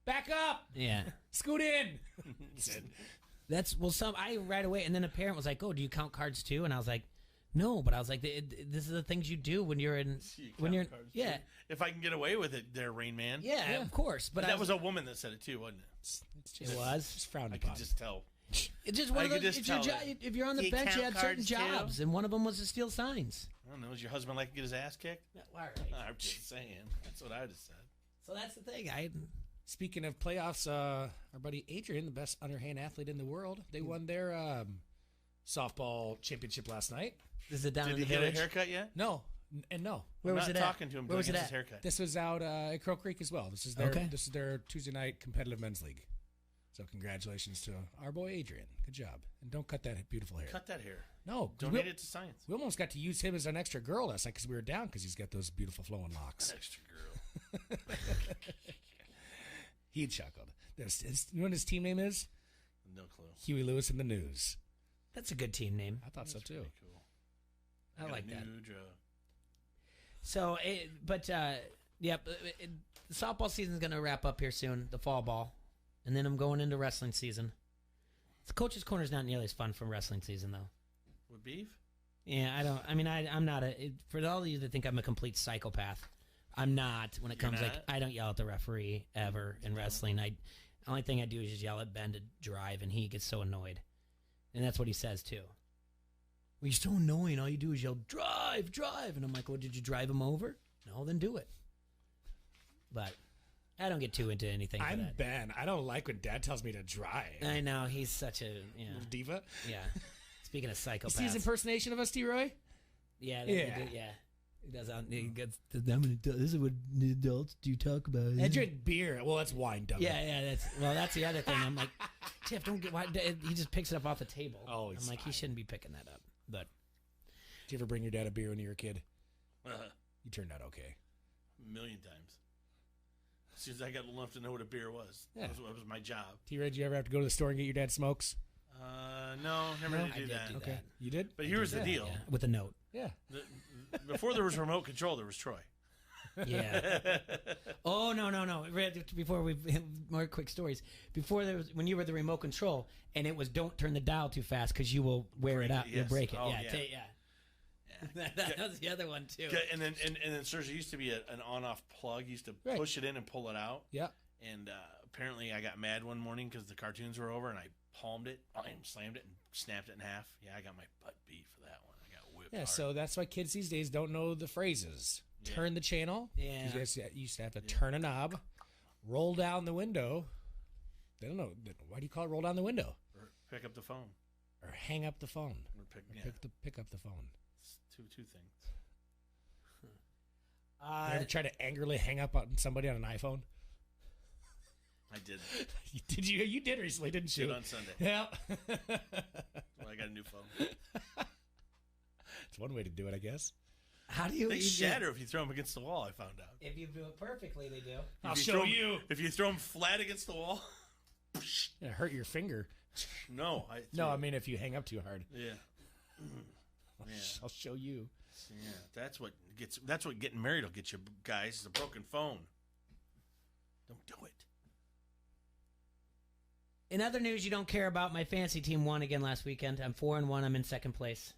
Back up. Yeah. Scoot in. That's I right away, and then a parent was like, "Oh, do you count cards too?" And I was like, "No," but I was like, "This is the things you do when you're in yeah." If I can get away with it, there, Rain Man. Yeah, of course. But that was a woman that said it too, wasn't it? It was just frowned upon. I could just tell. It's just one of those. It's your job. If you're on the bench, you have certain jobs, and one of them was to steal signs. I don't know. Does your husband like to get his ass kicked? All right. I'm just saying. That's what I just said. So that's the thing. Speaking of playoffs, our buddy Adrian, the best underhand athlete in the world, they won their softball championship last night. Is it down Did in the he village? get a haircut yet? No, and no. Where was it at? Talking to him. Where was it his at? haircut. This was out at Crow Creek as well. This is their Tuesday night competitive men's league. So congratulations to our boy Adrian. Good job. And don't cut that beautiful hair. Cut that hair. No. Donate it to science. We almost got to use him as an extra girl last night because we were down because he's got those beautiful flowing locks. Extra girl. He chuckled. You know what his team name is? No clue. Huey Lewis and the News. That's a good team name. I thought so too. Pretty cool. I like that. New drug. So, the softball season's going to wrap up here soon, the fall ball. And then I'm going into wrestling season. The Coach's Corner's not nearly as fun from wrestling season, though. With beef? Yeah, I'm not for all of you that think I'm a complete psychopath, I'm not when it comes I don't yell at the referee ever in wrestling. The only thing I do is just yell at Ben to drive, and he gets so annoyed. And that's what he says, too. Well, you're so annoying. All you do is yell, drive, drive. And I'm like, well, did you drive him over? No, then do it. But I don't get too into anything for I'm that. Ben. I don't like when Dad tells me to drive. I know. He's such a diva. Yeah. Speaking of psychopaths. You see his impersonation of us, T-Roy? Yeah. He does. This is what the adults do talk about. I drink beer. Well, that's wine, dummy. Yeah. That's the other thing. I'm like, Tiff, don't get. Why? He just picks it up off the table. Oh, I'm like, he shouldn't be picking that up. But did you ever bring your dad a beer when you were a kid? You turned out okay. A million times. As soon as I got old enough to know what a beer was, that was my job. T-Ray, did you ever have to go to the store and get your dad smokes? No, never did do that. Okay, you did. But here's the deal: with a note. Yeah. Before there was remote control, there was Troy. Yeah. Oh no! Before we more quick stories. Before there was when you were the remote control, and it was don't turn the dial too fast because you will wear it out. Yes. You'll break it. Oh, Yeah. That was the other one too. And then Serge, there used to be an on-off plug. You used to push it in and pull it out. Yeah. And apparently I got mad one morning because the cartoons were over, and I palmed it, slammed it, and snapped it in half. Yeah, I got my butt beat for that one. I got whipped hard. So that's why kids these days don't know the phrases. Yeah. Turn the channel. Yeah. You used to have to turn a knob, roll down the window. They don't know. Why do you call it roll down the window? Or pick up the phone. Or hang up the phone. Or pick up the phone. It's two things. You ever try to angrily hang up on somebody on an iPhone? I did. Did you? You did recently, didn't you? Did on Sunday. Yeah. Well, I got a new phone. It's one way to do it, I guess. How do you? They shatter if you throw them against the wall. I found out. If you do it perfectly, they do. I'll show you. If you throw them flat against the wall, it hurt your finger. No, I mean if you hang up too hard. Yeah. I'll show you. Yeah, that's what getting married will get you, guys. Is a broken phone. Don't do it. In other news you don't care about, my fantasy team won again last weekend. I'm 4-1. I'm in second place.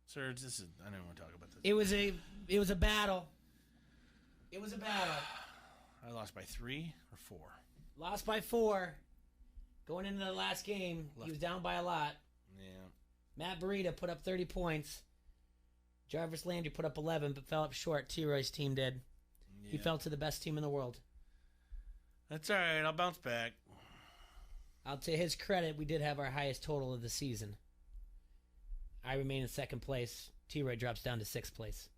Sir, I don't want to talk about this. It was a battle. It was a battle. I lost by 3 or 4. Lost by 4. Going into the last game, he was down by a lot. Yeah. Matt Burita put up 30 points. Jarvis Landry put up 11, but fell up short. T-Roy's team did. Yeah. He fell to the best team in the world. That's all right. I'll bounce back. To his credit, we did have our highest total of the season. I remain in second place. T-Roy drops down to 6th place.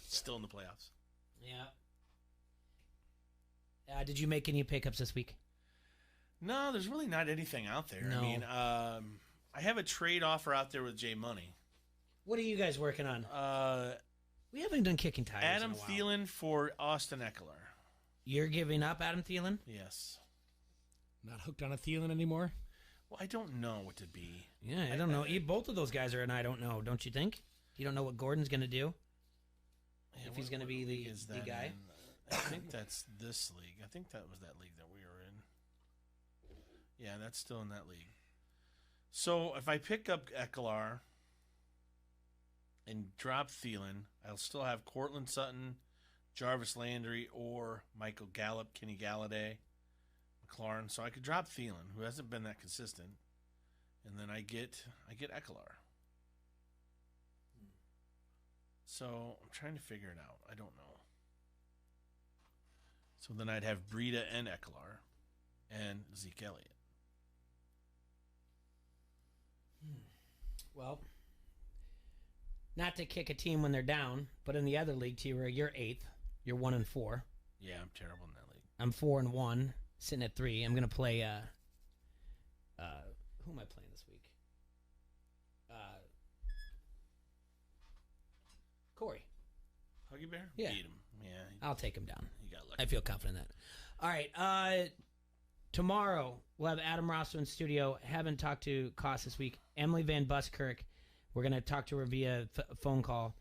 Still in the playoffs. Yeah. Did you make any pickups this week? No, there's really not anything out there. No. I mean, I have a trade offer out there with J Money. What are you guys working on? We haven't done kicking tires Adam in a while. Thielen for Austin Eckler. You're giving up Adam Thielen? Yes. Not hooked on a Thielen anymore? Well, I don't know what to be. Yeah, I don't know. Both of those guys are, and I don't know. Don't you think? You don't know what Gordon's going to do? Yeah, if he's going to be the guy? I think that's this league. I think that was that league that we were in. Yeah, that's still in that league. So if I pick up Eckler and drop Thielen, I'll still have Cortland Sutton, Jarvis Landry, or Michael Gallup, Kenny Galladay, McLaurin. So I could drop Thielen, who hasn't been that consistent, and then I get Eckler. So I'm trying to figure it out. I don't know. So then I'd have Breida and Eckler and Zeke Elliott. Well, not to kick a team when they're down, but in the other league, T-Roy, you're 8th. You're 1-4. Yeah, I'm terrible in that league. I'm 4-1, sitting at 3. I'm gonna play. Who am I playing this week? Corey. Huggy Bear? Yeah. Beat him. Yeah. I'll take him down. You got lucky. I feel confident in that. All right. Tomorrow, we'll have Adam Rosso in studio. Haven't talked to Koss this week. Emily Van Buskirk. We're going to talk to her via phone call.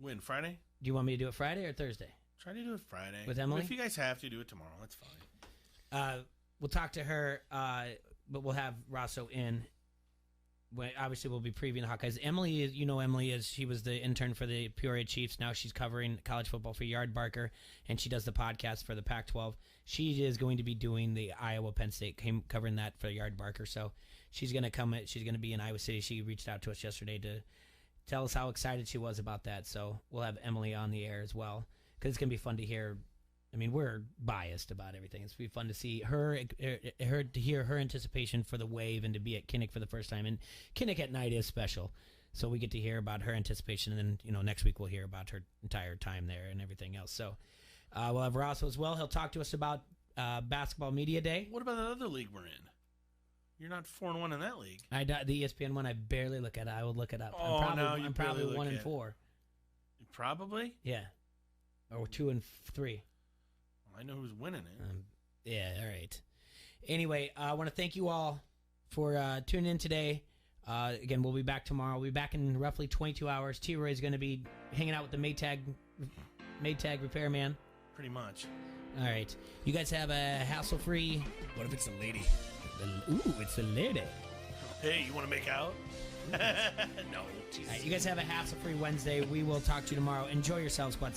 When? Friday? Do you want me to do it Friday or Thursday? Try to do it Friday. With Emily? But if you guys have to do it tomorrow, that's fine. We'll talk to her, but we'll have Rosso in. Obviously, we'll be previewing the Hawkeyes. Emily, Emily is. She was the intern for the Peoria Chiefs. Now she's covering college football for Yard Barker, and she does the podcast for the Pac-12. She is going to be doing the Iowa-Penn State, covering that for Yard Barker. So she's going to come. She's going to be in Iowa City. She reached out to us yesterday to tell us how excited she was about that. So we'll have Emily on the air as well, because it's going to be fun to hear. I mean, we're biased about everything. It's going to be fun to see her to hear her anticipation for the Wave and to be at Kinnick for the first time. And Kinnick at night is special, so we get to hear about her anticipation. And then next week we'll hear about her entire time there and everything else. So we'll have Rosso as well. He'll talk to us about Basketball Media Day. What about that other league we're in? You're not 4-1 in that league. The ESPN one, I barely look at it. I will look it up. Oh, I'm probably 1-4. Probably? Yeah, or 2-3. I know who's winning it. Yeah, all right. Anyway, I want to thank you all for tuning in today. Again, we'll be back tomorrow. We'll be back in roughly 22 hours. T-Roy is going to be hanging out with the Maytag repairman. Pretty much. All right. You guys have a hassle-free... What if it's a lady? Ooh, it's a lady. Hey, you want to make out? No. All right, you guys have a hassle-free Wednesday. We will talk to you tomorrow. Enjoy yourselves, Quad City.